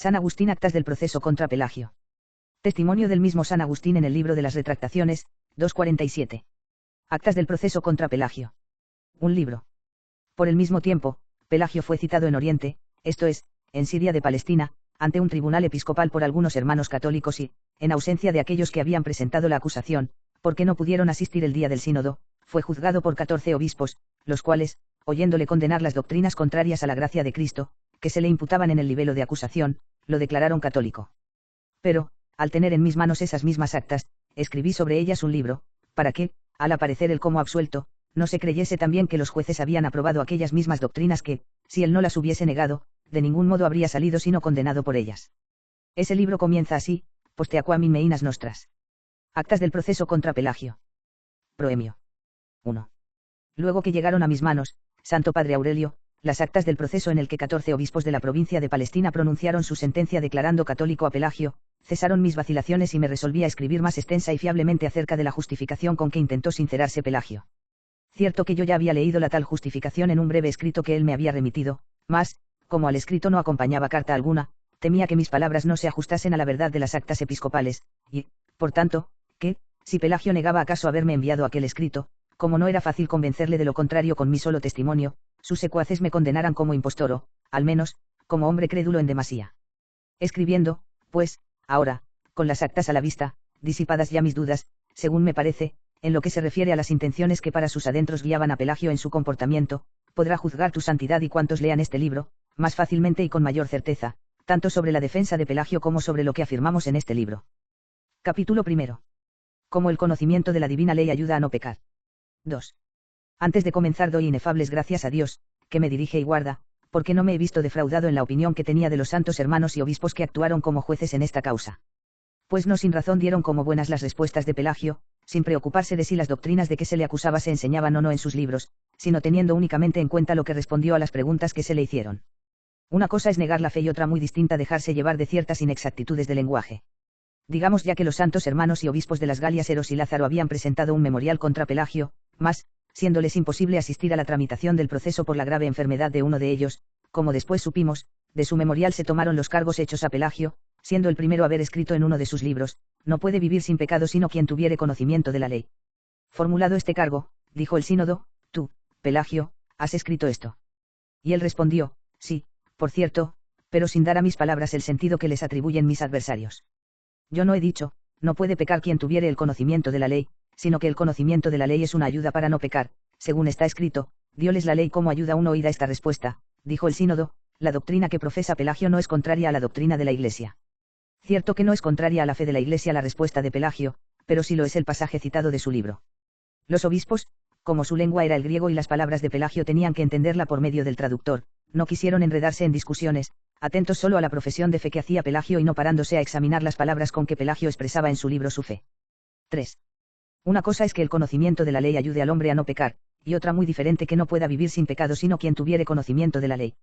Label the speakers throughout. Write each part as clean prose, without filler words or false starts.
Speaker 1: San Agustín, actas del proceso contra Pelagio. Testimonio del mismo San Agustín en el libro de las Retractaciones, 247. Actas del proceso contra Pelagio. Un libro. Por el mismo tiempo, Pelagio fue citado en Oriente, esto es, en Siria de Palestina, ante un tribunal episcopal por algunos hermanos católicos y, en ausencia de aquellos que habían presentado la acusación, porque no pudieron asistir el día del sínodo, fue juzgado por 14 obispos, los cuales, oyéndole condenar las doctrinas contrarias a la gracia de Cristo, que se le imputaban en el libelo de acusación, lo declararon católico. Pero, al tener en mis manos esas mismas actas, escribí sobre ellas un libro, para que, al aparecer él como absuelto, no se creyese también que los jueces habían aprobado aquellas mismas doctrinas que, si él no las hubiese negado, de ningún modo habría salido sino condenado por ellas. Ese libro comienza así: Posteaquam in meinas nostras. Actas del proceso contra Pelagio. Proemio. 1. Luego que llegaron a mis manos, Santo Padre Aurelio, las actas del proceso en el que 14 obispos de la provincia de Palestina pronunciaron su sentencia declarando católico a Pelagio, cesaron mis vacilaciones y me resolví a escribir más extensa y fiablemente acerca de la justificación con que intentó sincerarse Pelagio. Cierto que yo ya había leído la tal justificación en un breve escrito que él me había remitido, mas, como al escrito no acompañaba carta alguna, temía que mis palabras no se ajustasen a la verdad de las actas episcopales, y, por tanto, que, si Pelagio negaba acaso haberme enviado aquel escrito, como no era fácil convencerle de lo contrario con mi solo testimonio, sus secuaces me condenaran como impostor o, al menos, como hombre crédulo en demasía. Escribiendo, pues, ahora, con las actas a la vista, disipadas ya mis dudas, según me parece, en lo que se refiere a las intenciones que para sus adentros guiaban a Pelagio en su comportamiento, podrá juzgar tu santidad y cuantos lean este libro, más fácilmente y con mayor certeza, tanto sobre la defensa de Pelagio como sobre lo que afirmamos en este libro. Capítulo 1. Cómo el conocimiento de la divina ley ayuda a no pecar. 2. Antes de comenzar doy inefables gracias a Dios, que me dirige y guarda, porque no me he visto defraudado en la opinión que tenía de los santos hermanos y obispos que actuaron como jueces en esta causa. Pues no sin razón dieron como buenas las respuestas de Pelagio, sin preocuparse de si las doctrinas de que se le acusaba se enseñaban o no en sus libros, sino teniendo únicamente en cuenta lo que respondió a las preguntas que se le hicieron. Una cosa es negar la fe y otra muy distinta dejarse llevar de ciertas inexactitudes de lenguaje. Digamos ya que los santos hermanos y obispos de las Galias Eros y Lázaro habían presentado un memorial contra Pelagio, mas, siéndoles imposible asistir a la tramitación del proceso por la grave enfermedad de uno de ellos, como después supimos, de su memorial se tomaron los cargos hechos a Pelagio, siendo el primero haber escrito en uno de sus libros: no puede vivir sin pecado sino quien tuviere conocimiento de la ley. Formulado este cargo, dijo el sínodo: tú, Pelagio, has escrito esto. Y él respondió: sí, por cierto, pero sin dar a mis palabras el sentido que les atribuyen mis adversarios. Yo no he dicho, no puede pecar quien tuviere el conocimiento de la ley, sino que el conocimiento de la ley es una ayuda para no pecar, según está escrito: dióles la ley como ayuda. Uno oída esta respuesta, dijo el sínodo: la doctrina que profesa Pelagio no es contraria a la doctrina de la Iglesia. Cierto que no es contraria a la fe de la Iglesia la respuesta de Pelagio, pero sí lo es el pasaje citado de su libro. Los obispos, como su lengua era el griego y las palabras de Pelagio tenían que entenderla por medio del traductor, no quisieron enredarse en discusiones, atentos solo a la profesión de fe que hacía Pelagio y no parándose a examinar las palabras con que Pelagio expresaba en su libro su fe. 3. Una cosa es que el conocimiento de la ley ayude al hombre a no pecar, y otra muy diferente que no pueda vivir sin pecado sino quien tuviere conocimiento de la ley.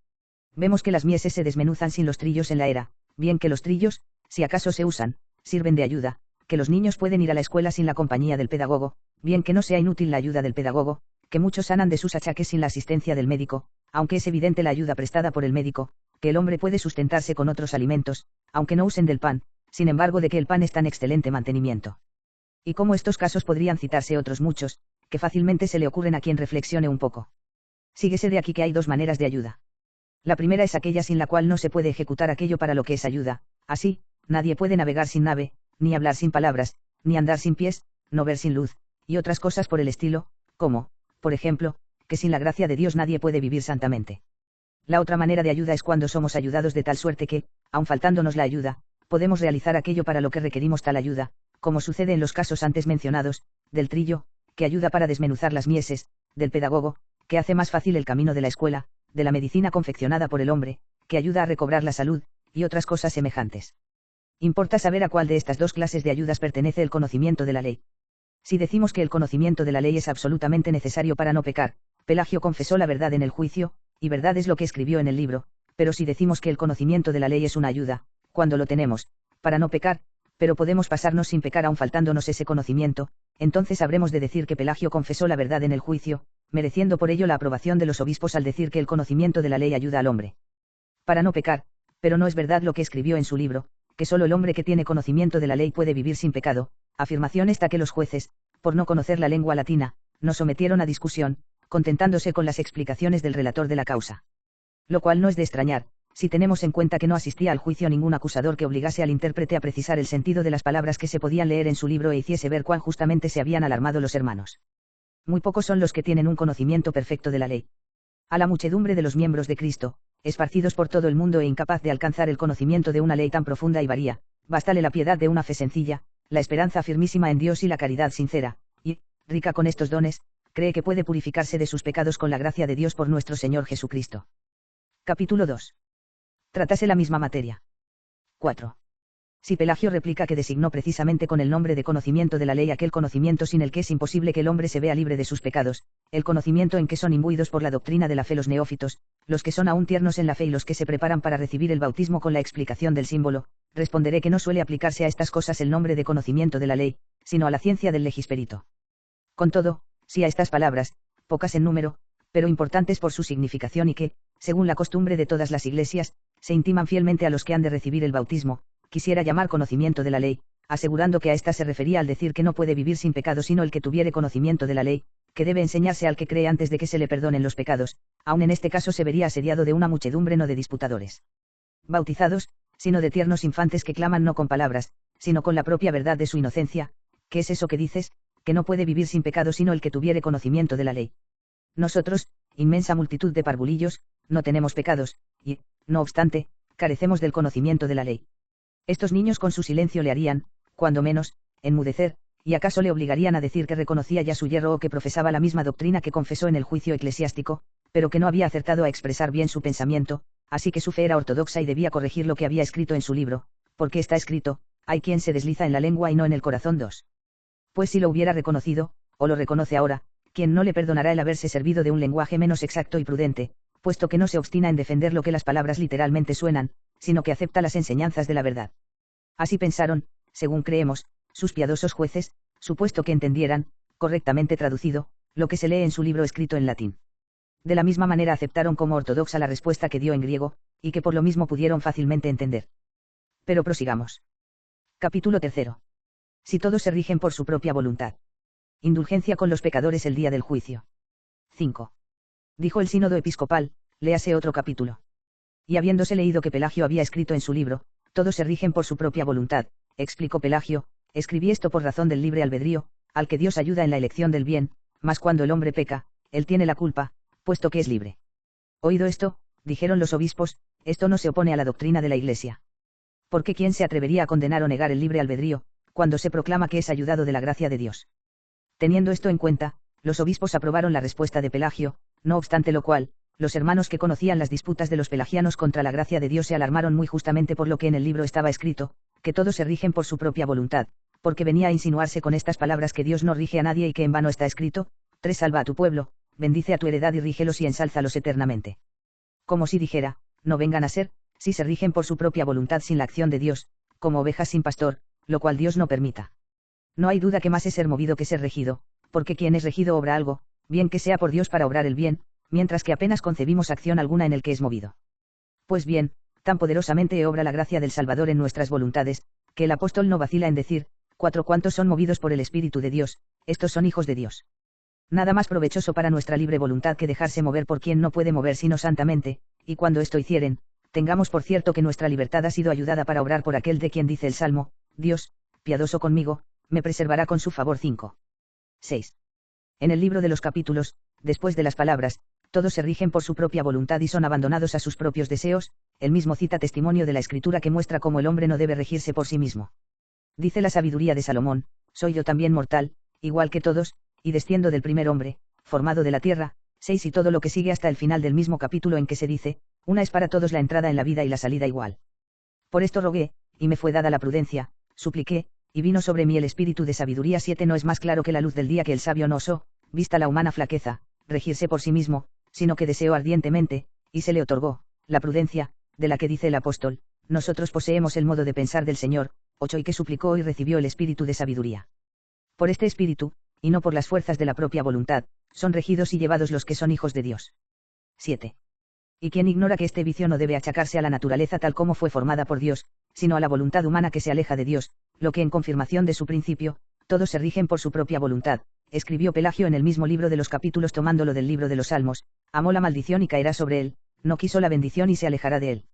Speaker 1: Vemos que las mieses se desmenuzan sin los trillos en la era, bien que los trillos, si acaso se usan, sirven de ayuda, que los niños pueden ir a la escuela sin la compañía del pedagogo, bien que no sea inútil la ayuda del pedagogo, que muchos sanan de sus achaques sin la asistencia del médico, aunque es evidente la ayuda prestada por el médico, que el hombre puede sustentarse con otros alimentos, aunque no usen del pan, sin embargo de que el pan es tan excelente mantenimiento. Y como estos casos podrían citarse otros muchos, que fácilmente se le ocurren a quien reflexione un poco. Síguese de aquí que hay dos maneras de ayuda. La primera es aquella sin la cual no se puede ejecutar aquello para lo que es ayuda, así, nadie puede navegar sin nave, ni hablar sin palabras, ni andar sin pies, no ver sin luz, y otras cosas por el estilo, como, por ejemplo, que sin la gracia de Dios nadie puede vivir santamente. La otra manera de ayuda es cuando somos ayudados de tal suerte que, aun faltándonos la ayuda, podemos realizar aquello para lo que requerimos tal ayuda, como sucede en los casos antes mencionados, del trillo, que ayuda para desmenuzar las mieses, del pedagogo, que hace más fácil el camino de la escuela, de la medicina confeccionada por el hombre, que ayuda a recobrar la salud, y otras cosas semejantes. Importa saber a cuál de estas dos clases de ayudas pertenece el conocimiento de la ley. Si decimos que el conocimiento de la ley es absolutamente necesario para no pecar, Pelagio confesó la verdad en el juicio, y verdad es lo que escribió en el libro, pero si decimos que el conocimiento de la ley es una ayuda, cuando lo tenemos, para no pecar, pero podemos pasarnos sin pecar aun faltándonos ese conocimiento, entonces habremos de decir que Pelagio confesó la verdad en el juicio, mereciendo por ello la aprobación de los obispos al decir que el conocimiento de la ley ayuda al hombre. Para no pecar, Pero no es verdad lo que escribió en su libro, que solo el hombre que tiene conocimiento de la ley puede vivir sin pecado, afirmación esta que los jueces, por no conocer la lengua latina, no sometieron a discusión, contentándose con las explicaciones del relator de la causa. Lo cual no es de extrañar, si tenemos en cuenta que no asistía al juicio ningún acusador que obligase al intérprete a precisar el sentido de las palabras que se podían leer en su libro e hiciese ver cuán justamente se habían alarmado los hermanos. Muy pocos son los que tienen un conocimiento perfecto de la ley. A la muchedumbre de los miembros de Cristo, esparcidos por todo el mundo e incapaz de alcanzar el conocimiento de una ley tan profunda y varía, bástale la piedad de una fe sencilla, la esperanza firmísima en Dios y la caridad sincera, y, rica con estos dones, cree que puede purificarse de sus pecados con la gracia de Dios por nuestro Señor Jesucristo. Capítulo 2. Tratase la misma materia. 4. Si Pelagio replica que designó precisamente con el nombre de conocimiento de la ley aquel conocimiento sin el que es imposible que el hombre se vea libre de sus pecados, el conocimiento en que son imbuidos por la doctrina de la fe los neófitos, los que son aún tiernos en la fe y los que se preparan para recibir el bautismo con la explicación del símbolo, responderé que no suele aplicarse a estas cosas el nombre de conocimiento de la ley, sino a la ciencia del legisperito. Con todo, si a estas palabras, pocas en número, pero importantes por su significación y que, según la costumbre de todas las iglesias, se intiman fielmente a los que han de recibir el bautismo, quisiera llamar conocimiento de la ley, asegurando que a esta se refería al decir que no puede vivir sin pecado sino el que tuviere conocimiento de la ley, que debe enseñarse al que cree antes de que se le perdonen los pecados, aun en este caso se vería asediado de una muchedumbre no de disputadores bautizados, sino de tiernos infantes que claman no con palabras, sino con la propia verdad de su inocencia. ¿Qué es eso que dices, que no puede vivir sin pecado sino el que tuviere conocimiento de la ley? Nosotros, inmensa multitud de parvulillos, no tenemos pecados, y, no obstante, carecemos del conocimiento de la ley. Estos niños con su silencio le harían, cuando menos, enmudecer, y acaso le obligarían a decir que reconocía ya su yerro o que profesaba la misma doctrina que confesó en el juicio eclesiástico, pero que no había acertado a expresar bien su pensamiento, así que su fe era ortodoxa y debía corregir lo que había escrito en su libro, porque está escrito, hay quien se desliza en la lengua y no en el corazón. 2. Pues si lo hubiera reconocido, o lo reconoce ahora, quien no le perdonará el haberse servido de un lenguaje menos exacto y prudente, puesto que no se obstina en defender lo que las palabras literalmente suenan, sino que acepta las enseñanzas de la verdad. Así pensaron, según creemos, sus piadosos jueces, supuesto que entendieran, correctamente traducido, lo que se lee en su libro escrito en latín. De la misma manera aceptaron como ortodoxa la respuesta que dio en griego, y que por lo mismo pudieron fácilmente entender. Pero prosigamos. Capítulo 3. Si todos se rigen por su propia voluntad. Indulgencia con los pecadores el día del juicio. 5. Dijo el sínodo episcopal, léase otro capítulo. Y habiéndose leído que Pelagio había escrito en su libro, todos se rigen por su propia voluntad, explicó Pelagio, escribí esto por razón del libre albedrío, al que Dios ayuda en la elección del bien, mas cuando el hombre peca, él tiene la culpa, puesto que es libre. Oído esto, dijeron los obispos, esto no se opone a la doctrina de la Iglesia. Porque ¿quién se atrevería a condenar o negar el libre albedrío, cuando se proclama que es ayudado de la gracia de Dios? Teniendo esto en cuenta, los obispos aprobaron la respuesta de Pelagio, no obstante lo cual, los hermanos que conocían las disputas de los pelagianos contra la gracia de Dios se alarmaron muy justamente por lo que en el libro estaba escrito, que todos se rigen por su propia voluntad, porque venía a insinuarse con estas palabras que Dios no rige a nadie y que en vano está escrito, 3 Salva a tu pueblo, bendice a tu heredad y rígelos y ensálzalos eternamente. Como si dijera, no vengan a ser, si se rigen por su propia voluntad sin la acción de Dios, como ovejas sin pastor, lo cual Dios no permita. No hay duda que más es ser movido que ser regido, porque quien es regido obra algo, bien que sea por Dios para obrar el bien, mientras que apenas concebimos acción alguna en el que es movido. Pues bien, tan poderosamente obra la gracia del Salvador en nuestras voluntades, que el apóstol no vacila en decir, 4 cuantos son movidos por el Espíritu de Dios, estos son hijos de Dios. Nada más provechoso para nuestra libre voluntad que dejarse mover por quien no puede mover sino santamente, y cuando esto hicieren, tengamos por cierto que nuestra libertad ha sido ayudada para obrar por aquel de quien dice el Salmo, Dios, piadoso conmigo, me preservará con su favor. 5. 6. En el libro de los capítulos, después de las palabras, todos se rigen por su propia voluntad y son abandonados a sus propios deseos, el mismo cita testimonio de la Escritura que muestra cómo el hombre no debe regirse por sí mismo. Dice la sabiduría de Salomón, soy yo también mortal, igual que todos, y desciendo del primer hombre, formado de la tierra. 6 y todo lo que sigue hasta el final del mismo capítulo en que se dice, una es para todos la entrada en la vida y la salida igual. Por esto rogué, y me fue dada la prudencia, supliqué, y vino sobre mí el espíritu de sabiduría. 7 No es más claro que la luz del día que el sabio no osó, vista la humana flaqueza, regirse por sí mismo, sino que deseó ardientemente, y se le otorgó, la prudencia, de la que dice el apóstol, nosotros poseemos el modo de pensar del Señor. 8 Y que suplicó y recibió el espíritu de sabiduría. Por este espíritu, y no por las fuerzas de la propia voluntad, son regidos y llevados los que son hijos de Dios. 7. Y quien ignora que este vicio no debe achacarse a la naturaleza tal como fue formada por Dios, sino a la voluntad humana que se aleja de Dios, lo que en confirmación de su principio, todos se rigen por su propia voluntad, escribió Pelagio en el mismo libro de los capítulos tomándolo del libro de los Salmos, amó la maldición y caerá sobre él, no quiso la bendición y se alejará de él.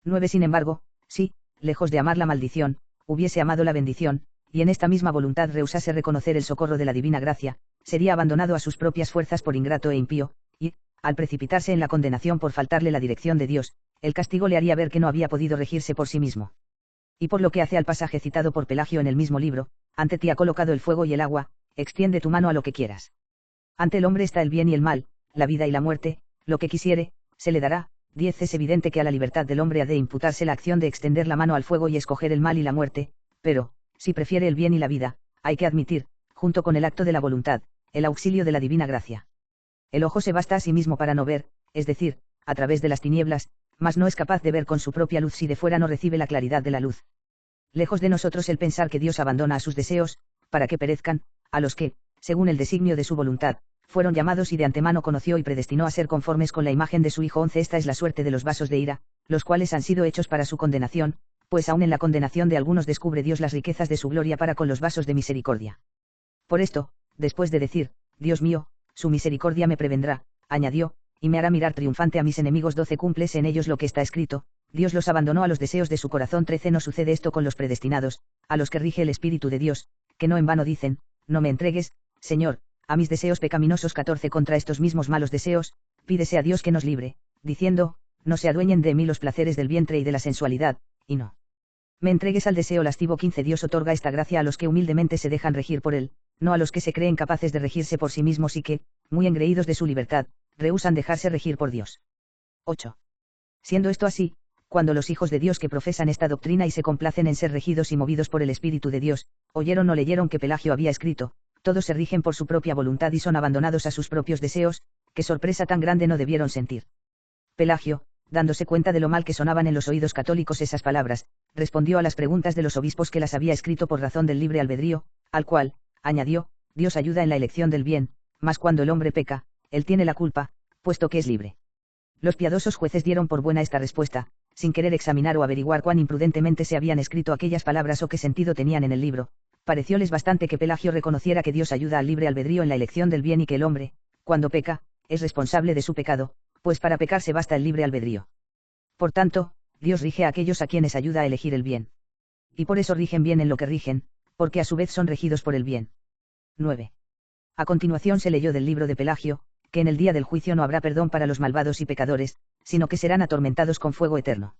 Speaker 1: 9. Sin embargo, si, lejos de amar la maldición, hubiese amado la bendición, y en esta misma voluntad rehusase reconocer el socorro de la divina gracia, sería abandonado a sus propias fuerzas por ingrato e impío, y, al precipitarse en la condenación por faltarle la dirección de Dios, el castigo le haría ver que no había podido regirse por sí mismo. Y por lo que hace al pasaje citado por Pelagio en el mismo libro, ante ti ha colocado el fuego y el agua, extiende tu mano a lo que quieras. Ante el hombre está el bien y el mal, la vida y la muerte, lo que quisiere, se le dará. 10. Es evidente que a la libertad del hombre ha de imputarse la acción de extender la mano al fuego y escoger el mal y la muerte, pero, si prefiere el bien y la vida, hay que admitir, junto con el acto de la voluntad, el auxilio de la divina gracia. El ojo se basta a sí mismo para no ver, es decir, a través de las tinieblas, mas no es capaz de ver con su propia luz si de fuera no recibe la claridad de la luz. Lejos de nosotros el pensar que Dios abandona a sus deseos, para que perezcan, a los que, según el designio de su voluntad, fueron llamados y de antemano conoció y predestinó a ser conformes con la imagen de su Hijo. 11. Esta es la suerte de los vasos de ira, los cuales han sido hechos para su condenación, pues aun en la condenación de algunos descubre Dios las riquezas de su gloria para con los vasos de misericordia. Por esto, después de decir, Dios mío, su misericordia me prevendrá, añadió, y me hará mirar triunfante a mis enemigos. 12. Cúmplese en ellos lo que está escrito, Dios los abandonó a los deseos de su corazón. 13. No sucede esto con los predestinados, a los que rige el Espíritu de Dios, que no en vano dicen, no me entregues, Señor, a mis deseos pecaminosos. 14. Contra estos mismos malos deseos, pídese a Dios que nos libre, diciendo, no se adueñen de mí los placeres del vientre y de la sensualidad, y no me entregues al deseo lascivo. 15. Dios otorga esta gracia a los que humildemente se dejan regir por él, no a los que se creen capaces de regirse por sí mismos y que, muy engreídos de su libertad, rehúsan dejarse regir por Dios. 8. Siendo esto así, cuando los hijos de Dios que profesan esta doctrina y se complacen en ser regidos y movidos por el Espíritu de Dios, oyeron o leyeron que Pelagio había escrito, todos se rigen por su propia voluntad y son abandonados a sus propios deseos, qué sorpresa tan grande no debieron sentir. Pelagio, dándose cuenta de lo mal que sonaban en los oídos católicos esas palabras, respondió a las preguntas de los obispos que las había escrito por razón del libre albedrío, al cual, añadió, Dios ayuda en la elección del bien, mas cuando el hombre peca, él tiene la culpa, puesto que es libre. Los piadosos jueces dieron por buena esta respuesta, sin querer examinar o averiguar cuán imprudentemente se habían escrito aquellas palabras o qué sentido tenían en el libro. Parecióles bastante que Pelagio reconociera que Dios ayuda al libre albedrío en la elección del bien y que el hombre, cuando peca, es responsable de su pecado, pues para pecar se basta el libre albedrío. Por tanto, Dios rige a aquellos a quienes ayuda a elegir el bien. Y por eso rigen bien en lo que rigen, porque a su vez son regidos por el bien. 9. A continuación se leyó del libro de Pelagio, que en el día del juicio no habrá perdón para los malvados y pecadores, sino que serán atormentados con fuego eterno.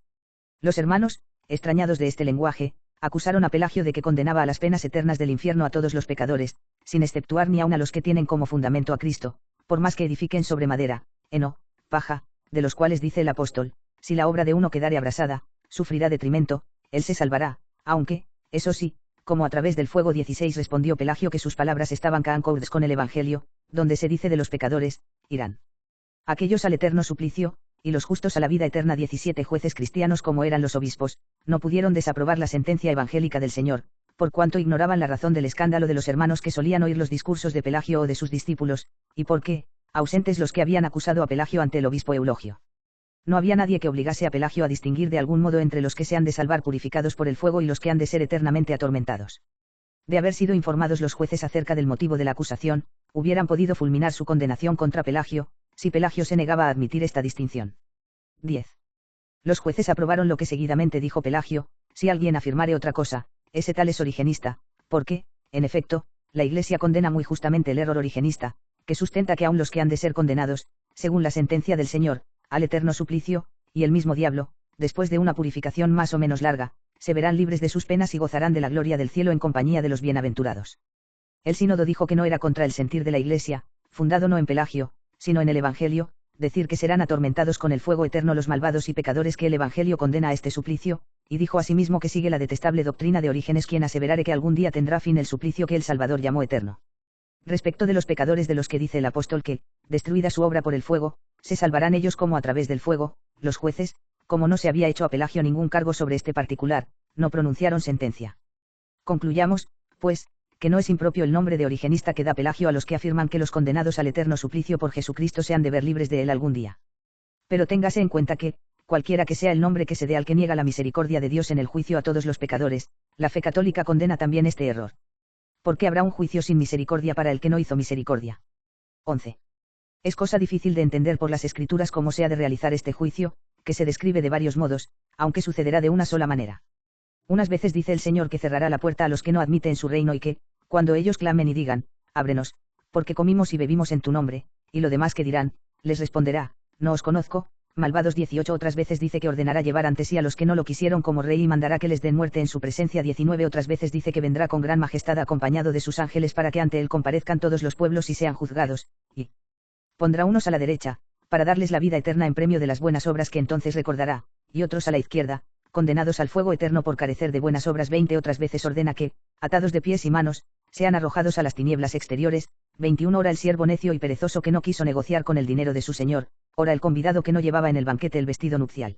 Speaker 1: Los hermanos, extrañados de este lenguaje, acusaron a Pelagio de que condenaba a las penas eternas del infierno a todos los pecadores, sin exceptuar ni aun a los que tienen como fundamento a Cristo, por más que edifiquen sobre madera, heno, paja, de los cuales dice el apóstol, si la obra de uno quedare abrasada, sufrirá detrimento, él se salvará, aunque, eso sí, como a través del fuego. 16. Respondió Pelagio que sus palabras estaban concordes con el Evangelio, donde se dice de los pecadores, irán aquellos al eterno suplicio, y los justos a la vida eterna. 17. Jueces cristianos como eran los obispos, no pudieron desaprobar la sentencia evangélica del Señor, por cuanto ignoraban la razón del escándalo de los hermanos que solían oír los discursos de Pelagio o de sus discípulos, y porque, ausentes los que habían acusado a Pelagio ante el obispo Eulogio. No había nadie que obligase a Pelagio a distinguir de algún modo entre los que se han de salvar purificados por el fuego y los que han de ser eternamente atormentados. De haber sido informados los jueces acerca del motivo de la acusación, hubieran podido fulminar su condenación contra Pelagio, si Pelagio se negaba a admitir esta distinción. 10. Los jueces aprobaron lo que seguidamente dijo Pelagio, si alguien afirmare otra cosa, ese tal es origenista, porque, en efecto, la Iglesia condena muy justamente el error origenista, que sustenta que aun los que han de ser condenados, según la sentencia del Señor, al eterno suplicio, y el mismo diablo, después de una purificación más o menos larga, se verán libres de sus penas y gozarán de la gloria del cielo en compañía de los bienaventurados. El sínodo dijo que no era contra el sentir de la Iglesia, fundado no en Pelagio, sino en el Evangelio, decir que serán atormentados con el fuego eterno los malvados y pecadores que el Evangelio condena a este suplicio, y dijo asimismo que sigue la detestable doctrina de Orígenes quien aseverare que algún día tendrá fin el suplicio que el Salvador llamó eterno. Respecto de los pecadores de los que dice el apóstol que, destruida su obra por el fuego, se salvarán ellos como a través del fuego, los jueces, como no se había hecho a Pelagio ningún cargo sobre este particular, no pronunciaron sentencia. Concluyamos, pues, que no es impropio el nombre de origenista que da Pelagio a los que afirman que los condenados al eterno suplicio por Jesucristo se han de ver libres de él algún día. Pero téngase en cuenta que, cualquiera que sea el nombre que se dé al que niega la misericordia de Dios en el juicio a todos los pecadores, la fe católica condena también este error. Porque habrá un juicio sin misericordia para el que no hizo misericordia. 11. Es cosa difícil de entender por las Escrituras cómo se ha de realizar este juicio, que se describe de varios modos, aunque sucederá de una sola manera. Unas veces dice el Señor que cerrará la puerta a los que no admite en su reino y que, cuando ellos clamen y digan, ábrenos, porque comimos y bebimos en tu nombre, y lo demás que dirán, les responderá, no os conozco. Malvados 18. Otras veces dice que ordenará llevar ante sí a los que no lo quisieron como rey y mandará que les den muerte en su presencia. 19. Otras veces dice que vendrá con gran majestad acompañado de sus ángeles para que ante él comparezcan todos los pueblos y sean juzgados, y pondrá unos a la derecha, para darles la vida eterna en premio de las buenas obras que entonces recordará, y otros a la izquierda, condenados al fuego eterno por carecer de buenas obras. 20. Otras veces ordena que, atados de pies y manos, sean arrojados a las tinieblas exteriores. 21. Ora el siervo necio y perezoso que no quiso negociar con el dinero de su señor, ora el convidado que no llevaba en el banquete el vestido nupcial.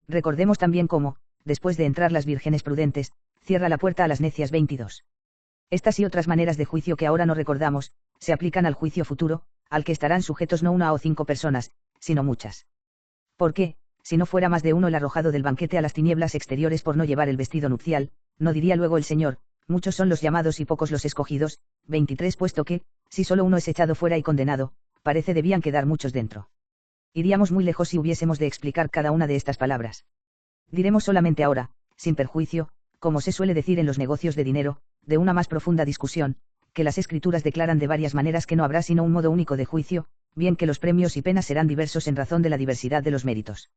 Speaker 1: Recordemos también cómo, después de entrar las vírgenes prudentes, cierra la puerta a las necias. 22. Estas y otras maneras de juicio que ahora no recordamos, se aplican al juicio futuro, al que estarán sujetos no 1 o 5 personas, sino muchas. ¿Por qué? Si no fuera más de uno el arrojado del banquete a las tinieblas exteriores por no llevar el vestido nupcial, no diría luego el Señor, muchos son los llamados y pocos los escogidos. 23. Puesto que, si solo uno es echado fuera y condenado, parece debían quedar muchos dentro. Iríamos muy lejos si hubiésemos de explicar cada una de estas palabras. Diremos solamente ahora, sin perjuicio, como se suele decir en los negocios de dinero, de una más profunda discusión, que las Escrituras declaran de varias maneras que no habrá sino un modo único de juicio, bien que los premios y penas serán diversos en razón de la diversidad de los méritos.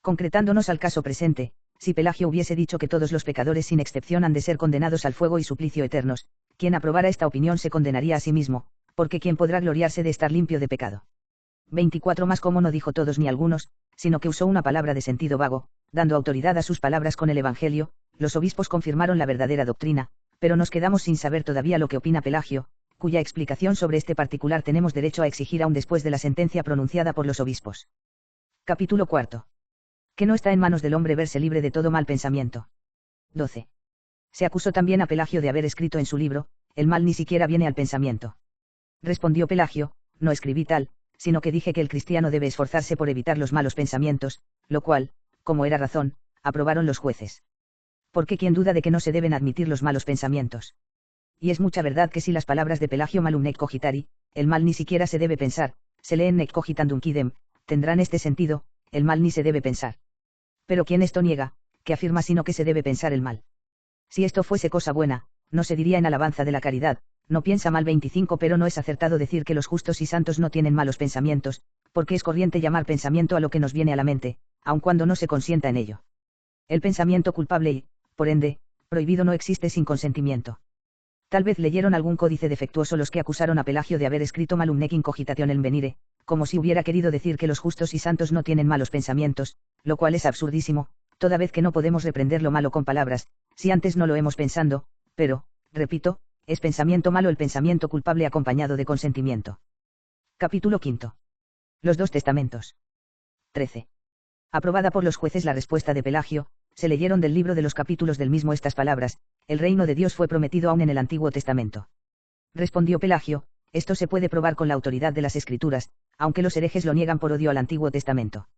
Speaker 1: Concretándonos al caso presente, si Pelagio hubiese dicho que todos los pecadores sin excepción han de ser condenados al fuego y suplicio eternos, quien aprobara esta opinión se condenaría a sí mismo, porque ¿quién podrá gloriarse de estar limpio de pecado? 24. Más como no dijo todos ni algunos, sino que usó una palabra de sentido vago, dando autoridad a sus palabras con el Evangelio, los obispos confirmaron la verdadera doctrina, pero nos quedamos sin saber todavía lo que opina Pelagio, cuya explicación sobre este particular tenemos derecho a exigir aún después de la sentencia pronunciada por los obispos. Capítulo 4. Que no está en manos del hombre verse libre de todo mal pensamiento. 12. Se acusó también a Pelagio de haber escrito en su libro, el mal ni siquiera viene al pensamiento. Respondió Pelagio, no escribí tal, sino que dije que el cristiano debe esforzarse por evitar los malos pensamientos, lo cual, como era razón, aprobaron los jueces. Porque quién duda de que no se deben admitir los malos pensamientos. Y es mucha verdad que si las palabras de Pelagio malum nec cogitari, el mal ni siquiera se debe pensar, se leen nec cogitandum quidem, tendrán este sentido, el mal ni se debe pensar. Pero quien esto niega, que afirma sino que se debe pensar el mal. Si esto fuese cosa buena, no se diría en alabanza de la caridad, no piensa mal. 25. Pero no es acertado decir que los justos y santos no tienen malos pensamientos, porque es corriente llamar pensamiento a lo que nos viene a la mente, aun cuando no se consienta en ello. El pensamiento culpable y, por ende, prohibido no existe sin consentimiento. Tal vez leyeron algún códice defectuoso los que acusaron a Pelagio de haber escrito malum nec in cogitationem venire, como si hubiera querido decir que los justos y santos no tienen malos pensamientos, lo cual es absurdísimo, toda vez que no podemos reprender lo malo con palabras, si antes no lo hemos pensando, pero, repito, es pensamiento malo el pensamiento culpable acompañado de consentimiento. Capítulo 5. Los dos testamentos. 13. Aprobada por los jueces la respuesta de Pelagio, se leyeron del libro de los capítulos del mismo estas palabras, el reino de Dios fue prometido aún en el Antiguo Testamento. Respondió Pelagio, esto se puede probar con la autoridad de las Escrituras, aunque los herejes lo niegan por odio al Antiguo Testamento.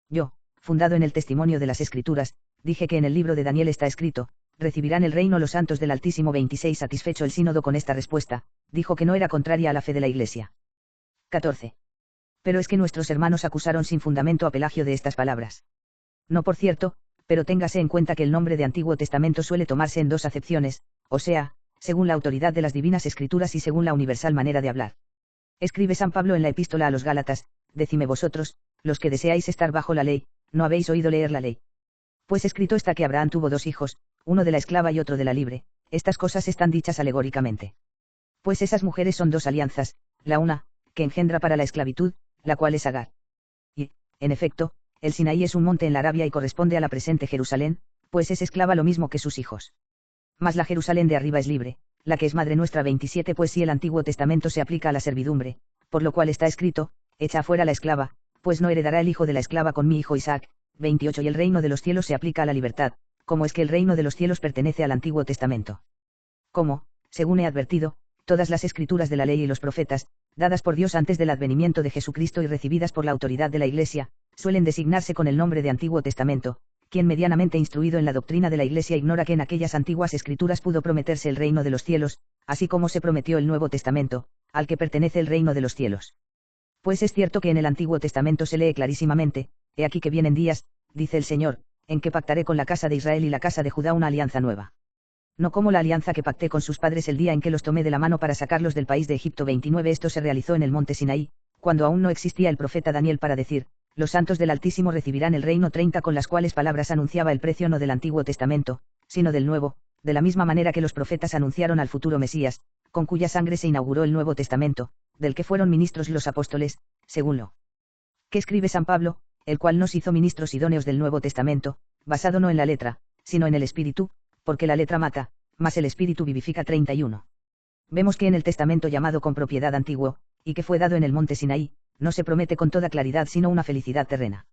Speaker 1: Yo, fundado en el testimonio de las Escrituras, dije que en el libro de Daniel está escrito, recibirán el reino los santos del Altísimo. 26. Satisfecho el sínodo con esta respuesta, dijo que no era contraria a la fe de la Iglesia. 14. Pero es que nuestros hermanos acusaron sin fundamento a Pelagio de estas palabras. No, por cierto, pero téngase en cuenta que el nombre de Antiguo Testamento suele tomarse en dos acepciones, o sea, según la autoridad de las divinas Escrituras y según la universal manera de hablar. Escribe San Pablo en la epístola a los Gálatas, decime vosotros, los que deseáis estar bajo la ley, ¿no habéis oído leer la ley? Pues escrito está que Abraham tuvo 2 hijos, uno de la esclava y otro de la libre, estas cosas están dichas alegóricamente. Pues esas mujeres son 2 alianzas, la una, que engendra para la esclavitud, la cual es Agar. Y, en efecto, el Sinaí es un monte en la Arabia y corresponde a la presente Jerusalén, pues es esclava lo mismo que sus hijos. Mas la Jerusalén de arriba es libre, la que es madre nuestra. 27. Pues si el Antiguo Testamento se aplica a la servidumbre, por lo cual está escrito, echa afuera la esclava, pues no heredará el hijo de la esclava con mi hijo Isaac. 28. Y el reino de los cielos se aplica a la libertad, como es que el reino de los cielos pertenece al Antiguo Testamento. Como, según he advertido, todas las escrituras de la ley y los profetas, dadas por Dios antes del advenimiento de Jesucristo y recibidas por la autoridad de la Iglesia, suelen designarse con el nombre de Antiguo Testamento. Quien medianamente instruido en la doctrina de la Iglesia ignora que en aquellas antiguas escrituras pudo prometerse el reino de los cielos, así como se prometió el Nuevo Testamento, al que pertenece el reino de los cielos. Pues es cierto que en el Antiguo Testamento se lee clarísimamente: he aquí que vienen días, dice el Señor, en que pactaré con la casa de Israel y la casa de Judá una alianza nueva. No como la alianza que pacté con sus padres el día en que los tomé de la mano para sacarlos del país de Egipto. 29. Esto se realizó en el monte Sinaí, cuando aún no existía el profeta Daniel para decir: los santos del Altísimo recibirán el reino. 30. Con las cuales palabras anunciaba el precio no del Antiguo Testamento, sino del Nuevo, de la misma manera que los profetas anunciaron al futuro Mesías, con cuya sangre se inauguró el Nuevo Testamento, del que fueron ministros los apóstoles, según lo que escribe San Pablo, el cual nos hizo ministros idóneos del Nuevo Testamento, basado no en la letra, sino en el Espíritu, porque la letra mata, mas el Espíritu vivifica. 31. Vemos que en el Testamento llamado con propiedad Antiguo, y que fue dado en el monte Sinaí, no se promete con toda claridad sino una felicidad terrena.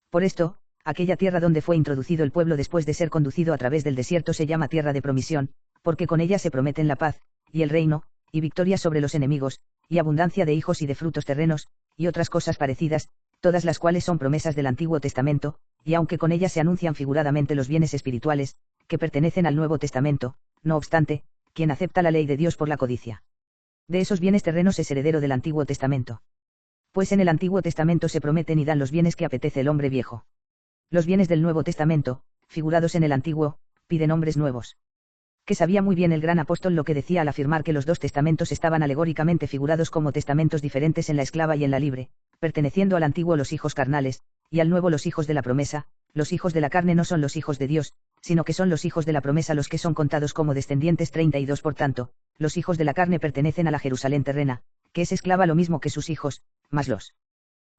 Speaker 1: Por esto, aquella tierra donde fue introducido el pueblo después de ser conducido a través del desierto se llama tierra de promisión, porque con ella se prometen la paz, y el reino, y victoria sobre los enemigos, y abundancia de hijos y de frutos terrenos, y otras cosas parecidas, todas las cuales son promesas del Antiguo Testamento, y aunque con ellas se anuncian figuradamente los bienes espirituales, que pertenecen al Nuevo Testamento, no obstante, quien acepta la ley de Dios por la codicia de esos bienes terrenos es heredero del Antiguo Testamento. Pues en el Antiguo Testamento se prometen y dan los bienes que apetece el hombre viejo. Los bienes del Nuevo Testamento, figurados en el Antiguo, piden hombres nuevos. Que sabía muy bien el gran apóstol lo que decía al afirmar que los dos testamentos estaban alegóricamente figurados como testamentos diferentes en la esclava y en la libre, perteneciendo al Antiguo los hijos carnales, y al Nuevo los hijos de la promesa. Los hijos de la carne no son los hijos de Dios, sino que son los hijos de la promesa los que son contados como descendientes. 32. Por tanto, los hijos de la carne pertenecen a la Jerusalén terrena, que es esclava lo mismo que sus hijos, mas los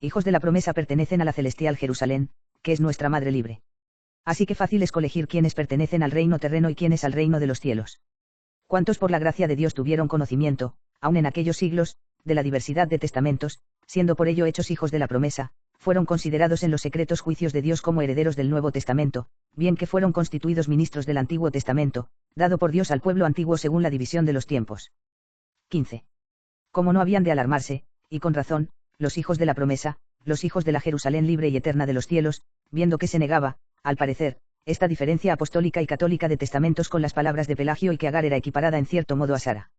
Speaker 1: hijos de la promesa pertenecen a la celestial Jerusalén, que es nuestra madre libre. Así que fácil es colegir quiénes pertenecen al reino terreno y quiénes al reino de los cielos. Cuántos por la gracia de Dios tuvieron conocimiento, aun en aquellos siglos, de la diversidad de testamentos, siendo por ello hechos hijos de la promesa, fueron considerados en los secretos juicios de Dios como herederos del Nuevo Testamento, bien que fueron constituidos ministros del Antiguo Testamento, dado por Dios al pueblo antiguo según la división de los tiempos. 15. Como no habían de alarmarse, y con razón, los hijos de la promesa, los hijos de la Jerusalén libre y eterna de los cielos, viendo que se negaba, al parecer, esta diferencia apostólica y católica de testamentos con las palabras de Pelagio y que Agar era equiparada en cierto modo a Sara.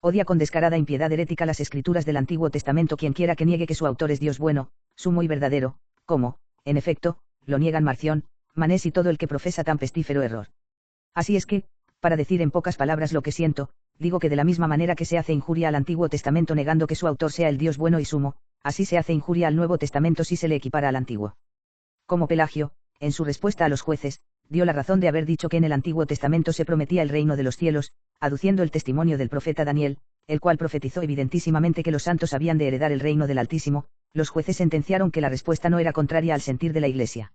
Speaker 1: Odia con descarada impiedad herética las escrituras del Antiguo Testamento quienquiera que niegue que su autor es Dios bueno, sumo y verdadero, como, en efecto, lo niegan Marción, Manés y todo el que profesa tan pestífero error. Así es que, para decir en pocas palabras lo que siento, digo que de la misma manera que se hace injuria al Antiguo Testamento negando que su autor sea el Dios bueno y sumo, así se hace injuria al Nuevo Testamento si se le equipara al Antiguo. Como Pelagio, en su respuesta a los jueces, dio la razón de haber dicho que en el Antiguo Testamento se prometía el reino de los cielos, aduciendo el testimonio del profeta Daniel, el cual profetizó evidentísimamente que los santos habían de heredar el reino del Altísimo. Los jueces sentenciaron que la respuesta no era contraria al sentir de la Iglesia.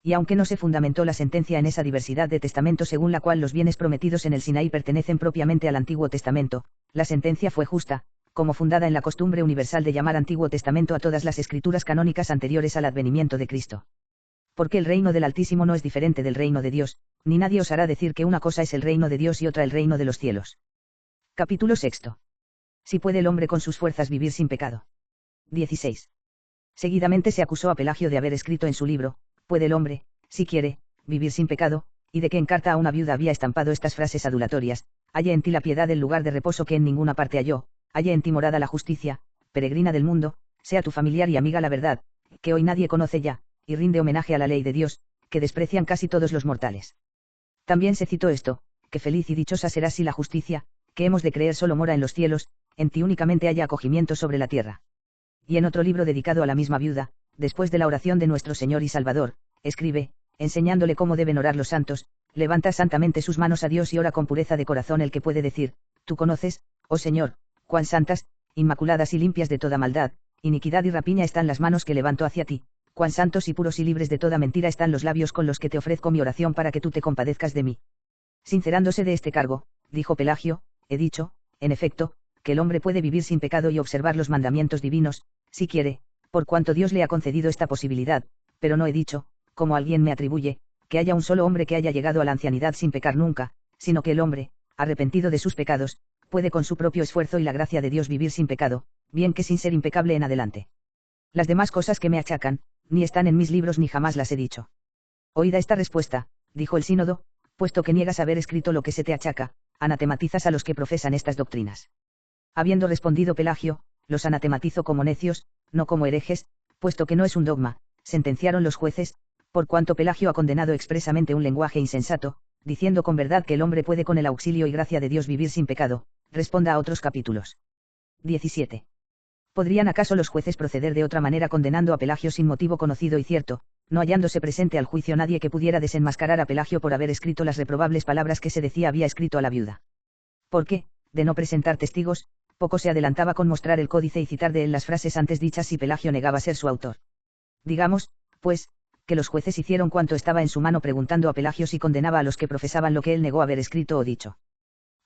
Speaker 1: Y aunque no se fundamentó la sentencia en esa diversidad de testamentos según la cual los bienes prometidos en el Sinaí pertenecen propiamente al Antiguo Testamento, la sentencia fue justa, como fundada en la costumbre universal de llamar Antiguo Testamento a todas las escrituras canónicas anteriores al advenimiento de Cristo. Porque el reino del Altísimo no es diferente del reino de Dios, ni nadie os hará decir que una cosa es el reino de Dios y otra el reino de los cielos. Capítulo 6. Si puede el hombre con sus fuerzas vivir sin pecado. 16. Seguidamente se acusó a Pelagio de haber escrito en su libro: ¿puede el hombre, si quiere, vivir sin pecado? Y de que en carta a una viuda había estampado estas frases adulatorias: halle en ti la piedad el lugar de reposo que en ninguna parte halló, halle en ti morada la justicia, peregrina del mundo, sea tu familiar y amiga la verdad, que hoy nadie conoce ya, y rinde homenaje a la ley de Dios, que desprecian casi todos los mortales. También se citó esto: que feliz y dichosa serás si la justicia, que hemos de creer solo mora en los cielos, en ti únicamente haya acogimiento sobre la tierra. Y en otro libro dedicado a la misma viuda, después de la oración de nuestro Señor y Salvador, escribe, enseñándole cómo deben orar los santos: levanta santamente sus manos a Dios y ora con pureza de corazón el que puede decir: tú conoces, oh Señor, cuán santas, inmaculadas y limpias de toda maldad, iniquidad y rapiña están las manos que levanto hacia ti, cuán santos y puros y libres de toda mentira están los labios con los que te ofrezco mi oración para que tú te compadezcas de mí. Sincerándose de este cargo, dijo Pelagio: he dicho, en efecto, que el hombre puede vivir sin pecado y observar los mandamientos divinos, si quiere, por cuanto Dios le ha concedido esta posibilidad, pero no he dicho, como alguien me atribuye, que haya un solo hombre que haya llegado a la ancianidad sin pecar nunca, sino que el hombre, arrepentido de sus pecados, puede con su propio esfuerzo y la gracia de Dios vivir sin pecado, bien que sin ser impecable en adelante. Las demás cosas que me achacan, ni están en mis libros ni jamás las he dicho. Oída esta respuesta, dijo el sínodo, puesto que niegas haber escrito lo que se te achaca, anatematizas a los que profesan estas doctrinas. Habiendo respondido Pelagio, los anatematizo como necios, no como herejes, puesto que no es un dogma, sentenciaron los jueces, por cuanto Pelagio ha condenado expresamente un lenguaje insensato, diciendo con verdad que el hombre puede con el auxilio y gracia de Dios vivir sin pecado, responda a otros capítulos. 17. ¿Podrían acaso los jueces proceder de otra manera condenando a Pelagio sin motivo conocido y cierto, no hallándose presente al juicio nadie que pudiera desenmascarar a Pelagio por haber escrito las reprobables palabras que se decía había escrito a la viuda? Porque, de no presentar testigos, poco se adelantaba con mostrar el códice y citar de él las frases antes dichas si Pelagio negaba ser su autor. Digamos, pues, que los jueces hicieron cuanto estaba en su mano preguntando a Pelagio si condenaba a los que profesaban lo que él negó haber escrito o dicho.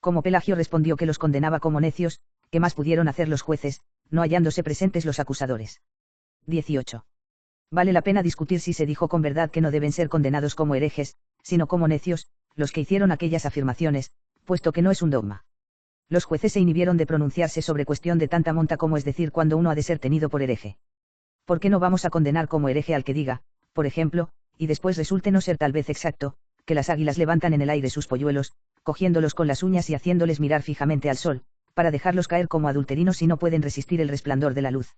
Speaker 1: Como Pelagio respondió que los condenaba como necios, ¿qué más pudieron hacer los jueces, no hallándose presentes los acusadores? 18. Vale la pena discutir si se dijo con verdad que no deben ser condenados como herejes, sino como necios, los que hicieron aquellas afirmaciones, puesto que no es un dogma. Los jueces se inhibieron de pronunciarse sobre cuestión de tanta monta como es decir cuando uno ha de ser tenido por hereje. ¿Por qué no vamos a condenar como hereje al que diga, por ejemplo, y después resulte no ser tal vez exacto, que las águilas levantan en el aire sus polluelos, cogiéndolos con las uñas y haciéndoles mirar fijamente al sol, para dejarlos caer como adulterinos y no pueden resistir el resplandor de la luz?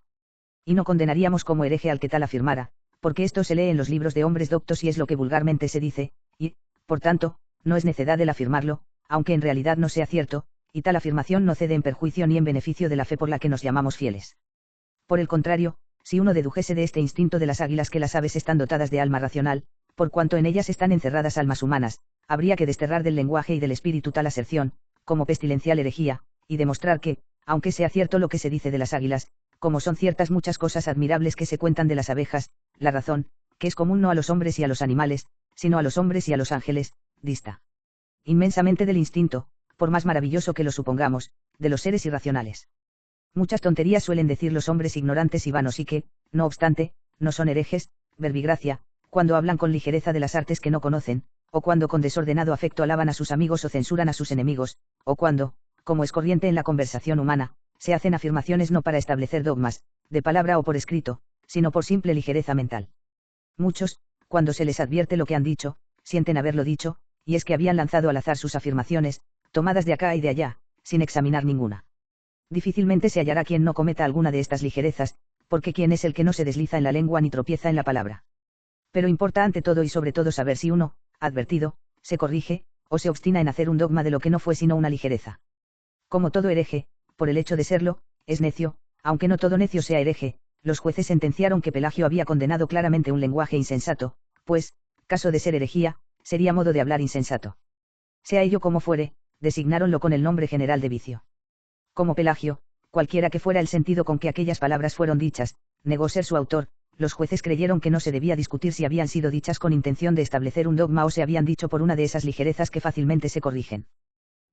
Speaker 1: Y no condenaríamos como hereje al que tal afirmara, porque esto se lee en los libros de hombres doctos y es lo que vulgarmente se dice, y, por tanto, no es necedad el afirmarlo, aunque en realidad no sea cierto, y tal afirmación no cede en perjuicio ni en beneficio de la fe por la que nos llamamos fieles. Por el contrario, si uno dedujese de este instinto de las águilas que las aves están dotadas de alma racional, por cuanto en ellas están encerradas almas humanas, habría que desterrar del lenguaje y del espíritu tal aserción, como pestilencial herejía, y demostrar que, aunque sea cierto lo que se dice de las águilas, como son ciertas muchas cosas admirables que se cuentan de las abejas, la razón, que es común no a los hombres y a los animales, sino a los hombres y a los ángeles, dista inmensamente del instinto, por más maravilloso que lo supongamos, de los seres irracionales. Muchas tonterías suelen decir los hombres ignorantes y vanos y que, no obstante, no son herejes, verbigracia, cuando hablan con ligereza de las artes que no conocen, o cuando con desordenado afecto alaban a sus amigos o censuran a sus enemigos, o cuando, como es corriente en la conversación humana, se hacen afirmaciones no para establecer dogmas, de palabra o por escrito, sino por simple ligereza mental. Muchos, cuando se les advierte lo que han dicho, sienten haberlo dicho, y es que habían lanzado al azar sus afirmaciones, tomadas de acá y de allá, sin examinar ninguna. Difícilmente se hallará quien no cometa alguna de estas ligerezas, porque quién es el que no se desliza en la lengua ni tropieza en la palabra. Pero importa ante todo y sobre todo saber si uno, advertido, se corrige, o se obstina en hacer un dogma de lo que no fue sino una ligereza. Como todo hereje, por el hecho de serlo, es necio, aunque no todo necio sea hereje, los jueces sentenciaron que Pelagio había condenado claramente un lenguaje insensato, pues, caso de ser herejía, sería modo de hablar insensato. Sea ello como fuere, designáronlo con el nombre general de vicio. Como Pelagio, cualquiera que fuera el sentido con que aquellas palabras fueron dichas, negó ser su autor, los jueces creyeron que no se debía discutir si habían sido dichas con intención de establecer un dogma o se habían dicho por una de esas ligerezas que fácilmente se corrigen.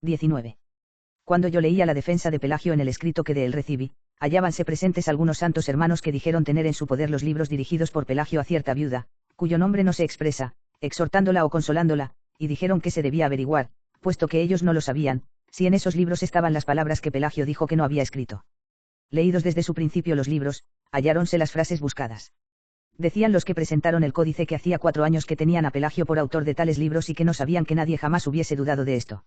Speaker 1: 19. Cuando yo leía la defensa de Pelagio en el escrito que de él recibí, hallábanse presentes algunos santos hermanos que dijeron tener en su poder los libros dirigidos por Pelagio a cierta viuda, cuyo nombre no se expresa, exhortándola o consolándola, y dijeron que se debía averiguar, puesto que ellos no lo sabían, si en esos libros estaban las palabras que Pelagio dijo que no había escrito. Leídos desde su principio los libros, halláronse las frases buscadas. Decían los que presentaron el códice que hacía 4 años que tenían a Pelagio por autor de tales libros y que no sabían que nadie jamás hubiese dudado de esto.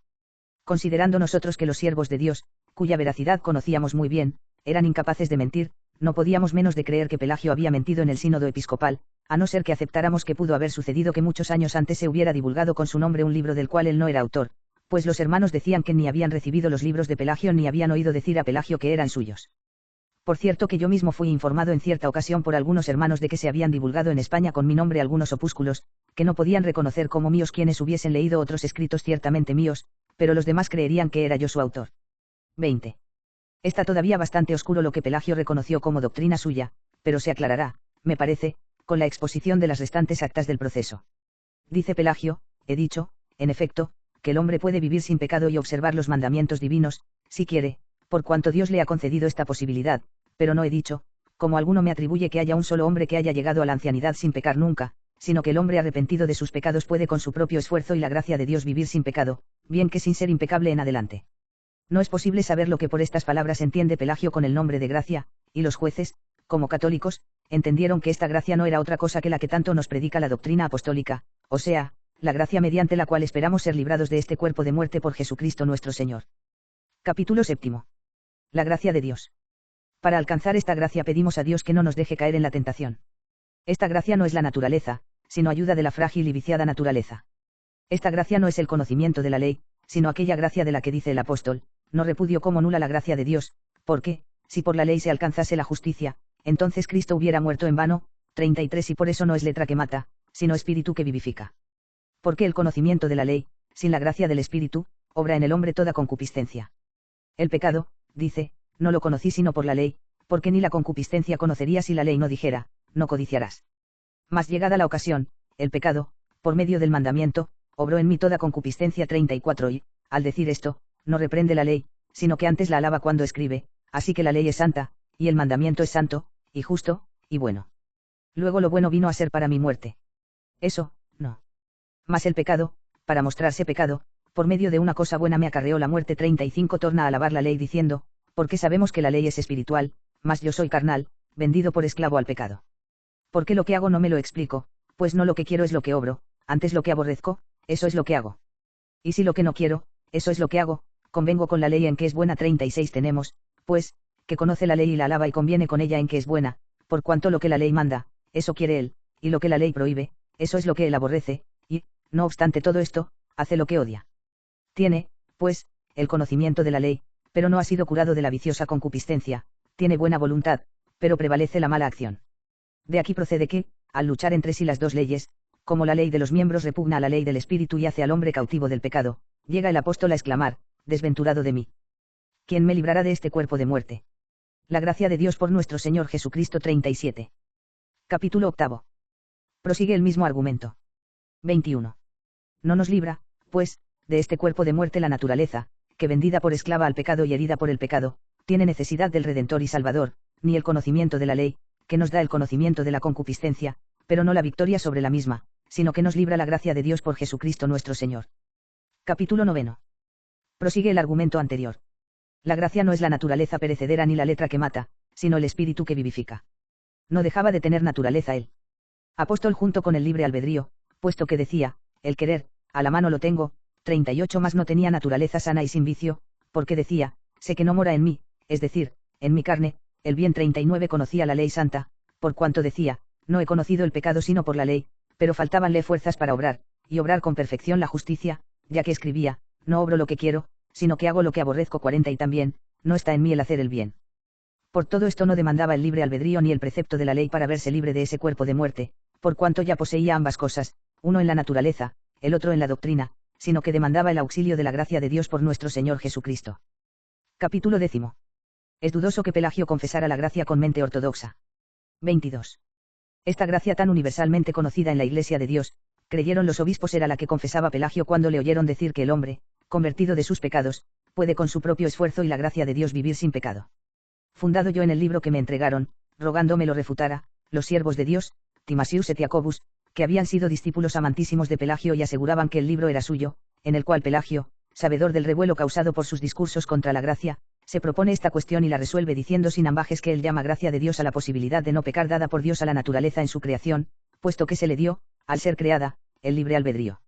Speaker 1: Considerando nosotros que los siervos de Dios, cuya veracidad conocíamos muy bien, eran incapaces de mentir, no podíamos menos de creer que Pelagio había mentido en el sínodo episcopal, a no ser que aceptáramos que pudo haber sucedido que muchos años antes se hubiera divulgado con su nombre un libro del cual él no era autor, pues los hermanos decían que ni habían recibido los libros de Pelagio ni habían oído decir a Pelagio que eran suyos. Por cierto que yo mismo fui informado en cierta ocasión por algunos hermanos de que se habían divulgado en España con mi nombre algunos opúsculos, que no podían reconocer como míos quienes hubiesen leído otros escritos ciertamente míos, pero los demás creerían que era yo su autor. 20. Está todavía bastante oscuro lo que Pelagio reconoció como doctrina suya, pero se aclarará, me parece, con la exposición de las restantes actas del proceso. Dice Pelagio, he dicho, en efecto, que el hombre puede vivir sin pecado y observar los mandamientos divinos, si quiere, por cuanto Dios le ha concedido esta posibilidad, pero no he dicho, como alguno me atribuye que haya un solo hombre que haya llegado a la ancianidad sin pecar nunca, sino que el hombre arrepentido de sus pecados puede con su propio esfuerzo y la gracia de Dios vivir sin pecado, bien que sin ser impecable en adelante. No es posible saber lo que por estas palabras entiende Pelagio con el nombre de gracia, y los jueces, como católicos, entendieron que esta gracia no era otra cosa que la que tanto nos predica la doctrina apostólica, o sea, la gracia mediante la cual esperamos ser librados de este cuerpo de muerte por Jesucristo nuestro Señor. Capítulo 7. La gracia de Dios. Para alcanzar esta gracia pedimos a Dios que no nos deje caer en la tentación. Esta gracia no es la naturaleza, sino ayuda de la frágil y viciada naturaleza. Esta gracia no es el conocimiento de la ley, sino aquella gracia de la que dice el apóstol, no repudio como nula la gracia de Dios, porque, si por la ley se alcanzase la justicia, entonces Cristo hubiera muerto en vano. 33. Y por eso no es letra que mata, sino espíritu que vivifica. Porque el conocimiento de la ley, sin la gracia del espíritu, obra en el hombre toda concupiscencia. El pecado, dice, no lo conocí sino por la ley, porque ni la concupiscencia conocería si la ley no dijera, no codiciarás. Mas llegada la ocasión, el pecado, por medio del mandamiento, obró en mí toda concupiscencia. 34. Y, al decir esto, no reprende la ley, sino que antes la alaba cuando escribe, así que la ley es santa, y el mandamiento es santo, y justo, y bueno. Luego lo bueno vino a ser para mi muerte. Eso, no. Mas el pecado, para mostrarse pecado, por medio de una cosa buena me acarreó la muerte. 35. Torna a alabar la ley diciendo, porque sabemos que la ley es espiritual, mas yo soy carnal, vendido por esclavo al pecado. Porque lo que hago no me lo explico, pues no lo que quiero es lo que obro, antes lo que aborrezco, eso es lo que hago. Y si lo que no quiero, eso es lo que hago, convengo con la ley en que es buena. 36. Tenemos, pues, que conoce la ley y la alaba y conviene con ella en que es buena, por cuanto lo que la ley manda, eso quiere él, y lo que la ley prohíbe, eso es lo que él aborrece, y, no obstante todo esto, hace lo que odia. Tiene, pues, el conocimiento de la ley, pero no ha sido curado de la viciosa concupiscencia, tiene buena voluntad, pero prevalece la mala acción. De aquí procede que, al luchar entre sí las dos leyes, como la ley de los miembros repugna a la ley del espíritu y hace al hombre cautivo del pecado, llega el apóstol a exclamar, desventurado de mí. ¿Quién me librará de este cuerpo de muerte? La gracia de Dios por nuestro Señor Jesucristo. 37. Capítulo 8. Prosigue el mismo argumento. 21. No nos libra, pues, de este cuerpo de muerte la naturaleza, que vendida por esclava al pecado y herida por el pecado, tiene necesidad del Redentor y Salvador, ni el conocimiento de la ley, que nos da el conocimiento de la concupiscencia, pero no la victoria sobre la misma, sino que nos libra la gracia de Dios por Jesucristo nuestro Señor. Capítulo 9. Prosigue el argumento anterior. La gracia no es la naturaleza perecedera ni la letra que mata, sino el espíritu que vivifica. No dejaba de tener naturaleza él. Apóstol junto con el libre albedrío, puesto que decía, el querer, a la mano lo tengo. 38. Más no tenía naturaleza sana y sin vicio, porque decía, sé que no mora en mí, es decir, en mi carne, el bien. 39. Conocía la ley santa, por cuanto decía, no he conocido el pecado sino por la ley, pero faltábanle fuerzas para obrar, y obrar con perfección la justicia, ya que escribía, no obro lo que quiero, sino que hago lo que aborrezco. 40. Y también, no está en mí el hacer el bien. Por todo esto no demandaba el libre albedrío ni el precepto de la ley para verse libre de ese cuerpo de muerte, por cuanto ya poseía ambas cosas, uno en la naturaleza, el otro en la doctrina, sino que demandaba el auxilio de la gracia de Dios por nuestro Señor Jesucristo. Capítulo 10. Es dudoso que Pelagio confesara la gracia con mente ortodoxa. 22. Esta gracia tan universalmente conocida en la Iglesia de Dios, creyeron los obispos era la que confesaba Pelagio cuando le oyeron decir que el hombre, convertido de sus pecados, puede con su propio esfuerzo y la gracia de Dios vivir sin pecado. Fundado yo en el libro que me entregaron, rogándome lo refutara, los siervos de Dios, Timasius et Jacobus, que habían sido discípulos amantísimos de Pelagio y aseguraban que el libro era suyo, en el cual Pelagio, sabedor del revuelo causado por sus discursos contra la gracia, se propone esta cuestión y la resuelve diciendo sin ambajes que él llama gracia de Dios a la posibilidad de no pecar dada por Dios a la naturaleza en su creación, puesto que se le dio, al ser creada, el libre albedrío.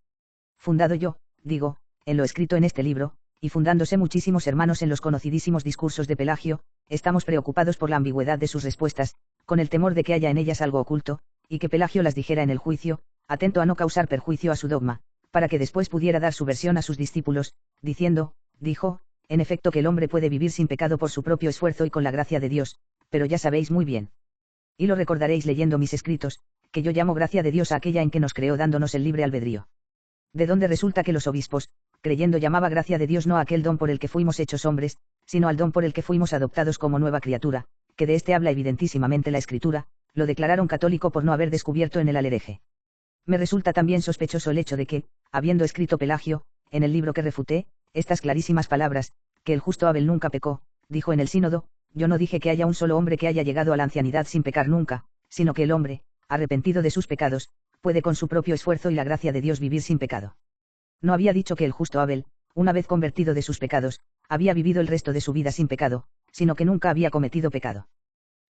Speaker 1: Fundado yo, digo, en lo escrito en este libro, y fundándose muchísimos hermanos en los conocidísimos discursos de Pelagio, estamos preocupados por la ambigüedad de sus respuestas, con el temor de que haya en ellas algo oculto, y que Pelagio las dijera en el juicio, atento a no causar perjuicio a su dogma, para que después pudiera dar su versión a sus discípulos, diciendo, dijo, en efecto que el hombre puede vivir sin pecado por su propio esfuerzo y con la gracia de Dios, pero ya sabéis muy bien. Y lo recordaréis leyendo mis escritos, que yo llamo gracia de Dios a aquella en que nos creó dándonos el libre albedrío. De donde resulta que los obispos, creyendo llamaba gracia de Dios no a aquel don por el que fuimos hechos hombres, sino al don por el que fuimos adoptados como nueva criatura, que de este habla evidentísimamente la Escritura, lo declararon católico por no haber descubierto en él al hereje. Me resulta también sospechoso el hecho de que, habiendo escrito Pelagio, en el libro que refuté, estas clarísimas palabras, que el justo Abel nunca pecó, dijo en el sínodo, yo no dije que haya un solo hombre que haya llegado a la ancianidad sin pecar nunca, sino que el hombre, arrepentido de sus pecados, puede con su propio esfuerzo y la gracia de Dios vivir sin pecado. No había dicho que el justo Abel, una vez convertido de sus pecados, había vivido el resto de su vida sin pecado, sino que nunca había cometido pecado.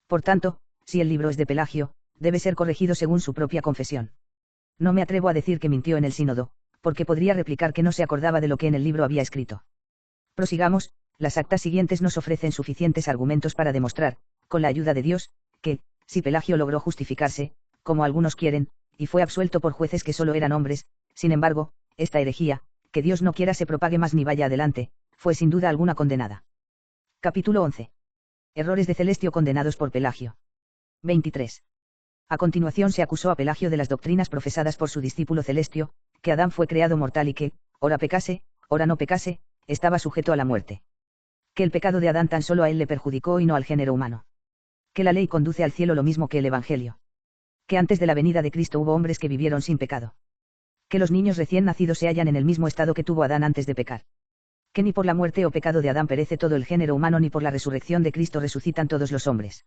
Speaker 1: Por tanto, si el libro es de Pelagio, debe ser corregido según su propia confesión. No me atrevo a decir que mintió en el sínodo, porque podría replicar que no se acordaba de lo que en el libro había escrito. Prosigamos, las actas siguientes nos ofrecen suficientes argumentos para demostrar, con la ayuda de Dios, que, si Pelagio logró justificarse, como algunos quieren, y fue absuelto por jueces que solo eran hombres, sin embargo, esta herejía, que Dios no quiera se propague más ni vaya adelante, fue sin duda alguna condenada. Capítulo 11. Errores de Celestio condenados por Pelagio. 23. A continuación se acusó a Pelagio de las doctrinas profesadas por su discípulo Celestio, que Adán fue creado mortal y que, ora pecase, ora no pecase, estaba sujeto a la muerte. Que el pecado de Adán tan solo a él le perjudicó y no al género humano. Que la ley conduce al cielo lo mismo que el Evangelio. Que antes de la venida de Cristo hubo hombres que vivieron sin pecado. Que los niños recién nacidos se hallan en el mismo estado que tuvo Adán antes de pecar. Que ni por la muerte o pecado de Adán perece todo el género humano ni por la resurrección de Cristo resucitan todos los hombres.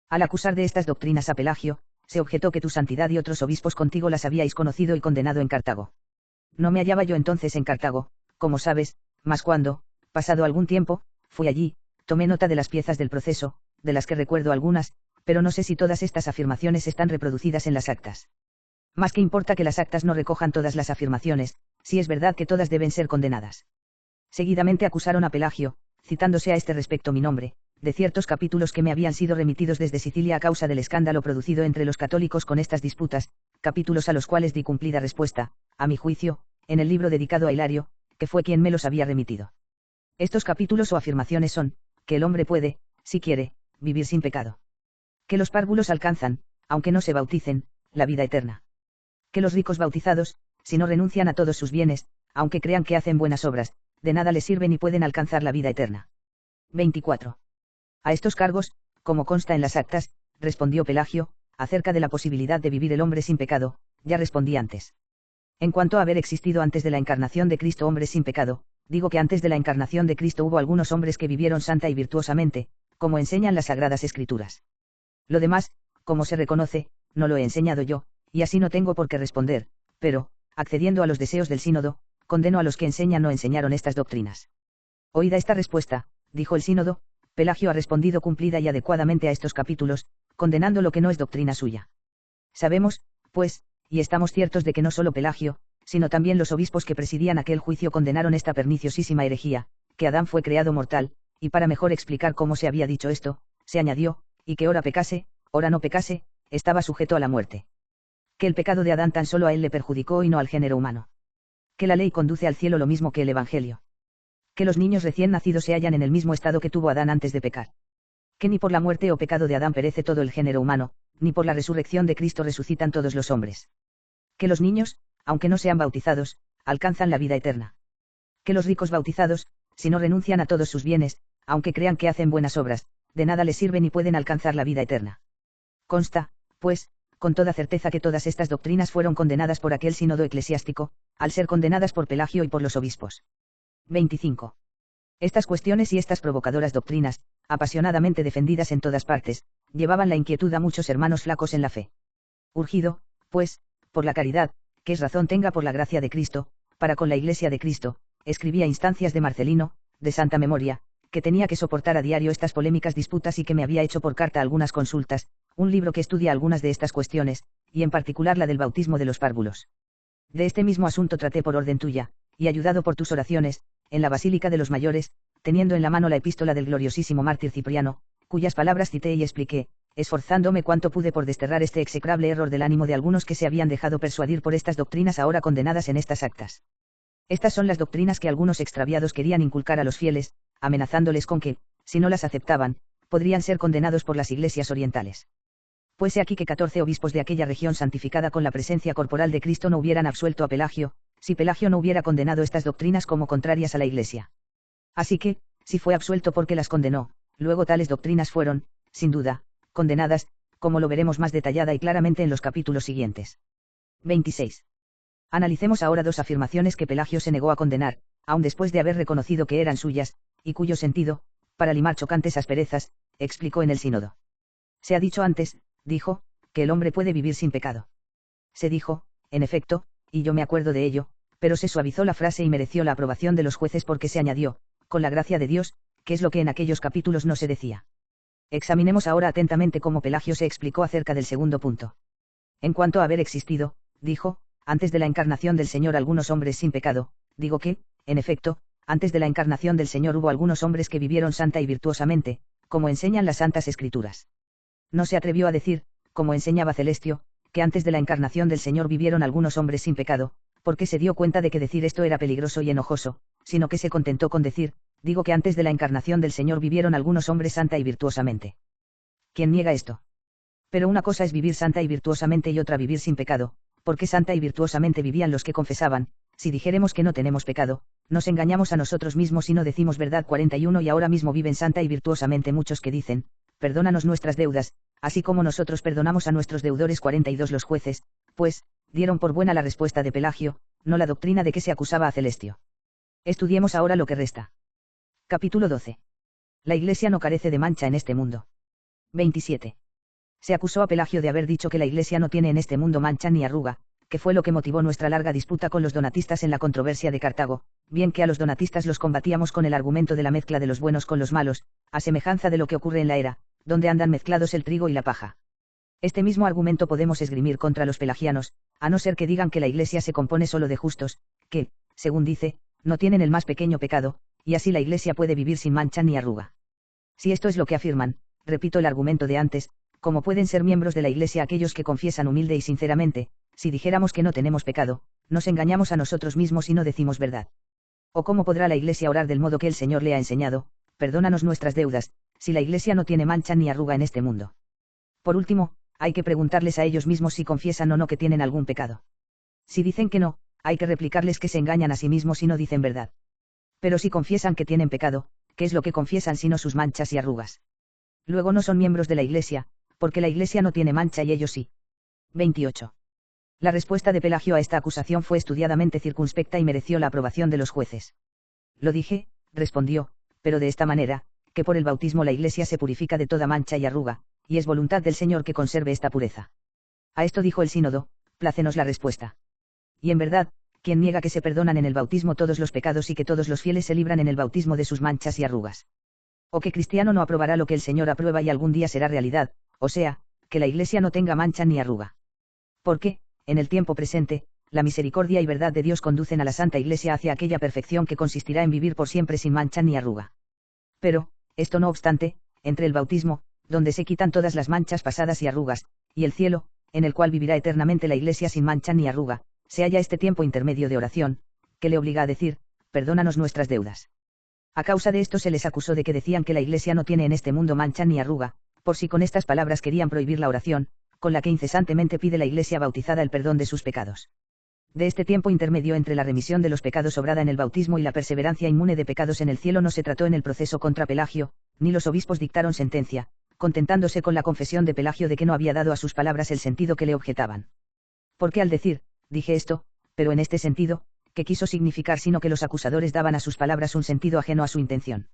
Speaker 1: Al acusar de estas doctrinas a Pelagio, se objetó que tu santidad y otros obispos contigo las habíais conocido y condenado en Cartago. No me hallaba yo entonces en Cartago, como sabes, mas cuando, pasado algún tiempo, fui allí, tomé nota de las piezas del proceso, de las que recuerdo algunas, pero no sé si todas estas afirmaciones están reproducidas en las actas. Más que importa que las actas no recojan todas las afirmaciones, si es verdad que todas deben ser condenadas. Seguidamente acusaron a Pelagio, citándose a este respecto mi nombre, de ciertos capítulos que me habían sido remitidos desde Sicilia a causa del escándalo producido entre los católicos con estas disputas, capítulos a los cuales di cumplida respuesta, a mi juicio, en el libro dedicado a Hilario, que fue quien me los había remitido. Estos capítulos o afirmaciones son, que el hombre puede, si quiere, vivir sin pecado. Que los párvulos alcanzan, aunque no se bauticen, la vida eterna. Que los ricos bautizados, si no renuncian a todos sus bienes, aunque crean que hacen buenas obras, de nada les sirven y pueden alcanzar la vida eterna. 24. A estos cargos, como consta en las actas, respondió Pelagio, acerca de la posibilidad de vivir el hombre sin pecado, ya respondí antes. En cuanto a haber existido antes de la encarnación de Cristo hombres sin pecado, digo que antes de la encarnación de Cristo hubo algunos hombres que vivieron santa y virtuosamente, como enseñan las Sagradas Escrituras. Lo demás, como se reconoce, no lo he enseñado yo, y así no tengo por qué responder, pero, accediendo a los deseos del sínodo, condeno a los que enseñan o enseñaron estas doctrinas. Oída esta respuesta, dijo el sínodo, Pelagio ha respondido cumplida y adecuadamente a estos capítulos, condenando lo que no es doctrina suya. Sabemos, pues, y estamos ciertos de que no solo Pelagio, sino también los obispos que presidían aquel juicio condenaron esta perniciosísima herejía, que Adán fue creado mortal, y para mejor explicar cómo se había dicho esto, se añadió, y que ora pecase, ora no pecase, estaba sujeto a la muerte. Que el pecado de Adán tan solo a él le perjudicó y no al género humano. Que la ley conduce al cielo lo mismo que el Evangelio. Que los niños recién nacidos se hallan en el mismo estado que tuvo Adán antes de pecar. Que ni por la muerte o pecado de Adán perece todo el género humano, ni por la resurrección de Cristo resucitan todos los hombres. Que los niños, aunque no sean bautizados, alcanzan la vida eterna. Que los ricos bautizados, si no renuncian a todos sus bienes, aunque crean que hacen buenas obras, de nada les sirven y pueden alcanzar la vida eterna. Consta, pues, con toda certeza que todas estas doctrinas fueron condenadas por aquel sínodo eclesiástico, al ser condenadas por Pelagio y por los obispos. 25. Estas cuestiones y estas provocadoras doctrinas, apasionadamente defendidas en todas partes, llevaban la inquietud a muchos hermanos flacos en la fe. Urgido, pues, por la caridad, que es razón tenga por la gracia de Cristo, para con la Iglesia de Cristo, escribía instancias de Marcelino, de santa memoria, que tenía que soportar a diario estas polémicas disputas y que me había hecho por carta algunas consultas, un libro que estudia algunas de estas cuestiones, y en particular la del bautismo de los párvulos. De este mismo asunto traté por orden tuya, y ayudado por tus oraciones, en la Basílica de los Mayores, teniendo en la mano la epístola del gloriosísimo mártir Cipriano, cuyas palabras cité y expliqué, esforzándome cuanto pude por desterrar este execrable error del ánimo de algunos que se habían dejado persuadir por estas doctrinas ahora condenadas en estas actas. Estas son las doctrinas que algunos extraviados querían inculcar a los fieles, amenazándoles con que, si no las aceptaban, podrían ser condenados por las iglesias orientales. Pues he aquí que 14 obispos de aquella región santificada con la presencia corporal de Cristo no hubieran absuelto a Pelagio, si Pelagio no hubiera condenado estas doctrinas como contrarias a la Iglesia. Así que, si fue absuelto porque las condenó, luego tales doctrinas fueron, sin duda, condenadas, como lo veremos más detallada y claramente en los capítulos siguientes. 26. Analicemos ahora dos afirmaciones que Pelagio se negó a condenar, aun después de haber reconocido que eran suyas, y cuyo sentido, para limar chocantes asperezas, explicó en el sínodo. Se ha dicho antes, dijo, que el hombre puede vivir sin pecado. Se dijo, en efecto, y yo me acuerdo de ello, pero se suavizó la frase y mereció la aprobación de los jueces porque se añadió, con la gracia de Dios, que es lo que en aquellos capítulos no se decía. Examinemos ahora atentamente cómo Pelagio se explicó acerca del segundo punto. En cuanto a haber existido, dijo, antes de la encarnación del Señor algunos hombres sin pecado, digo que, en efecto, antes de la encarnación del Señor hubo algunos hombres que vivieron santa y virtuosamente, como enseñan las Santas Escrituras. No se atrevió a decir, como enseñaba Celestio, que antes de la encarnación del Señor vivieron algunos hombres sin pecado, porque se dio cuenta de que decir esto era peligroso y enojoso, sino que se contentó con decir, digo que antes de la encarnación del Señor vivieron algunos hombres santa y virtuosamente. ¿Quién niega esto? Pero una cosa es vivir santa y virtuosamente y otra vivir sin pecado, porque santa y virtuosamente vivían los que confesaban, si dijéremos que no tenemos pecado, nos engañamos a nosotros mismos y no decimos verdad. 41 Y ahora mismo viven santa y virtuosamente muchos que dicen, perdónanos nuestras deudas, así como nosotros perdonamos a nuestros deudores. 42 Los jueces, pues, dieron por buena la respuesta de Pelagio, no la doctrina de que se acusaba a Celestio. Estudiemos ahora lo que resta. Capítulo 12. La Iglesia no carece de mancha en este mundo. 27. Se acusó a Pelagio de haber dicho que la Iglesia no tiene en este mundo mancha ni arruga, que fue lo que motivó nuestra larga disputa con los donatistas en la controversia de Cartago, bien que a los donatistas los combatíamos con el argumento de la mezcla de los buenos con los malos, a semejanza de lo que ocurre en la era, donde andan mezclados el trigo y la paja. Este mismo argumento podemos esgrimir contra los pelagianos, a no ser que digan que la Iglesia se compone solo de justos, que, según dice, no tienen el más pequeño pecado, y así la Iglesia puede vivir sin mancha ni arruga. Si esto es lo que afirman, repito el argumento de antes, ¿cómo pueden ser miembros de la Iglesia aquellos que confiesan humilde y sinceramente? Si dijéramos que no tenemos pecado, nos engañamos a nosotros mismos y no decimos verdad. ¿O cómo podrá la Iglesia orar del modo que el Señor le ha enseñado, perdónanos nuestras deudas, si la Iglesia no tiene mancha ni arruga en este mundo? Por último, hay que preguntarles a ellos mismos si confiesan o no que tienen algún pecado. Si dicen que no, hay que replicarles que se engañan a sí mismos y no dicen verdad. Pero si confiesan que tienen pecado, ¿qué es lo que confiesan sino sus manchas y arrugas? Luego no son miembros de la Iglesia, porque la Iglesia no tiene mancha y ellos sí. 28. La respuesta de Pelagio a esta acusación fue estudiadamente circunspecta y mereció la aprobación de los jueces. Lo dije, respondió, pero de esta manera, que por el bautismo la Iglesia se purifica de toda mancha y arruga, y es voluntad del Señor que conserve esta pureza. A esto dijo el sínodo, plácenos la respuesta. Y en verdad, quien niega que se perdonan en el bautismo todos los pecados y que todos los fieles se libran en el bautismo de sus manchas y arrugas. O que cristiano no aprobará lo que el Señor aprueba y algún día será realidad, o sea, que la Iglesia no tenga mancha ni arruga. Porque, en el tiempo presente, la misericordia y verdad de Dios conducen a la Santa Iglesia hacia aquella perfección que consistirá en vivir por siempre sin mancha ni arruga. Pero, esto no obstante, entre el bautismo, donde se quitan todas las manchas pasadas y arrugas, y el cielo, en el cual vivirá eternamente la Iglesia sin mancha ni arruga, se halla este tiempo intermedio de oración, que le obliga a decir, perdónanos nuestras deudas. A causa de esto se les acusó de que decían que la Iglesia no tiene en este mundo mancha ni arruga, por si con estas palabras querían prohibir la oración, con la que incesantemente pide la Iglesia bautizada el perdón de sus pecados. De este tiempo intermedio entre la remisión de los pecados obrada en el bautismo y la perseverancia inmune de pecados en el cielo no se trató en el proceso contra Pelagio, ni los obispos dictaron sentencia, contentándose con la confesión de Pelagio de que no había dado a sus palabras el sentido que le objetaban. Porque al decir, dije esto, pero en este sentido, ¿qué quiso significar sino que los acusadores daban a sus palabras un sentido ajeno a su intención?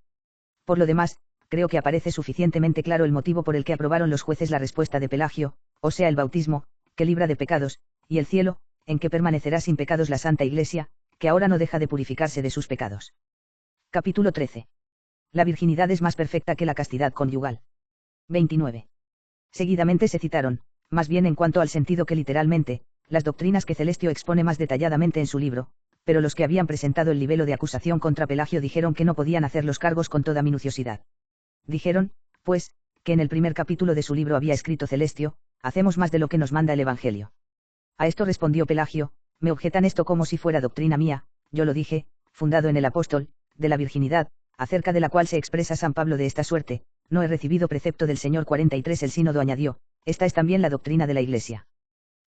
Speaker 1: Por lo demás, creo que aparece suficientemente claro el motivo por el que aprobaron los jueces la respuesta de Pelagio, o sea el bautismo, que libra de pecados, y el cielo, en que permanecerá sin pecados la Santa Iglesia, que ahora no deja de purificarse de sus pecados. Capítulo 13. La virginidad es más perfecta que la castidad conyugal. 29. Seguidamente se citaron, más bien en cuanto al sentido que literalmente, las doctrinas que Celestio expone más detalladamente en su libro, pero los que habían presentado el libelo de acusación contra Pelagio dijeron que no podían hacer los cargos con toda minuciosidad. Dijeron, pues, que en el primer capítulo de su libro había escrito Celestio, hacemos más de lo que nos manda el Evangelio. A esto respondió Pelagio, me objetan esto como si fuera doctrina mía, yo lo dije, fundado en el apóstol, de la virginidad, acerca de la cual se expresa San Pablo de esta suerte, no he recibido precepto del Señor. 43 El sínodo añadió, esta es también la doctrina de la Iglesia.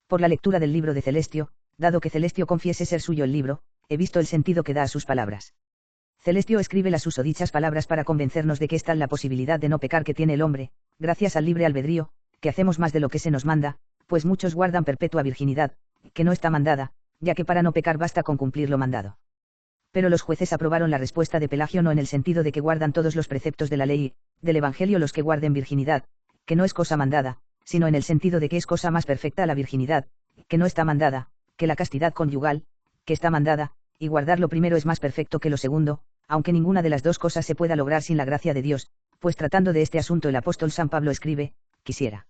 Speaker 1: Por la lectura del libro de Celestio, dado que Celestio confiese ser suyo el libro, he visto el sentido que da a sus palabras. Celestio escribe las susodichas palabras para convencernos de que es tal la posibilidad de no pecar que tiene el hombre, gracias al libre albedrío, que hacemos más de lo que se nos manda, pues muchos guardan perpetua virginidad, que no está mandada, ya que para no pecar basta con cumplir lo mandado. Pero los jueces aprobaron la respuesta de Pelagio no en el sentido de que guardan todos los preceptos de la ley, del Evangelio los que guarden virginidad, que no es cosa mandada, sino en el sentido de que es cosa más perfecta la virginidad, que no está mandada, que la castidad conyugal, que está mandada, y guardar lo primero es más perfecto que lo segundo, aunque ninguna de las dos cosas se pueda lograr sin la gracia de Dios, pues tratando de este asunto el apóstol San Pablo escribe: quisiera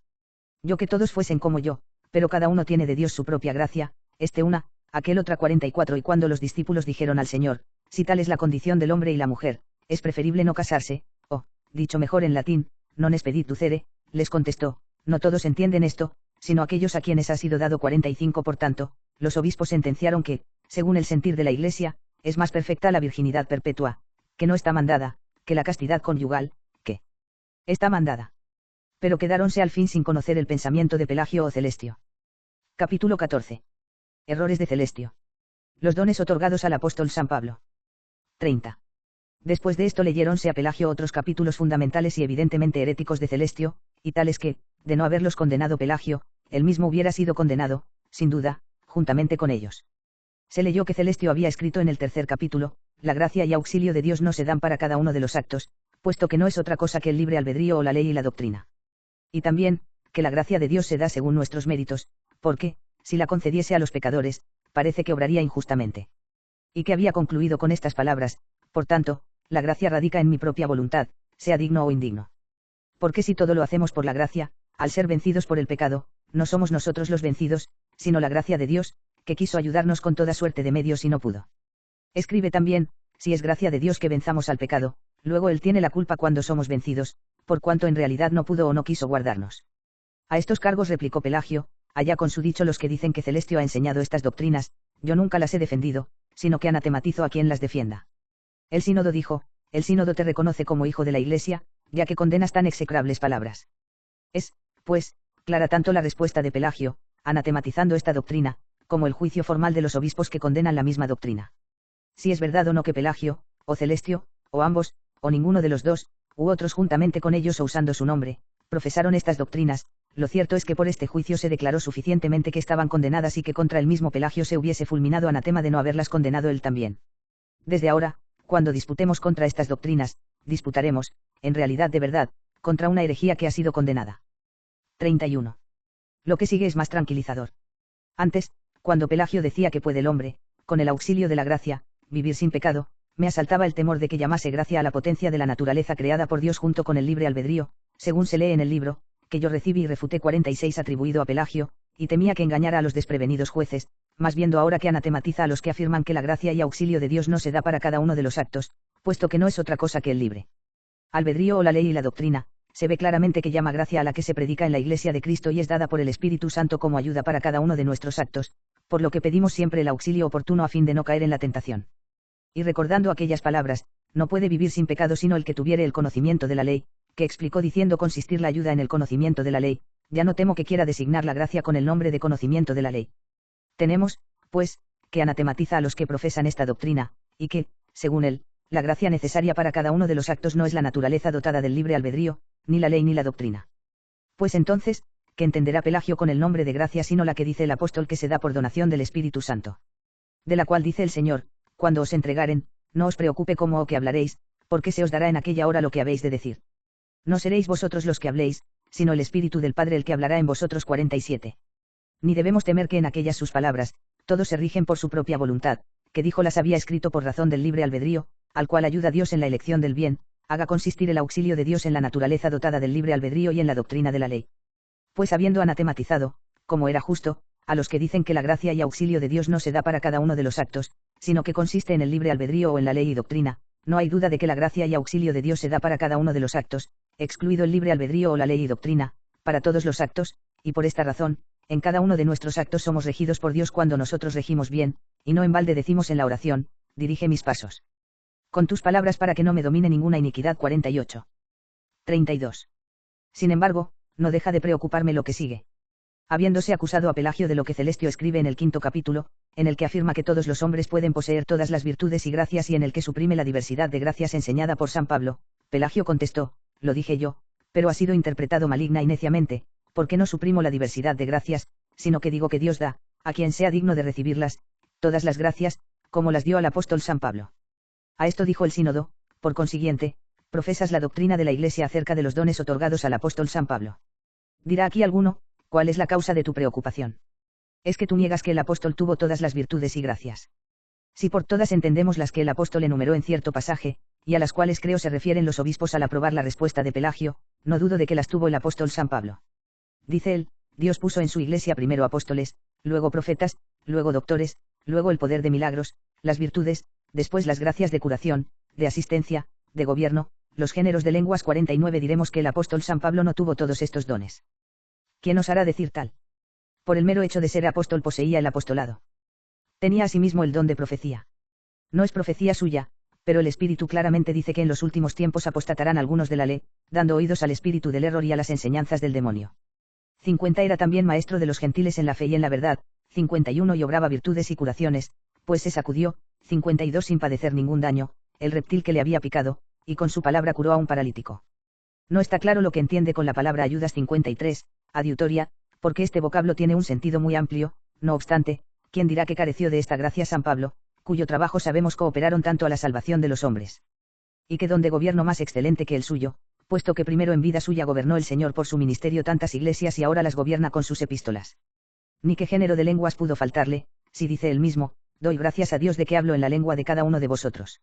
Speaker 1: yo que todos fuesen como yo, pero cada uno tiene de Dios su propia gracia, este una, aquel otra. 44. Y cuando los discípulos dijeron al Señor: si tal es la condición del hombre y la mujer, es preferible no casarse, o, dicho mejor en latín, non expeditucere, les contestó: no todos entienden esto, sino aquellos a quienes ha sido dado. 45. Por tanto, los obispos sentenciaron que, según el sentir de la Iglesia, es más perfecta la virginidad perpetua, que no está mandada, que la castidad conyugal, que está mandada. Pero quedáronse al fin sin conocer el pensamiento de Pelagio o Celestio. Capítulo 14. Errores de Celestio. Los dones otorgados al apóstol San Pablo. 30. Después de esto leyéronse a Pelagio otros capítulos fundamentales y evidentemente heréticos de Celestio, y tales que, de no haberlos condenado Pelagio, él mismo hubiera sido condenado, sin duda, juntamente con ellos. Se leyó que Celestio había escrito en el tercer capítulo: la gracia y auxilio de Dios no se dan para cada uno de los actos, puesto que no es otra cosa que el libre albedrío o la ley y la doctrina. Y también, que la gracia de Dios se da según nuestros méritos, porque, si la concediese a los pecadores, parece que obraría injustamente. Y que había concluido con estas palabras: por tanto, la gracia radica en mi propia voluntad, sea digno o indigno. Porque si todo lo hacemos por la gracia, al ser vencidos por el pecado, no somos nosotros los vencidos, sino la gracia de Dios, que quiso ayudarnos con toda suerte de medios y no pudo. Escribe también: si es gracia de Dios que venzamos al pecado, luego Él tiene la culpa cuando somos vencidos, por cuanto en realidad no pudo o no quiso guardarnos. A estos cargos replicó Pelagio: allá con su dicho los que dicen que Celestio ha enseñado estas doctrinas, yo nunca las he defendido, sino que anatematizo a quien las defienda. El sínodo dijo: el sínodo te reconoce como hijo de la Iglesia, ya que condenas tan execrables palabras. Es, pues, clara tanto la respuesta de Pelagio, anatematizando esta doctrina, como el juicio formal de los obispos que condenan la misma doctrina. Si es verdad o no que Pelagio, o Celestio, o ambos, o ninguno de los dos, u otros juntamente con ellos o usando su nombre, profesaron estas doctrinas, lo cierto es que por este juicio se declaró suficientemente que estaban condenadas y que contra el mismo Pelagio se hubiese fulminado anatema de no haberlas condenado él también. Desde ahora, cuando disputemos contra estas doctrinas, disputaremos, en realidad de verdad, contra una herejía que ha sido condenada. 31. Lo que sigue es más tranquilizador. Antes, cuando Pelagio decía que puede el hombre, con el auxilio de la gracia, vivir sin pecado, me asaltaba el temor de que llamase gracia a la potencia de la naturaleza creada por Dios junto con el libre albedrío, según se lee en el libro, que yo recibí y refuté 46 atribuido a Pelagio, y temía que engañara a los desprevenidos jueces, más viendo ahora que anatematiza a los que afirman que la gracia y auxilio de Dios no se da para cada uno de los actos, puesto que no es otra cosa que el libre albedrío o la ley y la doctrina, se ve claramente que llama gracia a la que se predica en la Iglesia de Cristo y es dada por el Espíritu Santo como ayuda para cada uno de nuestros actos, por lo que pedimos siempre el auxilio oportuno a fin de no caer en la tentación. Y recordando aquellas palabras: no puede vivir sin pecado sino el que tuviere el conocimiento de la ley, que explicó diciendo consistir la ayuda en el conocimiento de la ley, ya no temo que quiera designar la gracia con el nombre de conocimiento de la ley. Tenemos, pues, que anatematiza a los que profesan esta doctrina, y que, según él, la gracia necesaria para cada uno de los actos no es la naturaleza dotada del libre albedrío, ni la ley ni la doctrina. Pues entonces, ¿qué entenderá Pelagio con el nombre de gracia sino la que dice el apóstol que se da por donación del Espíritu Santo? De la cual dice el Señor: cuando os entregaren, no os preocupe cómo o qué hablaréis, porque se os dará en aquella hora lo que habéis de decir. No seréis vosotros los que habléis, sino el Espíritu del Padre el que hablará en vosotros. 47. Ni debemos temer que en aquellas sus palabras, todos se rigen por su propia voluntad, que dijo las había escrito por razón del libre albedrío, al cual ayuda Dios en la elección del bien, haga consistir el auxilio de Dios en la naturaleza dotada del libre albedrío y en la doctrina de la ley. Pues habiendo anatematizado, como era justo, a los que dicen que la gracia y auxilio de Dios no se da para cada uno de los actos, sino que consiste en el libre albedrío o en la ley y doctrina, no hay duda de que la gracia y auxilio de Dios se da para cada uno de los actos, excluido el libre albedrío o la ley y doctrina, para todos los actos, y por esta razón, en cada uno de nuestros actos somos regidos por Dios cuando nosotros regimos bien, y no en balde decimos en la oración: dirige mis pasos con tus palabras para que no me domine ninguna iniquidad. 48. 32. Sin embargo, no deja de preocuparme lo que sigue. Habiéndose acusado a Pelagio de lo que Celestio escribe en el 5º capítulo, en el que afirma que todos los hombres pueden poseer todas las virtudes y gracias y en el que suprime la diversidad de gracias enseñada por San Pablo, Pelagio contestó: lo dije yo, pero ha sido interpretado maligna y neciamente, porque no suprimo la diversidad de gracias, sino que digo que Dios da, a quien sea digno de recibirlas, todas las gracias, como las dio al apóstol San Pablo. A esto dijo el sínodo: por consiguiente, profesas la doctrina de la Iglesia acerca de los dones otorgados al apóstol San Pablo. Dirá aquí alguno: ¿cuál es la causa de tu preocupación? Es que tú niegas que el apóstol tuvo todas las virtudes y gracias. Si por todas entendemos las que el apóstol enumeró en cierto pasaje, y a las cuales creo se refieren los obispos al aprobar la respuesta de Pelagio, no dudo de que las tuvo el apóstol San Pablo. Dice él, Dios puso en su iglesia primero apóstoles, luego profetas, luego doctores, luego el poder de milagros, las virtudes, después las gracias de curación, de asistencia, de gobierno, los géneros de lenguas 49. Diremos que el apóstol San Pablo no tuvo todos estos dones. ¿Quién os hará decir tal? Por el mero hecho de ser apóstol poseía el apostolado. Tenía asimismo el don de profecía. No es profecía suya, pero el Espíritu claramente dice que en los últimos tiempos apostatarán algunos de la ley, dando oídos al espíritu del error y a las enseñanzas del demonio. 50. Era también maestro de los gentiles en la fe y en la verdad. 51. Y obraba virtudes y curaciones, pues se sacudió, 52. Sin padecer ningún daño, el reptil que le había picado, y con su palabra curó a un paralítico. No está claro lo que entiende con la palabra ayudas. 53. Adiutoria, porque este vocablo tiene un sentido muy amplio. No obstante, ¿quién dirá que careció de esta gracia San Pablo, cuyo trabajo sabemos cooperaron tanto a la salvación de los hombres? Y qué don de gobierno más excelente que el suyo, puesto que primero en vida suya gobernó el Señor por su ministerio tantas iglesias y ahora las gobierna con sus epístolas. Ni qué género de lenguas pudo faltarle, si dice él mismo, doy gracias a Dios de que hablo en la lengua de cada uno de vosotros.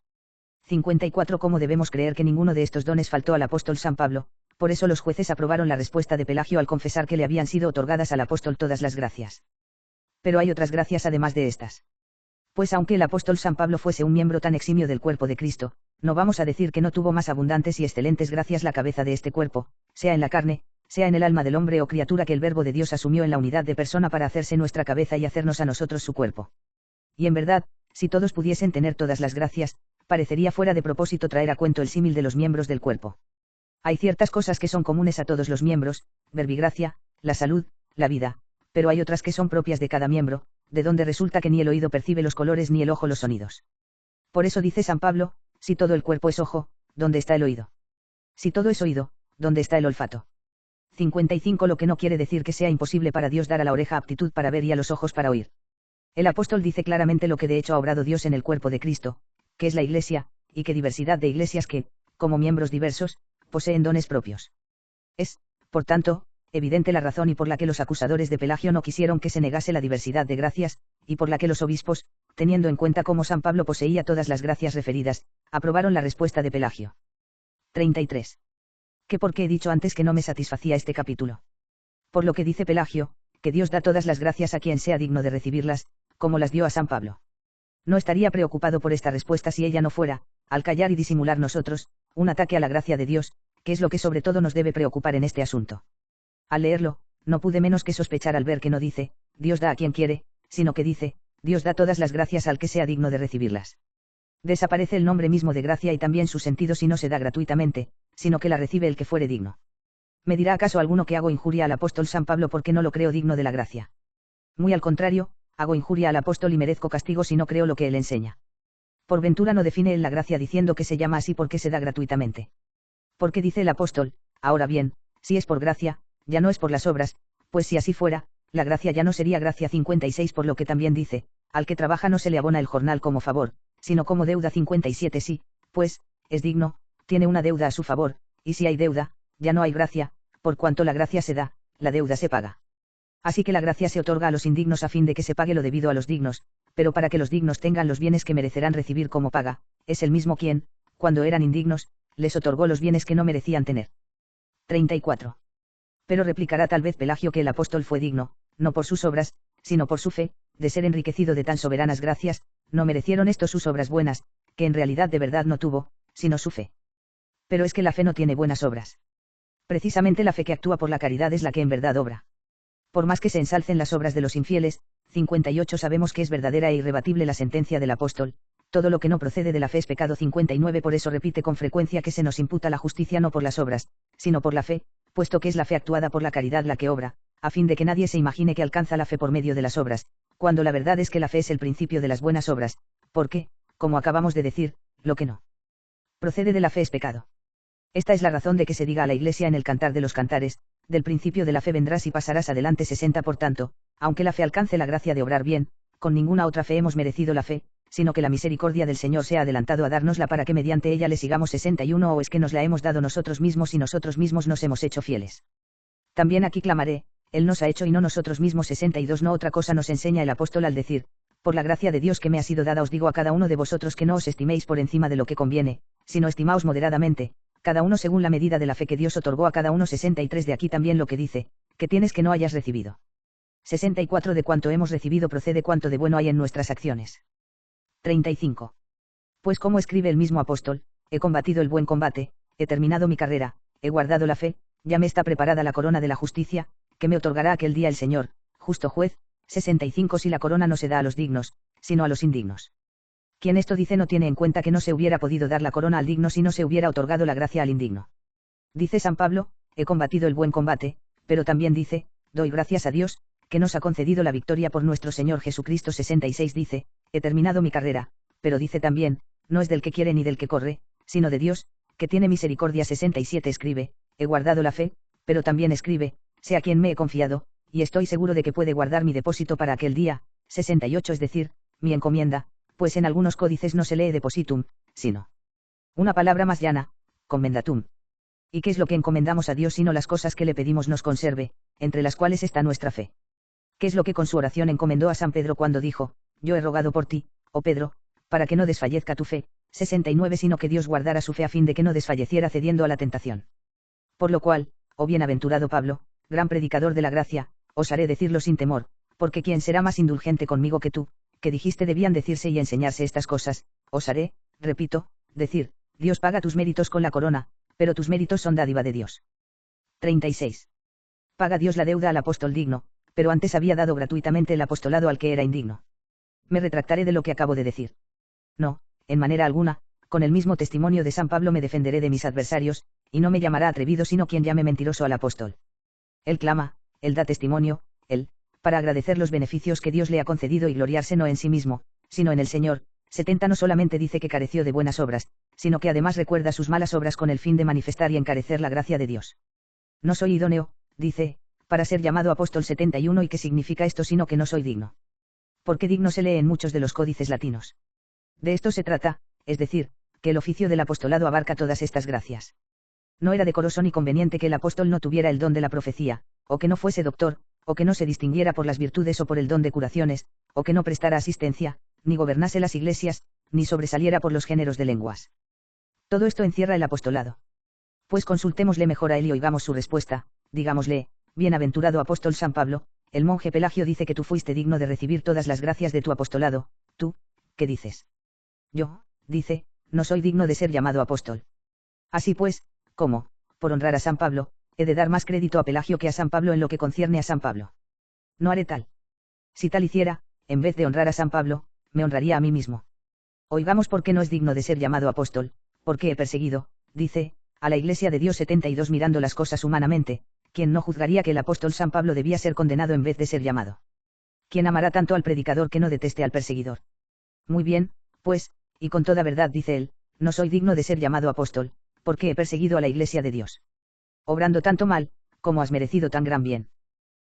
Speaker 1: 54. ¿Cómo debemos creer que ninguno de estos dones faltó al apóstol San Pablo? Por eso los jueces aprobaron la respuesta de Pelagio al confesar que le habían sido otorgadas al apóstol todas las gracias. Pero hay otras gracias además de estas. Pues aunque el apóstol San Pablo fuese un miembro tan eximio del cuerpo de Cristo, no vamos a decir que no tuvo más abundantes y excelentes gracias la cabeza de este cuerpo, sea en la carne, sea en el alma del hombre o criatura que el Verbo de Dios asumió en la unidad de persona para hacerse nuestra cabeza y hacernos a nosotros su cuerpo. Y en verdad, si todos pudiesen tener todas las gracias, parecería fuera de propósito traer a cuento el símil de los miembros del cuerpo. Hay ciertas cosas que son comunes a todos los miembros, verbigracia, la salud, la vida, pero hay otras que son propias de cada miembro, de donde resulta que ni el oído percibe los colores ni el ojo los sonidos. Por eso dice San Pablo, si todo el cuerpo es ojo, ¿dónde está el oído? Si todo es oído, ¿dónde está el olfato? 55. Lo que no quiere decir que sea imposible para Dios dar a la oreja aptitud para ver y a los ojos para oír. El apóstol dice claramente lo que de hecho ha obrado Dios en el cuerpo de Cristo, que es la Iglesia, y qué diversidad de iglesias que, como miembros diversos, poseen dones propios. Es, por tanto, evidente la razón y por la que los acusadores de Pelagio no quisieron que se negase la diversidad de gracias, y por la que los obispos, teniendo en cuenta cómo San Pablo poseía todas las gracias referidas, aprobaron la respuesta de Pelagio. 33. ¿Qué por qué he dicho antes que no me satisfacía este capítulo? Por lo que dice Pelagio, que Dios da todas las gracias a quien sea digno de recibirlas, como las dio a San Pablo. No estaría preocupado por esta respuesta si ella no fuera, al callar y disimular nosotros, un ataque a la gracia de Dios, que es lo que sobre todo nos debe preocupar en este asunto. Al leerlo, no pude menos que sospechar al ver que no dice, Dios da a quien quiere, sino que dice, Dios da todas las gracias al que sea digno de recibirlas. Desaparece el nombre mismo de gracia y también su sentido si no se da gratuitamente, sino que la recibe el que fuere digno. ¿Me dirá acaso alguno que hago injuria al apóstol San Pablo porque no lo creo digno de la gracia? Muy al contrario, hago injuria al apóstol y merezco castigo si no creo lo que él enseña. Por ventura no define él la gracia diciendo que se llama así porque se da gratuitamente. Porque dice el apóstol, ahora bien, si es por gracia, ya no es por las obras, pues si así fuera, la gracia ya no sería gracia. 56. Por lo que también dice, al que trabaja no se le abona el jornal como favor, sino como deuda. 57. Sí, pues, es digno, tiene una deuda a su favor, y si hay deuda, ya no hay gracia, por cuanto la gracia se da, la deuda se paga. Así que la gracia se otorga a los indignos a fin de que se pague lo debido a los dignos, pero para que los dignos tengan los bienes que merecerán recibir como paga, es el mismo quien, cuando eran indignos, les otorgó los bienes que no merecían tener. 34. Pero replicará tal vez Pelagio que el apóstol fue digno, no por sus obras, sino por su fe, de ser enriquecido de tan soberanas gracias. No merecieron esto sus obras buenas, que en realidad de verdad no tuvo, sino su fe. Pero es que la fe no tiene buenas obras. Precisamente la fe que actúa por la caridad es la que en verdad obra. Por más que se ensalcen las obras de los infieles, 58. Sabemos que es verdadera e irrebatible la sentencia del apóstol, todo lo que no procede de la fe es pecado. 59. Por eso repite con frecuencia que se nos imputa la justicia no por las obras, sino por la fe, puesto que es la fe actuada por la caridad la que obra, a fin de que nadie se imagine que alcanza la fe por medio de las obras, cuando la verdad es que la fe es el principio de las buenas obras, porque, como acabamos de decir, lo que no procede de la fe es pecado. Esta es la razón de que se diga a la Iglesia en el Cantar de los Cantares, del principio de la fe vendrás y pasarás adelante. 60. Por tanto, aunque la fe alcance la gracia de obrar bien, con ninguna otra fe hemos merecido la fe, sino que la misericordia del Señor se ha adelantado a dárnosla para que mediante ella le sigamos. 61. O es que nos la hemos dado nosotros mismos y nosotros mismos nos hemos hecho fieles. También aquí clamaré, Él nos ha hecho y no nosotros mismos. 62. No otra cosa nos enseña el apóstol al decir, Por la gracia de Dios que me ha sido dada os digo a cada uno de vosotros que no os estiméis por encima de lo que conviene, sino estimaos moderadamente, cada uno según la medida de la fe que Dios otorgó a cada uno. 63 De aquí también lo que dice, que tienes que no hayas recibido. 64 De cuanto hemos recibido procede cuanto de bueno hay en nuestras acciones. 35. Pues como escribe el mismo apóstol, he combatido el buen combate, he terminado mi carrera, he guardado la fe, ya me está preparada la corona de la justicia, que me otorgará aquel día el Señor, justo juez. 65 Si la corona no se da a los dignos, sino a los indignos. Quien esto dice no tiene en cuenta que no se hubiera podido dar la corona al digno si no se hubiera otorgado la gracia al indigno. Dice San Pablo, he combatido el buen combate, pero también dice, doy gracias a Dios, que nos ha concedido la victoria por nuestro Señor Jesucristo. 66 Dice, he terminado mi carrera, pero dice también, no es del que quiere ni del que corre, sino de Dios, que tiene misericordia. 67 Escribe, he guardado la fe, pero también escribe, sé a quien me he confiado, y estoy seguro de que puede guardar mi depósito para aquel día. 68 Es decir, mi encomienda, pues en algunos códices no se lee depositum, sino una palabra más llana, commendatum. ¿Y qué es lo que encomendamos a Dios sino las cosas que le pedimos nos conserve, entre las cuales está nuestra fe? ¿Qué es lo que con su oración encomendó a San Pedro cuando dijo, yo he rogado por ti, oh Pedro, para que no desfallezca tu fe? 69 Sino que Dios guardara su fe a fin de que no desfalleciera cediendo a la tentación. Por lo cual, oh bienaventurado Pablo, gran predicador de la gracia, os haré decirlo sin temor, porque ¿quién será más indulgente conmigo que tú, que dijiste debían decirse y enseñarse estas cosas? Os haré, repito, decir, Dios paga tus méritos con la corona, pero tus méritos son dádiva de Dios. 36. Paga Dios la deuda al apóstol digno, pero antes había dado gratuitamente el apostolado al que era indigno. Me retractaré de lo que acabo de decir. No, en manera alguna, con el mismo testimonio de San Pablo me defenderé de mis adversarios, y no me llamará atrevido sino quien llame mentiroso al apóstol. Él clama, él da testimonio, él, para agradecer los beneficios que Dios le ha concedido y gloriarse no en sí mismo, sino en el Señor. 70 No solamente dice que careció de buenas obras, sino que además recuerda sus malas obras con el fin de manifestar y encarecer la gracia de Dios. No soy idóneo, dice, para ser llamado apóstol. 71 ¿Y qué significa esto sino que no soy digno? Porque digno se lee en muchos de los códices latinos. De esto se trata, es decir, que el oficio del apostolado abarca todas estas gracias. No era decoroso ni conveniente que el apóstol no tuviera el don de la profecía, o que no fuese doctor, o que no se distinguiera por las virtudes o por el don de curaciones, o que no prestara asistencia, ni gobernase las iglesias, ni sobresaliera por los géneros de lenguas. Todo esto encierra el apostolado. Pues consultémosle mejor a él y oigamos su respuesta. Digámosle, bienaventurado apóstol San Pablo, el monje Pelagio dice que tú fuiste digno de recibir todas las gracias de tu apostolado. ¿Tú, qué dices? Yo, dice, no soy digno de ser llamado apóstol. Así pues, ¿cómo, por honrar a San Pablo, he de dar más crédito a Pelagio que a San Pablo en lo que concierne a San Pablo? No haré tal. Si tal hiciera, en vez de honrar a San Pablo, me honraría a mí mismo. Oigamos por qué no es digno de ser llamado apóstol, porque he perseguido, dice, a la Iglesia de Dios. 72 Mirando las cosas humanamente, ¿quién no juzgaría que el apóstol San Pablo debía ser condenado en vez de ser llamado? ¿Quién amará tanto al predicador que no deteste al perseguidor? Muy bien, pues, y con toda verdad dice él, no soy digno de ser llamado apóstol, porque he perseguido a la Iglesia de Dios. Obrando tanto mal, como has merecido tan gran bien.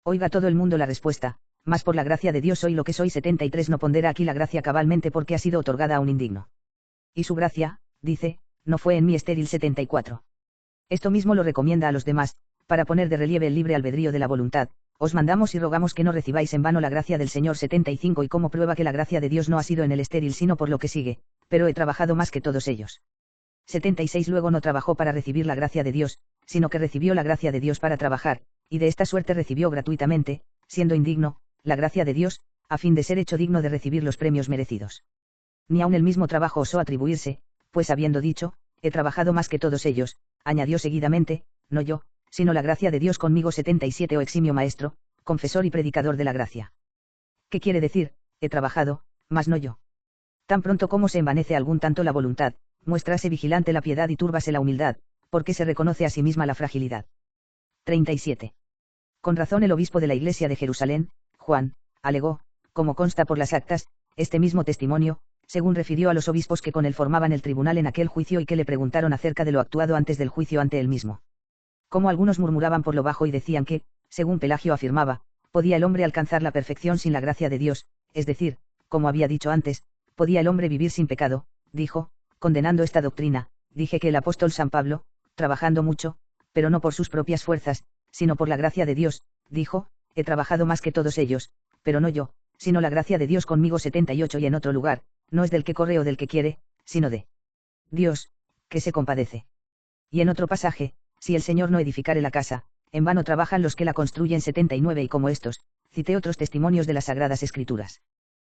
Speaker 1: Oiga todo el mundo la respuesta, mas por la gracia de Dios soy lo que soy. 73 No pondera aquí la gracia cabalmente porque ha sido otorgada a un indigno. Y su gracia, dice, no fue en mí estéril. 74. Esto mismo lo recomienda a los demás, para poner de relieve el libre albedrío de la voluntad. Os mandamos y rogamos que no recibáis en vano la gracia del Señor. 75 Y como prueba que la gracia de Dios no ha sido en el estéril sino por lo que sigue, pero he trabajado más que todos ellos. 76 Luego no trabajó para recibir la gracia de Dios, sino que recibió la gracia de Dios para trabajar, y de esta suerte recibió gratuitamente, siendo indigno, la gracia de Dios, a fin de ser hecho digno de recibir los premios merecidos. Ni aun el mismo trabajo osó atribuirse, pues habiendo dicho, he trabajado más que todos ellos, añadió seguidamente, no yo, sino la gracia de Dios conmigo. 77 Oh eximio maestro, confesor y predicador de la gracia. ¿Qué quiere decir? He trabajado, mas no yo. Tan pronto como se envanece algún tanto la voluntad, muéstrase vigilante la piedad y túrbase la humildad, porque se reconoce a sí misma la fragilidad. 37. Con razón el obispo de la iglesia de Jerusalén, Juan, alegó, como consta por las actas, este mismo testimonio, según refirió a los obispos que con él formaban el tribunal en aquel juicio y que le preguntaron acerca de lo actuado antes del juicio ante él mismo. Como algunos murmuraban por lo bajo y decían que, según Pelagio afirmaba, podía el hombre alcanzar la perfección sin la gracia de Dios, es decir, como había dicho antes, podía el hombre vivir sin pecado, dijo, condenando esta doctrina, dije que el apóstol San Pablo, trabajando mucho, pero no por sus propias fuerzas, sino por la gracia de Dios, dijo, he trabajado más que todos ellos, pero no yo, sino la gracia de Dios conmigo. 78. Y en otro lugar, no es del que corre o del que quiere, sino de Dios, que se compadece. Y en otro pasaje, si el Señor no edificare la casa, en vano trabajan los que la construyen. 79. Y como estos, cité otros testimonios de las Sagradas Escrituras.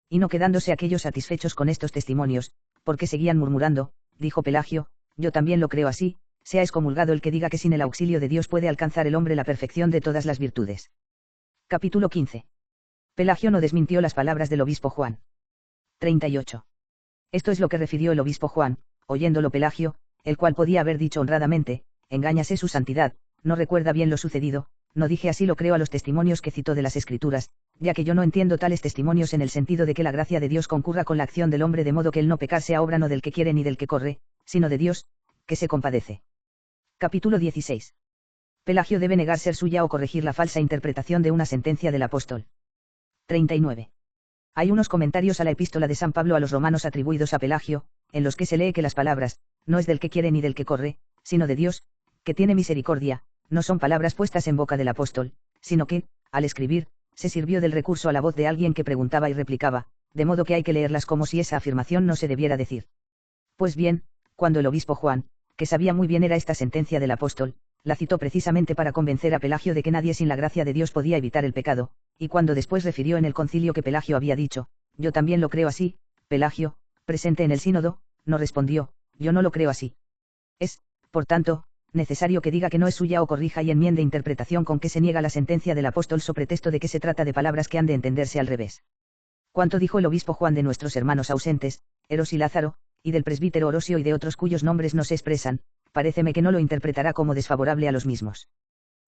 Speaker 1: Y no quedándose aquellos satisfechos con estos testimonios, porque seguían murmurando, dijo Pelagio, yo también lo creo así, sea excomulgado el que diga que sin el auxilio de Dios puede alcanzar el hombre la perfección de todas las virtudes. Capítulo 15. Pelagio no desmintió las palabras del obispo Juan. 38. Esto es lo que refirió el obispo Juan, oyéndolo Pelagio, el cual podía haber dicho honradamente, engáñase su santidad, no recuerda bien lo sucedido, no dije así, lo creo a los testimonios que citó de las Escrituras, ya que yo no entiendo tales testimonios en el sentido de que la gracia de Dios concurra con la acción del hombre de modo que el no pecar sea obra no del que quiere ni del que corre, sino de Dios, que se compadece. Capítulo 16. Pelagio debe negar ser suya o corregir la falsa interpretación de una sentencia del apóstol. 39. Hay unos comentarios a la epístola de San Pablo a los romanos atribuidos a Pelagio, en los que se lee que las palabras, no es del que quiere ni del que corre, sino de Dios, que tiene misericordia, no son palabras puestas en boca del apóstol, sino que, al escribir, se sirvió del recurso a la voz de alguien que preguntaba y replicaba, de modo que hay que leerlas como si esa afirmación no se debiera decir. Pues bien, cuando el obispo Juan, que sabía muy bien era esta sentencia del apóstol, la citó precisamente para convencer a Pelagio de que nadie sin la gracia de Dios podía evitar el pecado, y cuando después refirió en el concilio que Pelagio había dicho, yo también lo creo así, Pelagio, presente en el sínodo, no respondió, yo no lo creo así. Es, por tanto, necesario que diga que no es suya o corrija y enmiende interpretación con que se niega la sentencia del apóstol so pretexto de que se trata de palabras que han de entenderse al revés. Cuanto dijo el obispo Juan de nuestros hermanos ausentes, Eros y Lázaro, y del presbítero Orosio y de otros cuyos nombres no se expresan, paréceme que no lo interpretará como desfavorable a los mismos.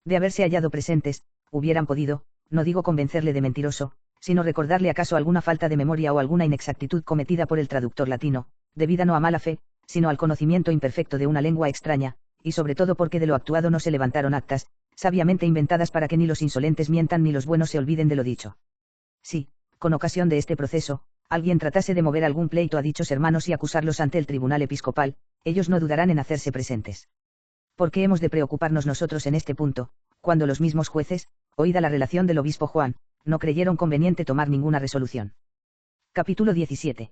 Speaker 1: De haberse hallado presentes, hubieran podido, no digo convencerle de mentiroso, sino recordarle acaso alguna falta de memoria o alguna inexactitud cometida por el traductor latino, debida no a mala fe, sino al conocimiento imperfecto de una lengua extraña, y sobre todo porque de lo actuado no se levantaron actas, sabiamente inventadas para que ni los insolentes mientan ni los buenos se olviden de lo dicho. Sí, con ocasión de este proceso, alguien tratase de mover algún pleito a dichos hermanos y acusarlos ante el tribunal episcopal, ellos no dudarán en hacerse presentes. ¿Por qué hemos de preocuparnos nosotros en este punto, cuando los mismos jueces, oída la relación del obispo Juan, no creyeron conveniente tomar ninguna resolución? Capítulo 17.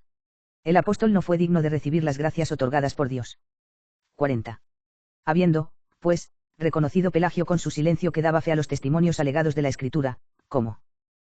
Speaker 1: El apóstol no fue digno de recibir las gracias otorgadas por Dios. 40. Habiendo, pues, reconocido Pelagio con su silencio que daba fe a los testimonios alegados de la Escritura, ¿cómo?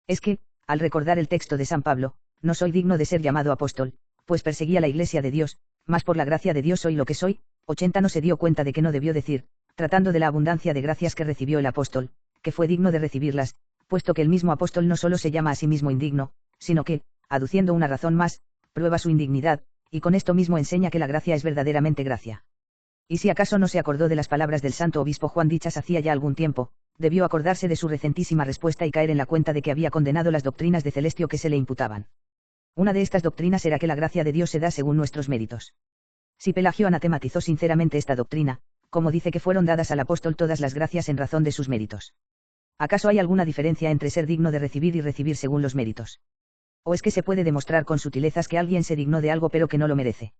Speaker 1: Es que, al recordar el texto de San Pablo, no soy digno de ser llamado apóstol, pues perseguía la Iglesia de Dios, mas por la gracia de Dios soy lo que soy. 80. No se dio cuenta de que no debió decir, tratando de la abundancia de gracias que recibió el apóstol, que fue digno de recibirlas, puesto que el mismo apóstol no solo se llama a sí mismo indigno, sino que, aduciendo una razón más, prueba su indignidad, y con esto mismo enseña que la gracia es verdaderamente gracia. Y si acaso no se acordó de las palabras del santo obispo Juan dichas hacía ya algún tiempo, debió acordarse de su recentísima respuesta y caer en la cuenta de que había condenado las doctrinas de Celestio que se le imputaban. Una de estas doctrinas era que la gracia de Dios se da según nuestros méritos. Si Pelagio anatematizó sinceramente esta doctrina, como dice que fueron dadas al apóstol todas las gracias en razón de sus méritos. ¿Acaso hay alguna diferencia entre ser digno de recibir y recibir según los méritos? ¿O es que se puede demostrar con sutilezas que alguien se dignó de algo pero que no lo merece?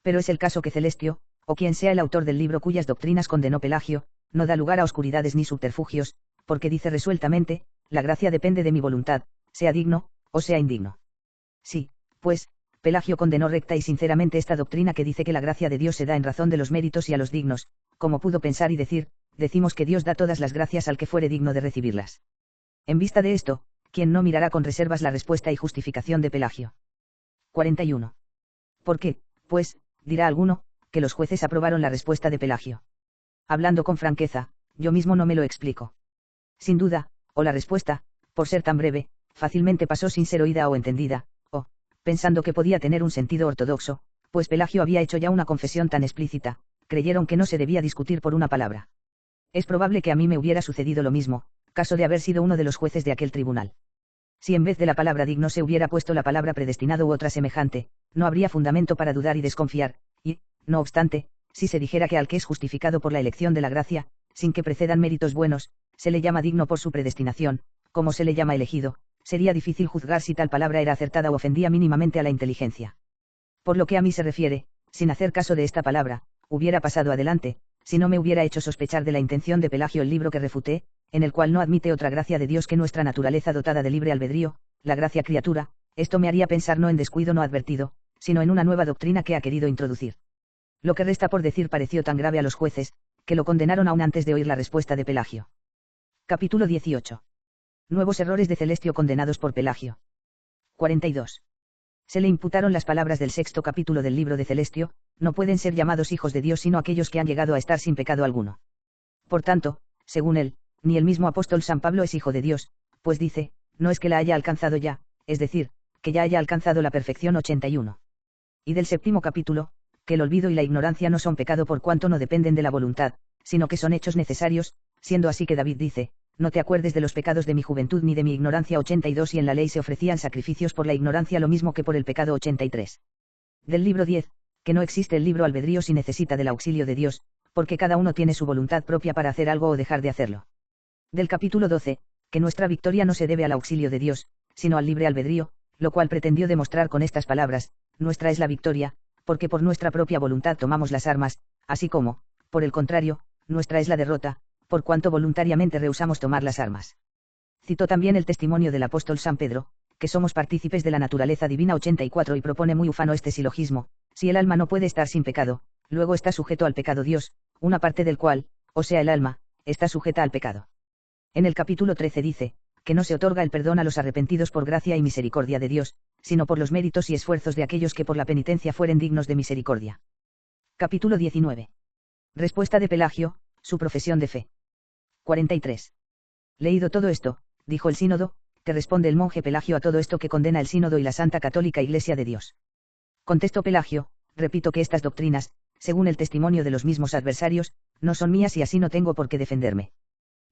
Speaker 1: Pero es el caso que Celestio, o quien sea el autor del libro cuyas doctrinas condenó Pelagio, no da lugar a oscuridades ni subterfugios, porque dice resueltamente, la gracia depende de mi voluntad, sea digno, o sea indigno. Sí, pues, Pelagio condenó recta y sinceramente esta doctrina que dice que la gracia de Dios se da en razón de los méritos y a los dignos, como pudo pensar y decir, decimos que Dios da todas las gracias al que fuere digno de recibirlas. En vista de esto, ¿quién no mirará con reservas la respuesta y justificación de Pelagio? 41. ¿Por qué, pues, dirá alguno, que los jueces aprobaron la respuesta de Pelagio? Hablando con franqueza, yo mismo no me lo explico. Sin duda, o la respuesta, por ser tan breve, fácilmente pasó sin ser oída o entendida, o, pensando que podía tener un sentido ortodoxo, pues Pelagio había hecho ya una confesión tan explícita, creyeron que no se debía discutir por una palabra. Es probable que a mí me hubiera sucedido lo mismo, caso de haber sido uno de los jueces de aquel tribunal. Si en vez de la palabra digno se hubiera puesto la palabra predestinado u otra semejante, no habría fundamento para dudar y desconfiar, y, no obstante, si se dijera que al que es justificado por la elección de la gracia, sin que precedan méritos buenos, se le llama digno por su predestinación, como se le llama elegido, sería difícil juzgar si tal palabra era acertada o ofendía mínimamente a la inteligencia. Por lo que a mí se refiere, sin hacer caso de esta palabra, hubiera pasado adelante, si no me hubiera hecho sospechar de la intención de Pelagio el libro que refuté, en el cual no admite otra gracia de Dios que nuestra naturaleza dotada de libre albedrío, la gracia criatura, esto me haría pensar no en descuido no advertido, sino en una nueva doctrina que ha querido introducir. Lo que resta por decir pareció tan grave a los jueces, que lo condenaron aún antes de oír la respuesta de Pelagio. Capítulo 18. Nuevos errores de Celestio condenados por Pelagio. 42. Se le imputaron las palabras del sexto capítulo del libro de Celestio: no pueden ser llamados hijos de Dios sino aquellos que han llegado a estar sin pecado alguno. Por tanto, según él, ni el mismo apóstol San Pablo es hijo de Dios, pues dice, no es que la haya alcanzado ya, es decir, que ya haya alcanzado la perfección. 81. Y del séptimo capítulo, que el olvido y la ignorancia no son pecado por cuanto no dependen de la voluntad, sino que son hechos necesarios, siendo así que David dice, no te acuerdes de los pecados de mi juventud ni de mi ignorancia. 82. Y en la ley se ofrecían sacrificios por la ignorancia lo mismo que por el pecado. 83. Del libro 10, que no existe el libro albedrío si necesita del auxilio de Dios, porque cada uno tiene su voluntad propia para hacer algo o dejar de hacerlo. Del capítulo 12, que nuestra victoria no se debe al auxilio de Dios, sino al libre albedrío, lo cual pretendió demostrar con estas palabras, nuestra es la victoria, porque por nuestra propia voluntad tomamos las armas, así como, por el contrario, nuestra es la derrota, por cuanto voluntariamente rehusamos tomar las armas. Citó también el testimonio del apóstol San Pedro, que somos partícipes de la naturaleza divina. 84. Y propone muy ufano este silogismo: si el alma no puede estar sin pecado, luego está sujeto al pecado Dios, una parte del cual, o sea el alma, está sujeta al pecado. En el capítulo 13 dice, que no se otorga el perdón a los arrepentidos por gracia y misericordia de Dios, sino por los méritos y esfuerzos de aquellos que por la penitencia fueren dignos de misericordia. Capítulo 19. Respuesta de Pelagio, su profesión de fe. 43. Leído todo esto, dijo el sínodo, te responde el monje Pelagio a todo esto que condena el sínodo y la Santa Católica Iglesia de Dios. Contestó Pelagio, repito que estas doctrinas, según el testimonio de los mismos adversarios, no son mías y así no tengo por qué defenderme.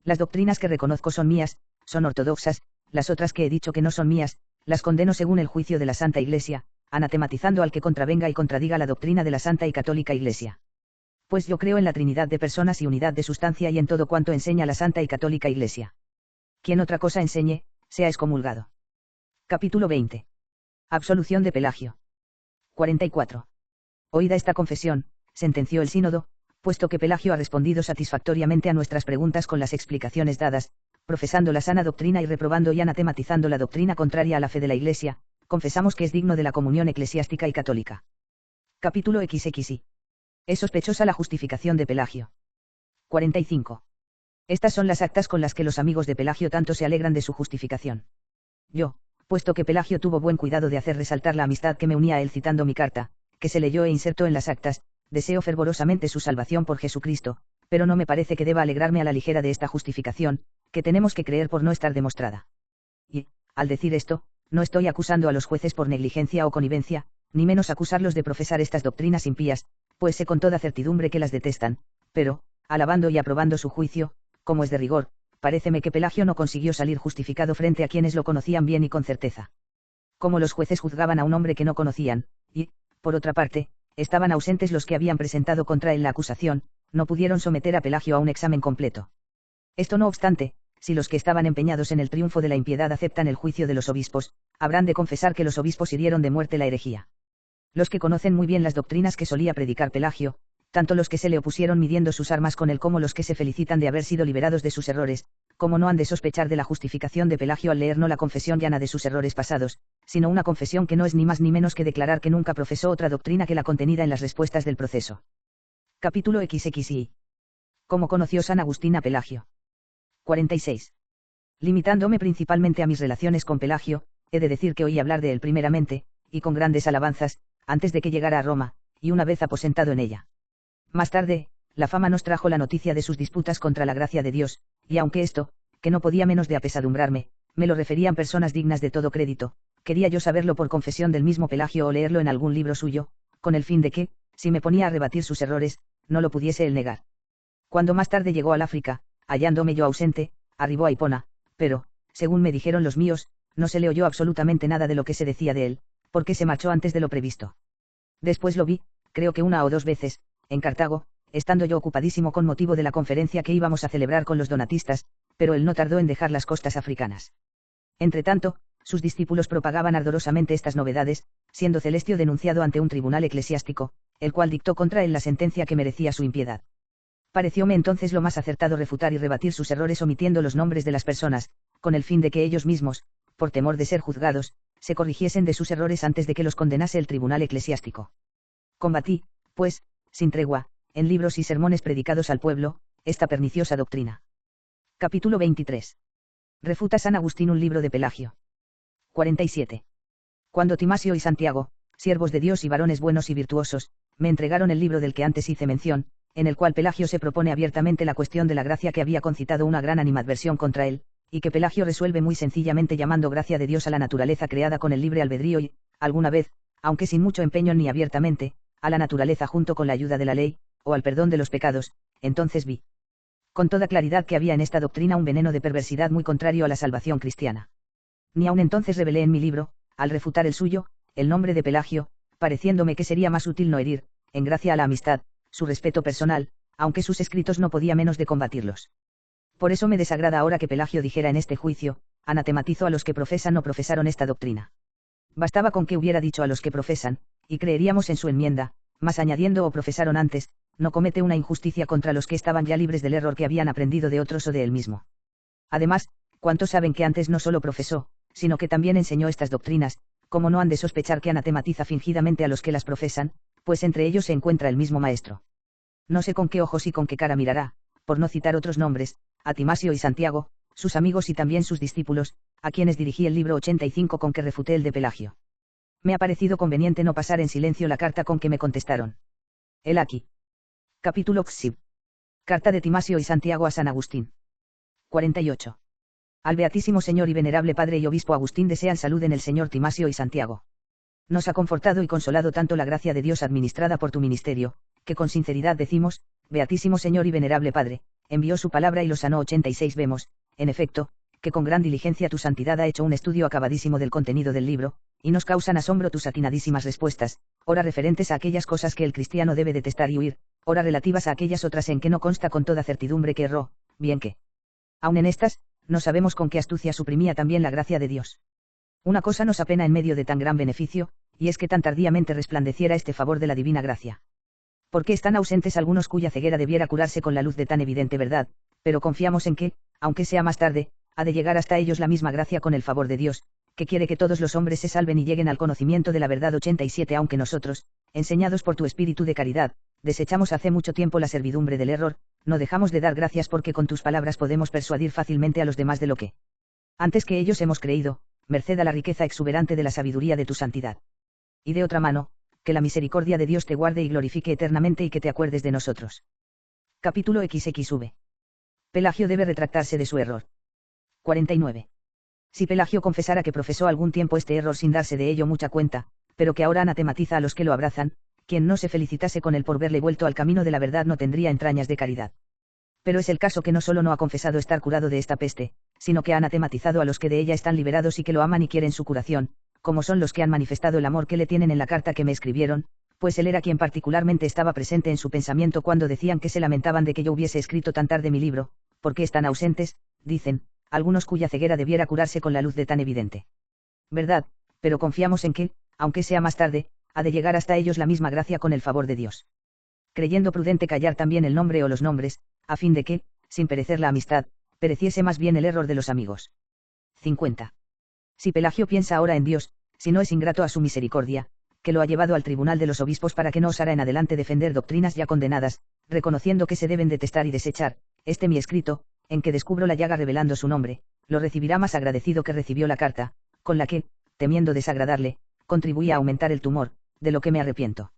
Speaker 1: Las doctrinas que reconozco son mías, son ortodoxas, las otras que he dicho que no son mías, las condeno según el juicio de la Santa Iglesia, anatematizando al que contravenga y contradiga la doctrina de la Santa y Católica Iglesia. Pues yo creo en la Trinidad de personas y unidad de sustancia y en todo cuanto enseña la Santa y Católica Iglesia. Quien otra cosa enseñe, sea excomulgado. Capítulo 20. Absolución de Pelagio. 44. Oída esta confesión, sentenció el sínodo, puesto que Pelagio ha respondido satisfactoriamente a nuestras preguntas con las explicaciones dadas, profesando la sana doctrina y reprobando y anatematizando la doctrina contraria a la fe de la Iglesia, confesamos que es digno de la comunión eclesiástica y católica. Capítulo XXI. Es sospechosa la justificación de Pelagio. 45. Estas son las actas con las que los amigos de Pelagio tanto se alegran de su justificación. Yo, puesto que Pelagio tuvo buen cuidado de hacer resaltar la amistad que me unía a él citando mi carta, que se leyó e insertó en las actas, deseo fervorosamente su salvación por Jesucristo, pero no me parece que deba alegrarme a la ligera de esta justificación, que tenemos que creer por no estar demostrada. Y, al decir esto, no estoy acusando a los jueces por negligencia o connivencia, ni menos acusarlos de profesar estas doctrinas impías, pues sé con toda certidumbre que las detestan, pero, alabando y aprobando su juicio, como es de rigor, paréceme que Pelagio no consiguió salir justificado frente a quienes lo conocían bien y con certeza. Como los jueces juzgaban a un hombre que no conocían, y, por otra parte, estaban ausentes los que habían presentado contra él la acusación, no pudieron someter a Pelagio a un examen completo. Esto no obstante, si los que estaban empeñados en el triunfo de la impiedad aceptan el juicio de los obispos, habrán de confesar que los obispos hirieron de muerte la herejía. Los que conocen muy bien las doctrinas que solía predicar Pelagio, tanto los que se le opusieron midiendo sus armas con él como los que se felicitan de haber sido liberados de sus errores, como no han de sospechar de la justificación de Pelagio al leer no la confesión llana de sus errores pasados, sino una confesión que no es ni más ni menos que declarar que nunca profesó otra doctrina que la contenida en las respuestas del proceso. Capítulo XXI. ¿Cómo conoció San Agustín a Pelagio? 46. Limitándome principalmente a mis relaciones con Pelagio, he de decir que oí hablar de él primeramente, y con grandes alabanzas, antes de que llegara a Roma, y una vez aposentado en ella. Más tarde, la fama nos trajo la noticia de sus disputas contra la gracia de Dios, y aunque esto, que no podía menos de apesadumbrarme, me lo referían personas dignas de todo crédito, quería yo saberlo por confesión del mismo Pelagio o leerlo en algún libro suyo, con el fin de que, si me ponía a rebatir sus errores, no lo pudiese él negar. Cuando más tarde llegó al África, hallándome yo ausente, arribó a Hipona, pero, según me dijeron los míos, no se le oyó absolutamente nada de lo que se decía de él, porque se marchó antes de lo previsto. Después lo vi, creo que una o dos veces, en Cartago, estando yo ocupadísimo con motivo de la conferencia que íbamos a celebrar con los donatistas, pero él no tardó en dejar las costas africanas. Entretanto, sus discípulos propagaban ardorosamente estas novedades, siendo Celestio denunciado ante un tribunal eclesiástico, el cual dictó contra él la sentencia que merecía su impiedad. Parecióme entonces lo más acertado refutar y rebatir sus errores omitiendo los nombres de las personas, con el fin de que ellos mismos, por temor de ser juzgados, se corrigiesen de sus errores antes de que los condenase el tribunal eclesiástico. Combatí, pues, sin tregua, en libros y sermones predicados al pueblo, esta perniciosa doctrina. Capítulo 23. Refuta San Agustín un libro de Pelagio. 47. Cuando Timasio y Santiago, siervos de Dios y varones buenos y virtuosos, me entregaron el libro del que antes hice mención, en el cual Pelagio se propone abiertamente la cuestión de la gracia que había concitado una gran animadversión contra él, y que Pelagio resuelve muy sencillamente llamando gracia de Dios a la naturaleza creada con el libre albedrío y, alguna vez, aunque sin mucho empeño ni abiertamente, a la naturaleza junto con la ayuda de la ley, o al perdón de los pecados, entonces vi con toda claridad que había en esta doctrina un veneno de perversidad muy contrario a la salvación cristiana. Ni aun entonces revelé en mi libro, al refutar el suyo, el nombre de Pelagio, pareciéndome que sería más útil no herir, en gracia a la amistad, su respeto personal, aunque sus escritos no podía menos de combatirlos. Por eso me desagrada ahora que Pelagio dijera en este juicio, anatematizo a los que profesan o profesaron esta doctrina. Bastaba con que hubiera dicho a los que profesan, y creeríamos en su enmienda, mas añadiendo o profesaron antes, no comete una injusticia contra los que estaban ya libres del error que habían aprendido de otros o de él mismo. Además, ¿cuántos saben que antes no solo profesó, sino que también enseñó estas doctrinas, como no han de sospechar que anatematiza fingidamente a los que las profesan, pues entre ellos se encuentra el mismo maestro? No sé con qué ojos y con qué cara mirará, por no citar otros nombres, a Timasio y Santiago, sus amigos y también sus discípulos, a quienes dirigí el libro 85 con que refuté el de Pelagio. Me ha parecido conveniente no pasar en silencio la carta con que me contestaron. El aquí. Capítulo XIV. Carta de Timasio y Santiago a San Agustín. 48. Al Beatísimo Señor y Venerable Padre y Obispo Agustín desean salud en el Señor Timasio y Santiago. Nos ha confortado y consolado tanto la gracia de Dios administrada por tu ministerio, que con sinceridad decimos, Beatísimo Señor y Venerable Padre, envió su palabra y lo sanó. 86. Vemos, en efecto, que con gran diligencia tu santidad ha hecho un estudio acabadísimo del contenido del libro, y nos causan asombro tus atinadísimas respuestas, ora referentes a aquellas cosas que el cristiano debe detestar y huir, ora relativas a aquellas otras en que no consta con toda certidumbre que erró, bien que, aun en estas, no sabemos con qué astucia suprimía también la gracia de Dios. Una cosa nos apena en medio de tan gran beneficio, y es que tan tardíamente resplandeciera este favor de la divina gracia. Porque están ausentes algunos cuya ceguera debiera curarse con la luz de tan evidente verdad, pero confiamos en que, aunque sea más tarde, ha de llegar hasta ellos la misma gracia con el favor de Dios, que quiere que todos los hombres se salven y lleguen al conocimiento de la verdad. 87. Aunque nosotros, enseñados por tu espíritu de caridad, desechamos hace mucho tiempo la servidumbre del error, no dejamos de dar gracias porque con tus palabras podemos persuadir fácilmente a los demás de lo que antes que ellos hemos creído, merced a la riqueza exuberante de la sabiduría de tu santidad. Y de otra mano, que la misericordia de Dios te guarde y glorifique eternamente y que te acuerdes de nosotros. Capítulo XXV. Pelagio debe retractarse de su error. 49. Si Pelagio confesara que profesó algún tiempo este error sin darse de ello mucha cuenta, pero que ahora anatematiza a los que lo abrazan, quien no se felicitase con él por verle vuelto al camino de la verdad no tendría entrañas de caridad. Pero es el caso que no solo no ha confesado estar curado de esta peste, sino que ha anatematizado a los que de ella están liberados y que lo aman y quieren su curación, como son los que han manifestado el amor que le tienen en la carta que me escribieron, pues él era quien particularmente estaba presente en su pensamiento cuando decían que se lamentaban de que yo hubiese escrito tan tarde mi libro, porque están ausentes, dicen, algunos cuya ceguera debiera curarse con la luz de tan evidente verdad, pero confiamos en que, aunque sea más tarde, ha de llegar hasta ellos la misma gracia con el favor de Dios. Creyendo prudente callar también el nombre o los nombres, a fin de que, sin perecer la amistad, pereciese más bien el error de los amigos. 50. Si Pelagio piensa ahora en Dios, si no es ingrato a su misericordia, que lo ha llevado al tribunal de los obispos para que no osara en adelante defender doctrinas ya condenadas, reconociendo que se deben detestar y desechar, este mi escrito, en que descubro la llaga revelando su nombre, lo recibirá más agradecido que recibió la carta, con la que, temiendo desagradarle, contribuí a aumentar el tumor, de lo que me arrepiento.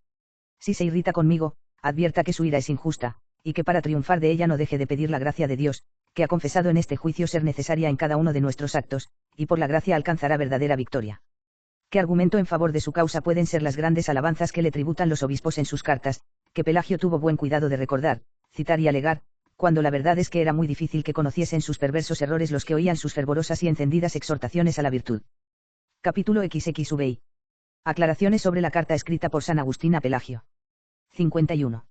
Speaker 1: Si se irrita conmigo, advierta que su ira es injusta, y que para triunfar de ella no deje de pedir la gracia de Dios, que ha confesado en este juicio ser necesaria en cada uno de nuestros actos, y por la gracia alcanzará verdadera victoria. ¿Qué argumento en favor de su causa pueden ser las grandes alabanzas que le tributan los obispos en sus cartas, que Pelagio tuvo buen cuidado de recordar, citar y alegar, cuando la verdad es que era muy difícil que conociesen sus perversos errores los que oían sus fervorosas y encendidas exhortaciones a la virtud? Capítulo XXVI. Aclaraciones sobre la carta escrita por San Agustín a Pelagio. 51.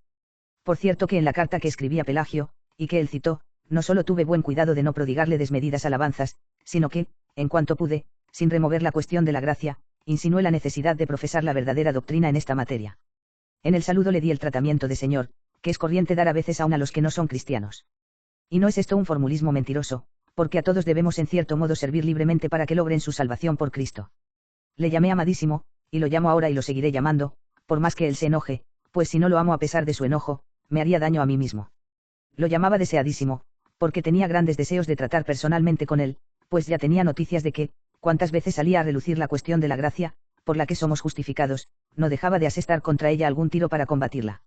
Speaker 1: Por cierto que en la carta que escribí a Pelagio, y que él citó, no solo tuve buen cuidado de no prodigarle desmedidas alabanzas, sino que, en cuanto pude, sin remover la cuestión de la gracia, insinué la necesidad de profesar la verdadera doctrina en esta materia. En el saludo le di el tratamiento de señor, que es corriente dar a veces aun a los que no son cristianos. Y no es esto un formulismo mentiroso, porque a todos debemos en cierto modo servir libremente para que logren su salvación por Cristo. Le llamé amadísimo, y lo llamo ahora y lo seguiré llamando, por más que él se enoje, pues si no lo amo a pesar de su enojo, me haría daño a mí mismo. Lo llamaba deseadísimo, porque tenía grandes deseos de tratar personalmente con él, pues ya tenía noticias de que, cuantas veces salía a relucir la cuestión de la gracia, por la que somos justificados, no dejaba de asestar contra ella algún tiro para combatirla.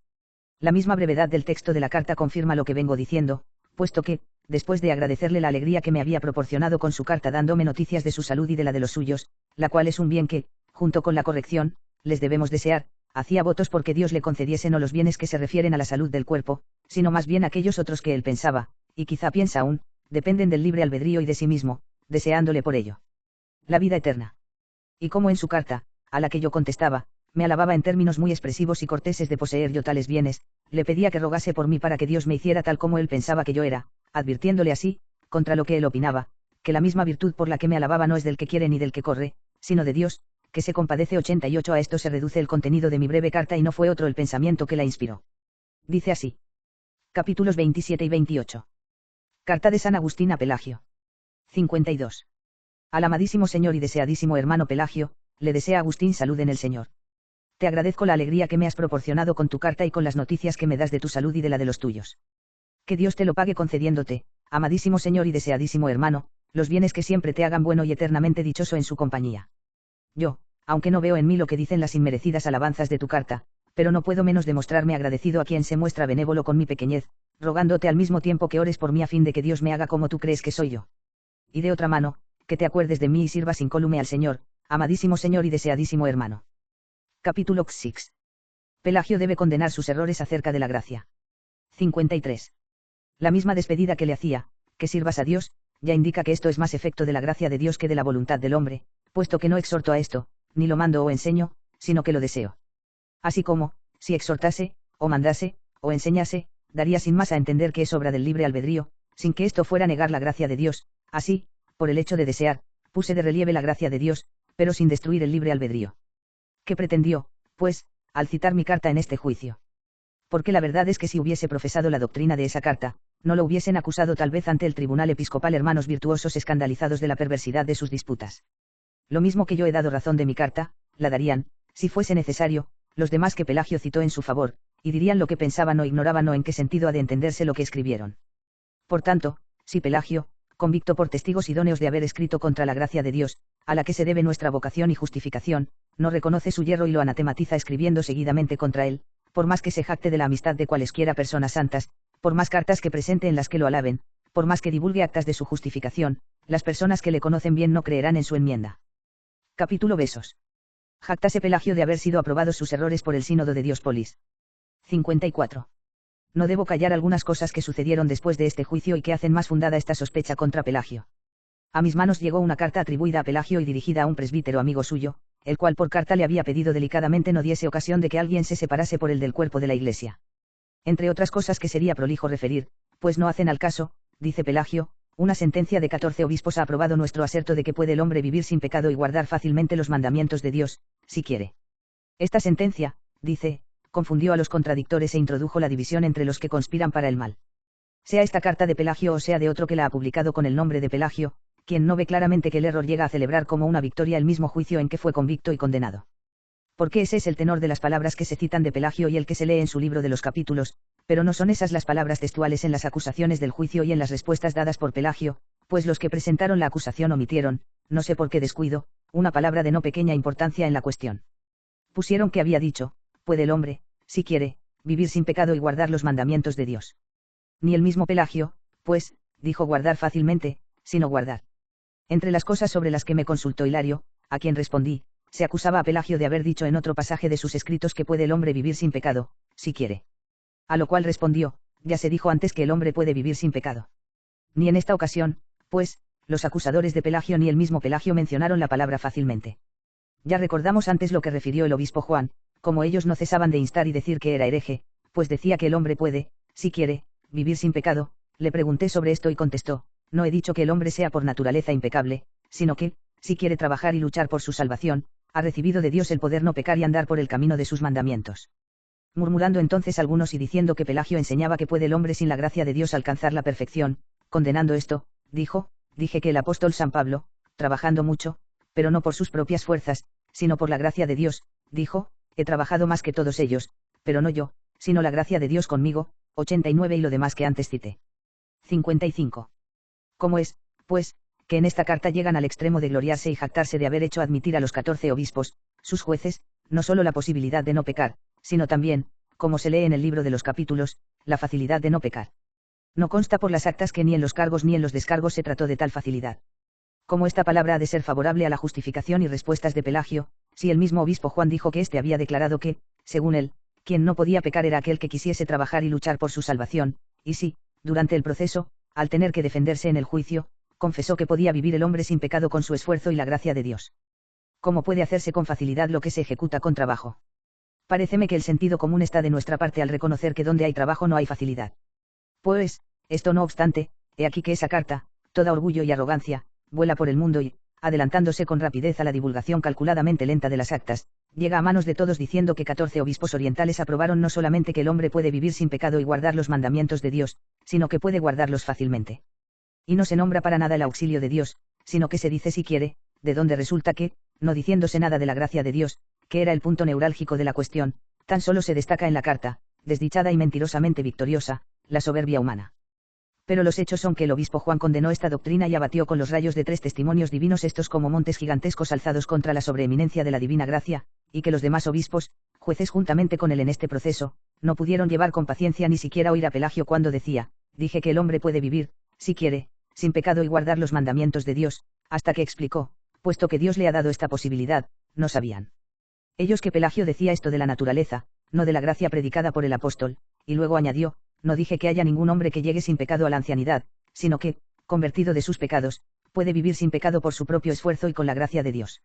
Speaker 1: La misma brevedad del texto de la carta confirma lo que vengo diciendo, puesto que, después de agradecerle la alegría que me había proporcionado con su carta dándome noticias de su salud y de la de los suyos, la cual es un bien que, junto con la corrección, les debemos desear, hacía votos porque Dios le concediese no los bienes que se refieren a la salud del cuerpo, sino más bien aquellos otros que él pensaba, y quizá piensa aún, dependen del libre albedrío y de sí mismo, deseándole por ello la vida eterna. Y como en su carta, a la que yo contestaba, me alababa en términos muy expresivos y corteses de poseer yo tales bienes, le pedía que rogase por mí para que Dios me hiciera tal como él pensaba que yo era, advirtiéndole así, contra lo que él opinaba, que la misma virtud por la que me alababa no es del que quiere ni del que corre, sino de Dios, que se compadece. 88. A esto se reduce el contenido de mi breve carta y no fue otro el pensamiento que la inspiró. Dice así. Capítulos 27 y 28. Carta de San Agustín a Pelagio. 52. Al amadísimo Señor y deseadísimo hermano Pelagio, le desea Agustín salud en el Señor. Te agradezco la alegría que me has proporcionado con tu carta y con las noticias que me das de tu salud y de la de los tuyos. Que Dios te lo pague concediéndote, amadísimo Señor y deseadísimo hermano, los bienes que siempre te hagan bueno y eternamente dichoso en su compañía. Yo, aunque no veo en mí lo que dicen las inmerecidas alabanzas de tu carta, pero no puedo menos de mostrarme agradecido a quien se muestra benévolo con mi pequeñez, rogándote al mismo tiempo que ores por mí a fin de que Dios me haga como tú crees que soy yo. Y de otra mano, que te acuerdes de mí y sirvas incólume al Señor, amadísimo Señor y deseadísimo hermano. Capítulo 6. Pelagio debe condenar sus errores acerca de la gracia. 53. La misma despedida que le hacía, que sirvas a Dios, ya indica que esto es más efecto de la gracia de Dios que de la voluntad del hombre, puesto que no exhorto a esto, ni lo mando o enseño, sino que lo deseo. Así como, si exhortase, o mandase, o enseñase, daría sin más a entender que es obra del libre albedrío, sin que esto fuera negar la gracia de Dios, así, por el hecho de desear, puse de relieve la gracia de Dios, pero sin destruir el libre albedrío. ¿Qué pretendió, pues, al citar mi carta en este juicio? Porque la verdad es que si hubiese profesado la doctrina de esa carta, no lo hubiesen acusado tal vez ante el tribunal episcopal hermanos virtuosos escandalizados de la perversidad de sus disputas. Lo mismo que yo he dado razón de mi carta, la darían, si fuese necesario, los demás que Pelagio citó en su favor, y dirían lo que pensaban o ignoraban o en qué sentido ha de entenderse lo que escribieron. Por tanto, si Pelagio, convicto por testigos idóneos de haber escrito contra la gracia de Dios, a la que se debe nuestra vocación y justificación, no reconoce su yerro y lo anatematiza escribiendo seguidamente contra él, por más que se jacte de la amistad de cualesquiera personas santas, por más cartas que presente en las que lo alaben, por más que divulgue actas de su justificación, las personas que le conocen bien no creerán en su enmienda. Capítulo Besos. Jactase Pelagio de haber sido aprobados sus errores por el sínodo de Diospolis. 54. No debo callar algunas cosas que sucedieron después de este juicio y que hacen más fundada esta sospecha contra Pelagio. A mis manos llegó una carta atribuida a Pelagio y dirigida a un presbítero amigo suyo, el cual por carta le había pedido delicadamente no diese ocasión de que alguien se separase por él del cuerpo de la Iglesia. Entre otras cosas que sería prolijo referir, pues no hacen al caso, dice Pelagio, una sentencia de 14 obispos ha aprobado nuestro aserto de que puede el hombre vivir sin pecado y guardar fácilmente los mandamientos de Dios, si quiere. Esta sentencia, dice, confundió a los contradictores e introdujo la división entre los que conspiran para el mal. Sea esta carta de Pelagio o sea de otro que la ha publicado con el nombre de Pelagio, quien no ve claramente que el error llega a celebrar como una victoria el mismo juicio en que fue convicto y condenado. Porque ese es el tenor de las palabras que se citan de Pelagio y el que se lee en su libro de los capítulos, pero no son esas las palabras textuales en las acusaciones del juicio y en las respuestas dadas por Pelagio, pues los que presentaron la acusación omitieron, no sé por qué descuido, una palabra de no pequeña importancia en la cuestión. Pusieron que había dicho, puede el hombre, si quiere, vivir sin pecado y guardar los mandamientos de Dios. Ni el mismo Pelagio, pues, dijo guardar fácilmente, sino guardar. Entre las cosas sobre las que me consultó Hilario, a quien respondí, se acusaba a Pelagio de haber dicho en otro pasaje de sus escritos que puede el hombre vivir sin pecado, si quiere. A lo cual respondió, ya se dijo antes que el hombre puede vivir sin pecado. Ni en esta ocasión, pues, los acusadores de Pelagio ni el mismo Pelagio mencionaron la palabra fácilmente. Ya recordamos antes lo que refirió el obispo Juan, como ellos no cesaban de instar y decir que era hereje, pues decía que el hombre puede, si quiere, vivir sin pecado. Le pregunté sobre esto y contestó, no he dicho que el hombre sea por naturaleza impecable, sino que, si quiere trabajar y luchar por su salvación, ha recibido de Dios el poder no pecar y andar por el camino de sus mandamientos. Murmurando entonces algunos y diciendo que Pelagio enseñaba que puede el hombre sin la gracia de Dios alcanzar la perfección, condenando esto, dijo, dije que el apóstol San Pablo, trabajando mucho, pero no por sus propias fuerzas, sino por la gracia de Dios, dijo, he trabajado más que todos ellos, pero no yo, sino la gracia de Dios conmigo, 89 y lo demás que antes cité. 55. ¿Cómo es, pues, que en esta carta llegan al extremo de gloriarse y jactarse de haber hecho admitir a los 14 obispos, sus jueces, no solo la posibilidad de no pecar, sino también, como se lee en el libro de los capítulos, la facilidad de no pecar? No consta por las actas que ni en los cargos ni en los descargos se trató de tal facilidad. Como esta palabra ha de ser favorable a la justificación y respuestas de Pelagio, si el mismo obispo Juan dijo que éste había declarado que, según él, quien no podía pecar era aquel que quisiese trabajar y luchar por su salvación, y si, durante el proceso, al tener que defenderse en el juicio, confesó que podía vivir el hombre sin pecado con su esfuerzo y la gracia de Dios. ¿Cómo puede hacerse con facilidad lo que se ejecuta con trabajo? Paréceme que el sentido común está de nuestra parte al reconocer que donde hay trabajo no hay facilidad. Pues, esto no obstante, he aquí que esa carta, toda orgullo y arrogancia, vuela por el mundo y, adelantándose con rapidez a la divulgación calculadamente lenta de las actas, llega a manos de todos diciendo que 14 obispos orientales aprobaron no solamente que el hombre puede vivir sin pecado y guardar los mandamientos de Dios, sino que puede guardarlos fácilmente. Y no se nombra para nada el auxilio de Dios, sino que se dice si quiere, de donde resulta que, no diciéndose nada de la gracia de Dios, que era el punto neurálgico de la cuestión, tan solo se destaca en la carta, desdichada y mentirosamente victoriosa, la soberbia humana. Pero los hechos son que el obispo Juan condenó esta doctrina y abatió con los rayos de 3 testimonios divinos estos como montes gigantescos alzados contra la sobreeminencia de la divina gracia, y que los demás obispos, jueces juntamente con él en este proceso, no pudieron llevar con paciencia ni siquiera oír a Pelagio cuando decía, dije que el hombre puede vivir, si quiere, sin pecado y guardar los mandamientos de Dios, hasta que explicó, puesto que Dios le ha dado esta posibilidad, no sabían ellos que Pelagio decía esto de la naturaleza, no de la gracia predicada por el apóstol, y luego añadió, no dije que haya ningún hombre que llegue sin pecado a la ancianidad, sino que, convertido de sus pecados, puede vivir sin pecado por su propio esfuerzo y con la gracia de Dios.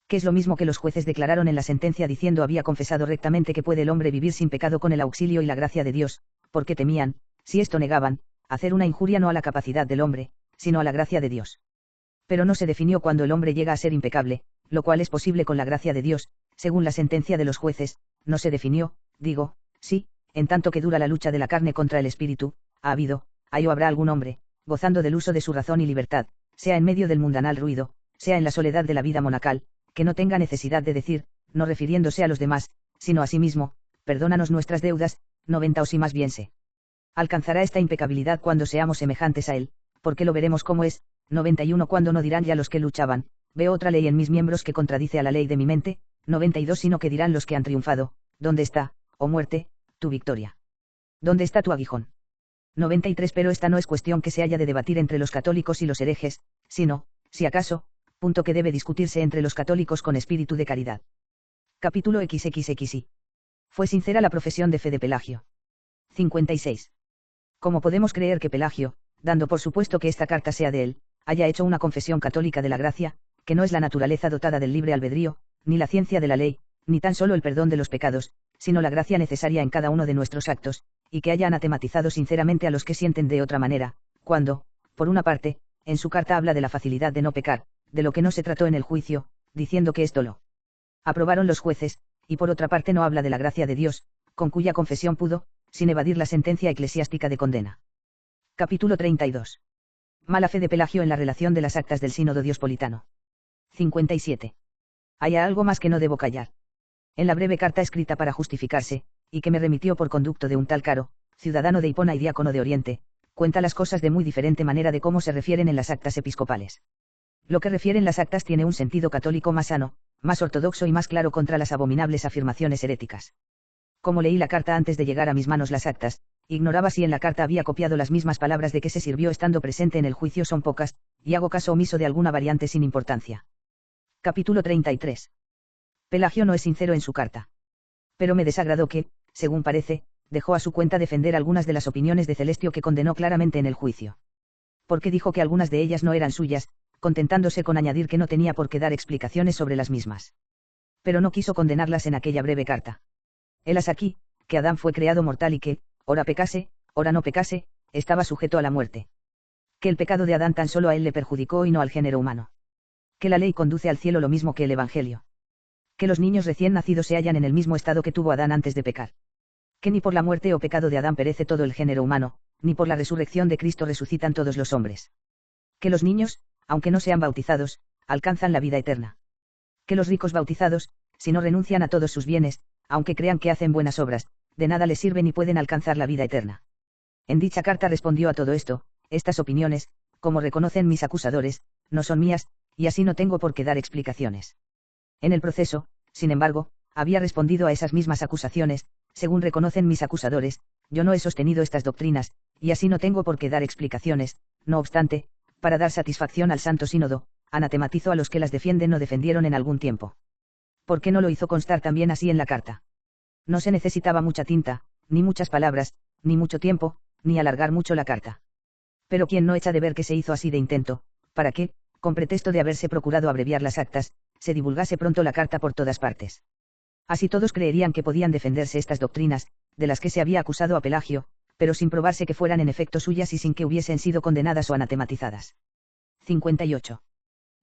Speaker 1: Que es lo mismo que los jueces declararon en la sentencia diciendo había confesado rectamente que puede el hombre vivir sin pecado con el auxilio y la gracia de Dios, porque temían, si esto negaban, hacer una injuria no a la capacidad del hombre, sino a la gracia de Dios. Pero no se definió cuando el hombre llega a ser impecable, lo cual es posible con la gracia de Dios, según la sentencia de los jueces, no se definió, digo, sí, en tanto que dura la lucha de la carne contra el espíritu, hay o habrá algún hombre, gozando del uso de su razón y libertad, sea en medio del mundanal ruido, sea en la soledad de la vida monacal, que no tenga necesidad de decir, no refiriéndose a los demás, sino a sí mismo, perdónanos nuestras deudas, 90 o si más bien se alcanzará esta impecabilidad cuando seamos semejantes a él, porque lo veremos como es, 91 cuando no dirán ya los que luchaban, veo otra ley en mis miembros que contradice a la ley de mi mente, 92 sino que dirán los que han triunfado, ¿dónde está, oh muerte, tu victoria? ¿Dónde está tu aguijón? 93 pero esta no es cuestión que se haya de debatir entre los católicos y los herejes, sino, si acaso, punto que debe discutirse entre los católicos con espíritu de caridad. Capítulo XXXI. Fue sincera la profesión de fe de Pelagio. 56. ¿Cómo podemos creer que Pelagio, dando por supuesto que esta carta sea de él, haya hecho una confesión católica de la gracia, que no es la naturaleza dotada del libre albedrío, ni la ciencia de la ley, ni tan solo el perdón de los pecados, sino la gracia necesaria en cada uno de nuestros actos, y que haya anatematizado sinceramente a los que sienten de otra manera, cuando, por una parte, en su carta habla de la facilidad de no pecar, de lo que no se trató en el juicio, diciendo que esto lo aprobaron los jueces, y por otra parte no habla de la gracia de Dios, con cuya confesión pudo, sin evadir la sentencia eclesiástica de condena. Capítulo 32. Mala fe de Pelagio en la relación de las actas del sínodo diospolitano. 57. Hay algo más que no debo callar. En la breve carta escrita para justificarse, y que me remitió por conducto de un tal Caro, ciudadano de Hipona y diácono de Oriente, cuenta las cosas de muy diferente manera de cómo se refieren en las actas episcopales. Lo que refieren las actas tiene un sentido católico más sano, más ortodoxo y más claro contra las abominables afirmaciones heréticas. Como leí la carta antes de llegar a mis manos las actas, ignoraba si en la carta había copiado las mismas palabras de que se sirvió estando presente en el juicio son pocas, y hago caso omiso de alguna variante sin importancia. Capítulo 33. Pelagio no es sincero en su carta. Pero me desagradó que, según parece, dejó a su cuenta defender algunas de las opiniones de Celestio que condenó claramente en el juicio. Porque dijo que algunas de ellas no eran suyas, contentándose con añadir que no tenía por qué dar explicaciones sobre las mismas. Pero no quiso condenarlas en aquella breve carta. Helas aquí, que Adán fue creado mortal y que, ora pecase, ora no pecase, estaba sujeto a la muerte. Que el pecado de Adán tan solo a él le perjudicó y no al género humano. Que la ley conduce al cielo lo mismo que el Evangelio. Que los niños recién nacidos se hallan en el mismo estado que tuvo Adán antes de pecar. Que ni por la muerte o pecado de Adán perece todo el género humano, ni por la resurrección de Cristo resucitan todos los hombres. Que los niños, aunque no sean bautizados, alcanzan la vida eterna. Que los ricos bautizados, si no renuncian a todos sus bienes, aunque crean que hacen buenas obras, de nada les sirven y pueden alcanzar la vida eterna. En dicha carta respondió a todo esto: estas opiniones, como reconocen mis acusadores, no son mías, y así no tengo por qué dar explicaciones. En el proceso, sin embargo, había respondido a esas mismas acusaciones: según reconocen mis acusadores, yo no he sostenido estas doctrinas, y así no tengo por qué dar explicaciones. No obstante, para dar satisfacción al Santo Sínodo, anatematizo a los que las defienden o defendieron en algún tiempo. ¿Por qué no lo hizo constar también así en la carta? No se necesitaba mucha tinta, ni muchas palabras, ni mucho tiempo, ni alargar mucho la carta. Pero quién no echa de ver que se hizo así de intento, para que, con pretexto de haberse procurado abreviar las actas, se divulgase pronto la carta por todas partes. Así todos creerían que podían defenderse estas doctrinas, de las que se había acusado a Pelagio, pero sin probarse que fueran en efecto suyas y sin que hubiesen sido condenadas o anatematizadas. 58.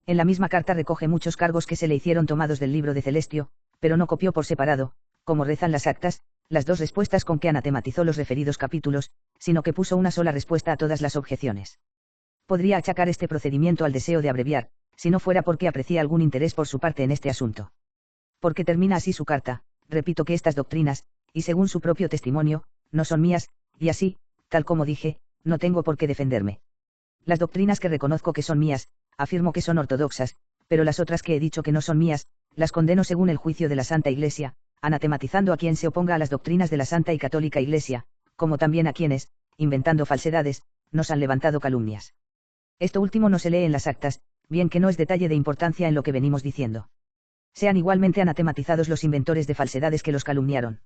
Speaker 1: En la misma carta recoge muchos cargos que se le hicieron tomados del libro de Celestio, pero no copió por separado, como rezan las actas, las dos respuestas con que anatematizó los referidos capítulos, sino que puso una sola respuesta a todas las objeciones. Podría achacar este procedimiento al deseo de abreviar, si no fuera porque aprecia algún interés por su parte en este asunto. Porque termina así su carta: repito que estas doctrinas, y según su propio testimonio, no son mías, y así, tal como dije, no tengo por qué defenderme. Las doctrinas que reconozco que son mías, afirmo que son ortodoxas, pero las otras que he dicho que no son mías, las condeno según el juicio de la Santa Iglesia, anatematizando a quien se oponga a las doctrinas de la Santa y Católica Iglesia, como también a quienes, inventando falsedades, nos han levantado calumnias. Esto último no se lee en las actas, bien que no es detalle de importancia en lo que venimos diciendo. Sean igualmente anatematizados los inventores de falsedades que los calumniaron.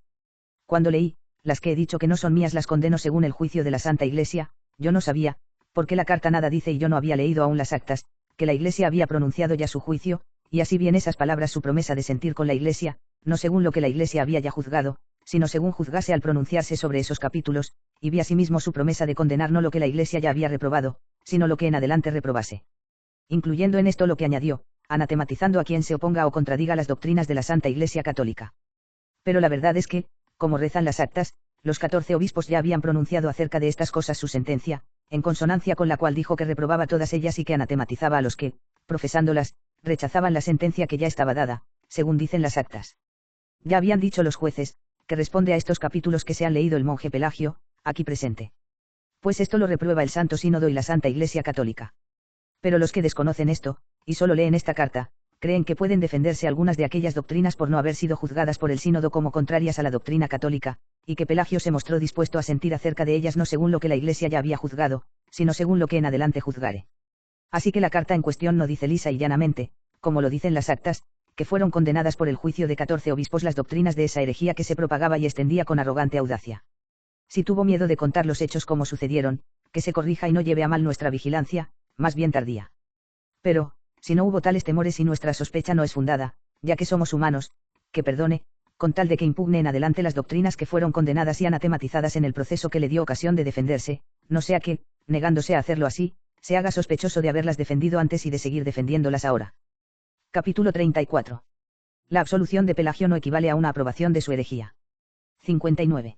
Speaker 1: Cuando leí, las que he dicho que no son mías las condeno según el juicio de la Santa Iglesia, yo no sabía, porque la carta nada dice y yo no había leído aún las actas, que la Iglesia había pronunciado ya su juicio, y así bien esas palabras su promesa de sentir con la Iglesia, no según lo que la Iglesia había ya juzgado, sino según juzgase al pronunciarse sobre esos capítulos, y vi asimismo su promesa de condenar no lo que la Iglesia ya había reprobado, sino lo que en adelante reprobase. Incluyendo en esto lo que añadió: anatematizando a quien se oponga o contradiga las doctrinas de la Santa Iglesia Católica. Pero la verdad es que, como rezan las actas, los 14 obispos ya habían pronunciado acerca de estas cosas su sentencia, en consonancia con la cual dijo que reprobaba todas ellas y que anatematizaba a los que, profesándolas, rechazaban la sentencia que ya estaba dada, según dicen las actas. Ya habían dicho los jueces, que responde a estos capítulos que se han leído el monje Pelagio, aquí presente. Pues esto lo reprueba el Santo Sínodo y la Santa Iglesia Católica. Pero los que desconocen esto, y solo leen esta carta, creen que pueden defenderse algunas de aquellas doctrinas por no haber sido juzgadas por el Sínodo como contrarias a la doctrina católica, y que Pelagio se mostró dispuesto a sentir acerca de ellas no según lo que la Iglesia ya había juzgado, sino según lo que en adelante juzgare. Así que la carta en cuestión no dice lisa y llanamente, como lo dicen las actas, que fueron condenadas por el juicio de 14 obispos las doctrinas de esa herejía que se propagaba y extendía con arrogante audacia. Si tuvo miedo de contar los hechos como sucedieron, que se corrija y no lleve a mal nuestra vigilancia, más bien tardía. Pero, si no hubo tales temores y nuestra sospecha no es fundada, ya que somos humanos, que perdone, con tal de que impugne en adelante las doctrinas que fueron condenadas y anatematizadas en el proceso que le dio ocasión de defenderse, no sea que, negándose a hacerlo así, se haga sospechoso de haberlas defendido antes y de seguir defendiéndolas ahora. Capítulo 34. La absolución de Pelagio no equivale a una aprobación de su herejía. 59.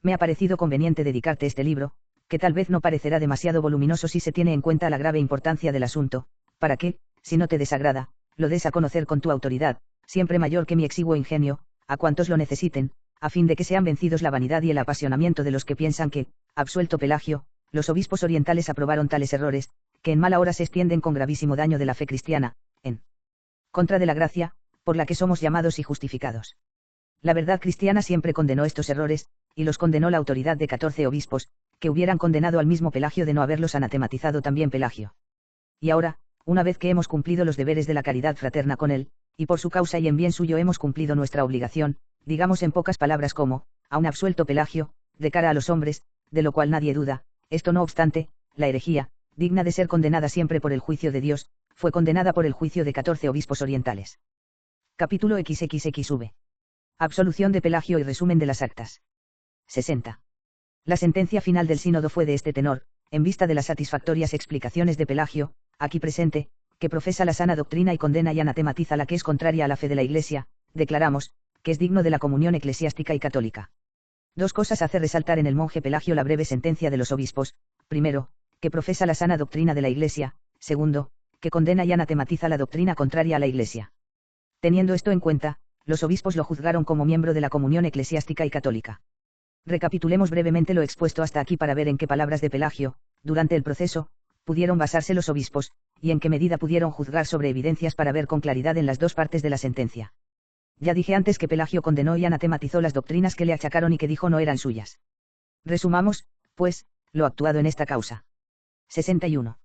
Speaker 1: Me ha parecido conveniente dedicarte este libro, que tal vez no parecerá demasiado voluminoso si se tiene en cuenta la grave importancia del asunto, para que, si no te desagrada, lo des a conocer con tu autoridad, siempre mayor que mi exiguo ingenio, a cuantos lo necesiten, a fin de que sean vencidos la vanidad y el apasionamiento de los que piensan que, absuelto Pelagio, los obispos orientales aprobaron tales errores, que en mala hora se extienden con gravísimo daño de la fe cristiana, en contra de la gracia, por la que somos llamados y justificados. La verdad cristiana siempre condenó estos errores, y los condenó la autoridad de 14 obispos, que hubieran condenado al mismo Pelagio de no haberlos anatematizado también Pelagio. Y ahora, una vez que hemos cumplido los deberes de la caridad fraterna con él, y por su causa y en bien suyo hemos cumplido nuestra obligación, digamos en pocas palabras como, a un absuelto Pelagio, de cara a los hombres, de lo cual nadie duda, esto no obstante, la herejía, digna de ser condenada siempre por el juicio de Dios, fue condenada por el juicio de 14 obispos orientales. Capítulo XXXV. Absolución de Pelagio y resumen de las actas. 60. La sentencia final del sínodo fue de este tenor: en vista de las satisfactorias explicaciones de Pelagio, aquí presente, que profesa la sana doctrina y condena y anatematiza la que es contraria a la fe de la Iglesia, declaramos, que es digno de la comunión eclesiástica y católica. Dos cosas hace resaltar en el monje Pelagio la breve sentencia de los obispos: primero, que profesa la sana doctrina de la Iglesia, Segundo, que condena y anatematiza la doctrina contraria a la Iglesia. Teniendo esto en cuenta, los obispos lo juzgaron como miembro de la comunión eclesiástica y católica. Recapitulemos brevemente lo expuesto hasta aquí para ver en qué palabras de Pelagio, durante el proceso, pudieron basarse los obispos, y en qué medida pudieron juzgar sobre evidencias para ver con claridad en las dos partes de la sentencia. Ya dije antes que Pelagio condenó y anatematizó las doctrinas que le achacaron y que dijo no eran suyas. Resumamos, pues, lo actuado en esta causa. 61.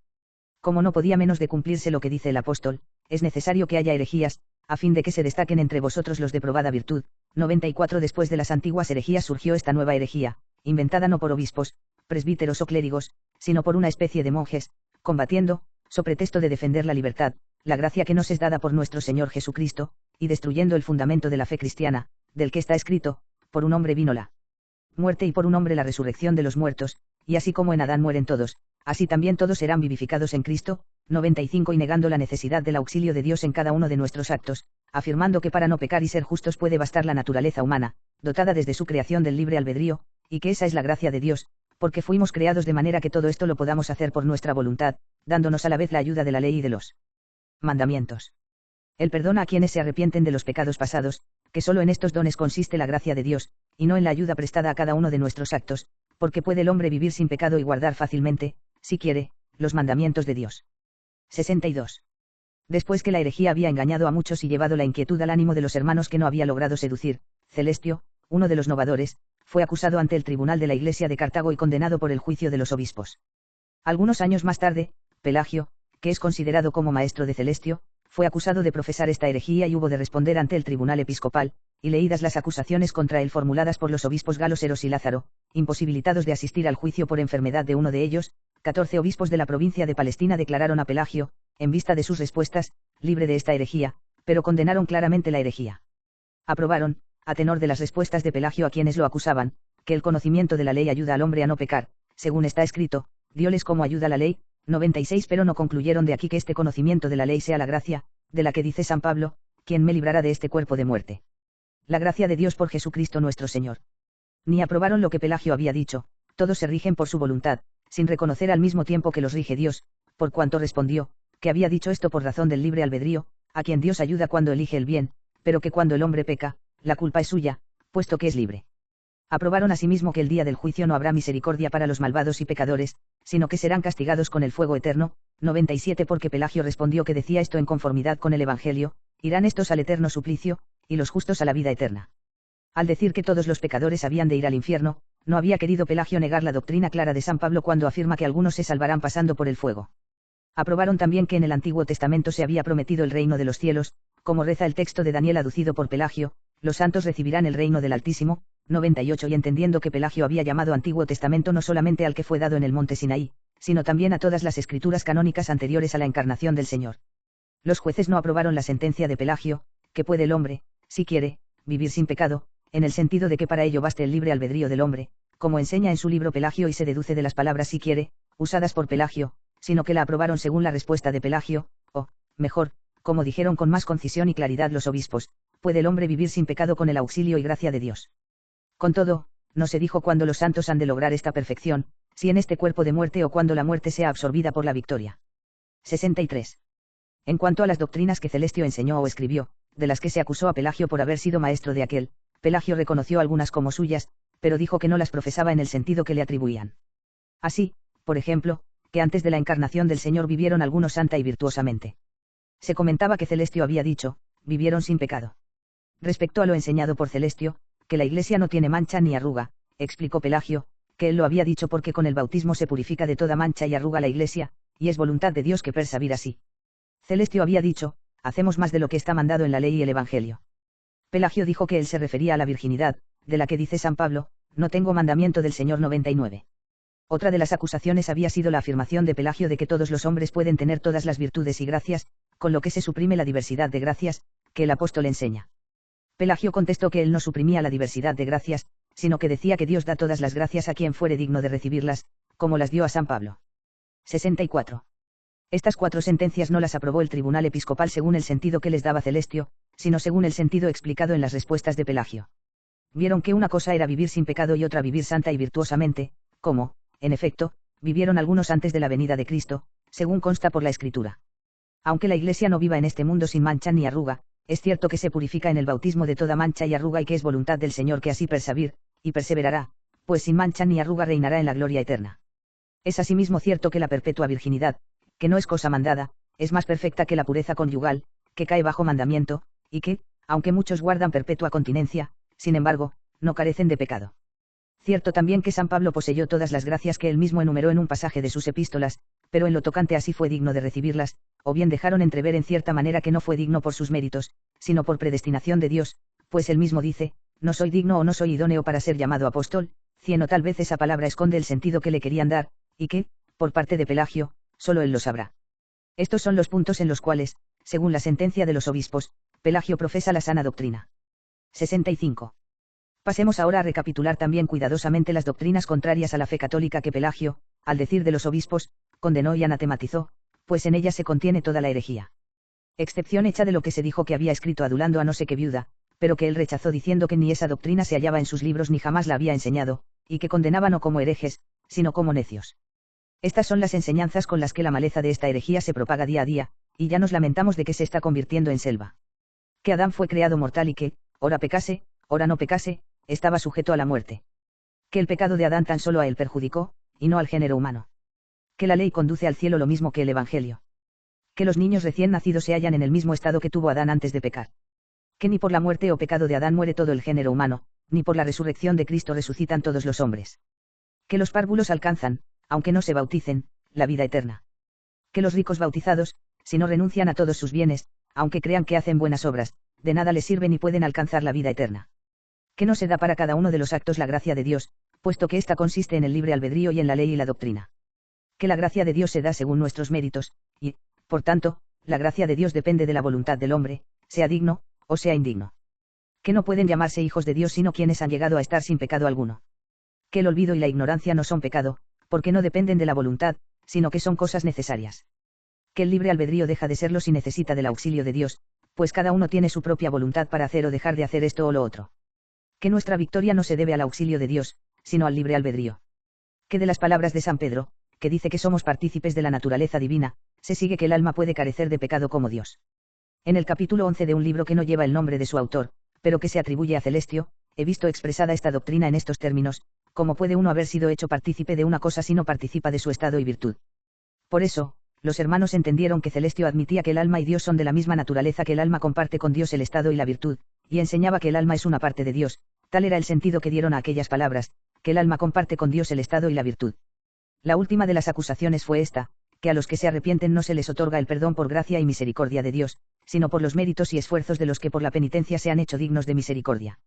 Speaker 1: Como no podía menos de cumplirse lo que dice el apóstol, es necesario que haya herejías, a fin de que se destaquen entre vosotros los de probada virtud. 94. Después de las antiguas herejías surgió esta nueva herejía, inventada no por obispos, presbíteros o clérigos, sino por una especie de monjes, combatiendo, so pretexto de defender la libertad, la gracia que nos es dada por nuestro Señor Jesucristo, y destruyendo el fundamento de la fe cristiana, del que está escrito, por un hombre vino la muerte y por un hombre la resurrección de los muertos, y así como en Adán mueren todos, así también todos serán vivificados en Cristo. 95. Y negando la necesidad del auxilio de Dios en cada uno de nuestros actos, afirmando que para no pecar y ser justos puede bastar la naturaleza humana, dotada desde su creación del libre albedrío, y que esa es la gracia de Dios, porque fuimos creados de manera que todo esto lo podamos hacer por nuestra voluntad, dándonos a la vez la ayuda de la ley y de los mandamientos. Él perdona a quienes se arrepienten de los pecados pasados, que solo en estos dones consiste la gracia de Dios, y no en la ayuda prestada a cada uno de nuestros actos, porque puede el hombre vivir sin pecado y guardar fácilmente, si quiere, los mandamientos de Dios. 62. Después que la herejía había engañado a muchos y llevado la inquietud al ánimo de los hermanos que no había logrado seducir, Celestio, uno de los novadores, fue acusado ante el tribunal de la Iglesia de Cartago y condenado por el juicio de los obispos. Algunos años más tarde, Pelagio, que es considerado como maestro de Celestio, fue acusado de profesar esta herejía y hubo de responder ante el tribunal episcopal, y leídas las acusaciones contra él formuladas por los obispos galos Eros y Lázaro, imposibilitados de asistir al juicio por enfermedad de uno de ellos, 14 obispos de la provincia de Palestina declararon a Pelagio, en vista de sus respuestas, libre de esta herejía, pero condenaron claramente la herejía. Aprobaron, a tenor de las respuestas de Pelagio a quienes lo acusaban, que el conocimiento de la ley ayuda al hombre a no pecar, según está escrito, dioles como ayuda la ley. 96. Pero no concluyeron de aquí que este conocimiento de la ley sea la gracia, de la que dice San Pablo, quien me librará de este cuerpo de muerte. La gracia de Dios por Jesucristo nuestro Señor. Ni aprobaron lo que Pelagio había dicho, todos se rigen por su voluntad, sin reconocer al mismo tiempo que los rige Dios, por cuanto respondió, que había dicho esto por razón del libre albedrío, a quien Dios ayuda cuando elige el bien, pero que cuando el hombre peca, la culpa es suya, puesto que es libre. Aprobaron asimismo que el día del juicio no habrá misericordia para los malvados y pecadores, sino que serán castigados con el fuego eterno. 97. Porque Pelagio respondió que decía esto en conformidad con el Evangelio, irán estos al eterno suplicio, y los justos a la vida eterna. Al decir que todos los pecadores habían de ir al infierno, no había querido Pelagio negar la doctrina clara de San Pablo cuando afirma que algunos se salvarán pasando por el fuego. Aprobaron también que en el Antiguo Testamento se había prometido el reino de los cielos, como reza el texto de Daniel aducido por Pelagio, los santos recibirán el reino del Altísimo. 98. Y entendiendo que Pelagio había llamado Antiguo Testamento no solamente al que fue dado en el monte Sinaí, sino también a todas las escrituras canónicas anteriores a la encarnación del Señor. Los jueces no aprobaron la sentencia de Pelagio, que puede el hombre, si quiere, vivir sin pecado, en el sentido de que para ello baste el libre albedrío del hombre, como enseña en su libro Pelagio y se deduce de las palabras si quiere, usadas por Pelagio, sino que la aprobaron según la respuesta de Pelagio, o, mejor, como dijeron con más concisión y claridad los obispos, puede el hombre vivir sin pecado con el auxilio y gracia de Dios. Con todo, no se dijo cuándo los santos han de lograr esta perfección, si en este cuerpo de muerte o cuando la muerte sea absorbida por la victoria. 63. En cuanto a las doctrinas que Celestio enseñó o escribió, de las que se acusó a Pelagio por haber sido maestro de aquel, Pelagio reconoció algunas como suyas, pero dijo que no las profesaba en el sentido que le atribuían. Así, por ejemplo, que antes de la encarnación del Señor vivieron algunos santa y virtuosamente. Se comentaba que Celestio había dicho, vivieron sin pecado. Respecto a lo enseñado por Celestio, que la Iglesia no tiene mancha ni arruga, explicó Pelagio, que él lo había dicho porque con el bautismo se purifica de toda mancha y arruga la Iglesia, y es voluntad de Dios que persevera así. Celestio había dicho, hacemos más de lo que está mandado en la ley y el Evangelio. Pelagio dijo que él se refería a la virginidad, de la que dice San Pablo, no tengo mandamiento del Señor. 99. Otra de las acusaciones había sido la afirmación de Pelagio de que todos los hombres pueden tener todas las virtudes y gracias, con lo que se suprime la diversidad de gracias, que el apóstol enseña. Pelagio contestó que él no suprimía la diversidad de gracias, sino que decía que Dios da todas las gracias a quien fuere digno de recibirlas, como las dio a San Pablo. 64. Estas 4 sentencias no las aprobó el tribunal episcopal según el sentido que les daba Celestio, sino según el sentido explicado en las respuestas de Pelagio. Vieron que una cosa era vivir sin pecado y otra vivir santa y virtuosamente, como, en efecto, vivieron algunos antes de la venida de Cristo, según consta por la Escritura. Aunque la Iglesia no viva en este mundo sin mancha ni arruga, es cierto que se purifica en el bautismo de toda mancha y arruga y que es voluntad del Señor que así persevir, y perseverará, pues sin mancha ni arruga reinará en la gloria eterna. Es asimismo cierto que la perpetua virginidad, que no es cosa mandada, es más perfecta que la pureza conyugal, que cae bajo mandamiento, y que, aunque muchos guardan perpetua continencia, sin embargo, no carecen de pecado. Cierto también que San Pablo poseyó todas las gracias que él mismo enumeró en un pasaje de sus epístolas, pero en lo tocante a sí fue digno de recibirlas, o bien dejaron entrever en cierta manera que no fue digno por sus méritos, sino por predestinación de Dios, pues él mismo dice, no soy digno o no soy idóneo para ser llamado apóstol, o tal vez esa palabra esconde el sentido que le querían dar, y que, por parte de Pelagio, solo él lo sabrá. Estos son los puntos en los cuales, según la sentencia de los obispos, Pelagio profesa la sana doctrina. 65. Pasemos ahora a recapitular también cuidadosamente las doctrinas contrarias a la fe católica que Pelagio, al decir de los obispos, condenó y anatematizó, pues en ellas se contiene toda la herejía. Excepción hecha de lo que se dijo que había escrito adulando a no sé qué viuda, pero que él rechazó diciendo que ni esa doctrina se hallaba en sus libros ni jamás la había enseñado, y que condenaba no como herejes, sino como necios. Estas son las enseñanzas con las que la maleza de esta herejía se propaga día a día, y ya nos lamentamos de que se está convirtiendo en selva. Que Adán fue creado mortal y que, ora pecase, ora no pecase, estaba sujeto a la muerte. Que el pecado de Adán tan solo a él perjudicó, y no al género humano. Que la ley conduce al cielo lo mismo que el Evangelio. Que los niños recién nacidos se hallan en el mismo estado que tuvo Adán antes de pecar. Que ni por la muerte o pecado de Adán muere todo el género humano, ni por la resurrección de Cristo resucitan todos los hombres. Que los párvulos alcanzan, aunque no se bauticen, la vida eterna. Que los ricos bautizados, si no renuncian a todos sus bienes, aunque crean que hacen buenas obras, de nada les sirven y pueden alcanzar la vida eterna. Que no se da para cada uno de los actos la gracia de Dios, puesto que ésta consiste en el libre albedrío y en la ley y la doctrina. Que la gracia de Dios se da según nuestros méritos, y, por tanto, la gracia de Dios depende de la voluntad del hombre, sea digno, o sea indigno. Que no pueden llamarse hijos de Dios sino quienes han llegado a estar sin pecado alguno. Que el olvido y la ignorancia no son pecado, porque no dependen de la voluntad, sino que son cosas necesarias. Que el libre albedrío deja de serlo si necesita del auxilio de Dios, pues cada uno tiene su propia voluntad para hacer o dejar de hacer esto o lo otro. Que nuestra victoria no se debe al auxilio de Dios, sino al libre albedrío. Que de las palabras de San Pedro, que dice que somos partícipes de la naturaleza divina, se sigue que el alma puede carecer de pecado como Dios. En el capítulo 11 de un libro que no lleva el nombre de su autor, pero que se atribuye a Celestio, he visto expresada esta doctrina en estos términos: ¿cómo puede uno haber sido hecho partícipe de una cosa si no participa de su estado y virtud? Por eso, los hermanos entendieron que Celestio admitía que el alma y Dios son de la misma naturaleza, que el alma comparte con Dios el estado y la virtud, y enseñaba que el alma es una parte de Dios. Tal era el sentido que dieron a aquellas palabras, que el alma comparte con Dios el estado y la virtud. La última de las acusaciones fue esta, que a los que se arrepienten no se les otorga el perdón por gracia y misericordia de Dios, sino por los méritos y esfuerzos de los que por la penitencia se han hecho dignos de misericordia.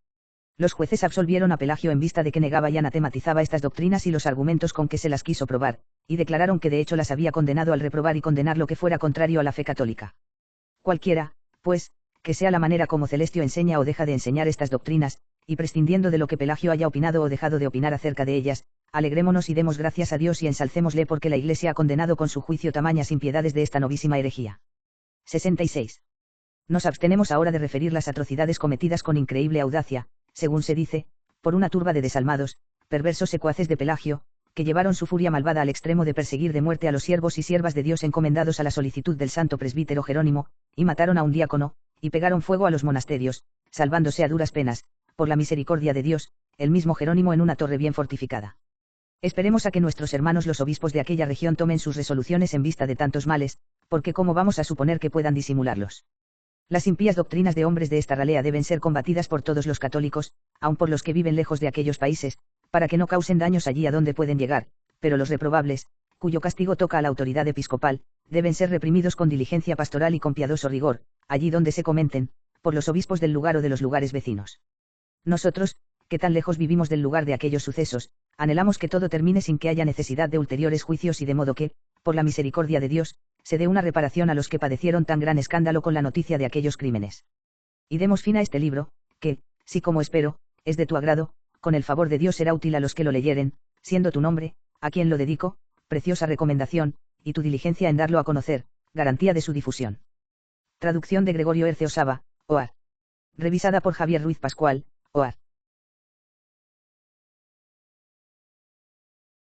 Speaker 1: Los jueces absolvieron a Pelagio en vista de que negaba y anatematizaba estas doctrinas y los argumentos con que se las quiso probar, y declararon que de hecho las había condenado al reprobar y condenar lo que fuera contrario a la fe católica. Cualquiera, pues, que sea la manera como Celestio enseña o deja de enseñar estas doctrinas, y prescindiendo de lo que Pelagio haya opinado o dejado de opinar acerca de ellas, alegrémonos y demos gracias a Dios y ensalcémosle porque la Iglesia ha condenado con su juicio tamañas impiedades de esta novísima herejía. 66. Nos abstenemos ahora de referir las atrocidades cometidas con increíble audacia, según se dice, por una turba de desalmados, perversos secuaces de Pelagio, que llevaron su furia malvada al extremo de perseguir de muerte a los siervos y siervas de Dios encomendados a la solicitud del santo presbítero Jerónimo, y mataron a un diácono, y pegaron fuego a los monasterios, salvándose a duras penas, por la misericordia de Dios, el mismo Jerónimo en una torre bien fortificada. Esperemos a que nuestros hermanos los obispos de aquella región tomen sus resoluciones en vista de tantos males, porque ¿cómo vamos a suponer que puedan disimularlos? Las impías doctrinas de hombres de esta ralea deben ser combatidas por todos los católicos, aun por los que viven lejos de aquellos países, para que no causen daños allí a donde pueden llegar, pero los reprobables, cuyo castigo toca a la autoridad episcopal, deben ser reprimidos con diligencia pastoral y con piadoso rigor, allí donde se comenten, por los obispos del lugar o de los lugares vecinos. Nosotros, que tan lejos vivimos del lugar de aquellos sucesos, anhelamos que todo termine sin que haya necesidad de ulteriores juicios y de modo que, por la misericordia de Dios, se dé una reparación a los que padecieron tan gran escándalo con la noticia de aquellos crímenes. Y demos fin a este libro, que, si como espero, es de tu agrado, con el favor de Dios será útil a los que lo leyeren, siendo tu nombre, a quien lo dedico, preciosa recomendación, y tu diligencia en darlo a conocer, garantía de su difusión. Traducción de Gregorio Herce Osaba, OAR. Revisada por Javier Ruiz Pascual, OAR.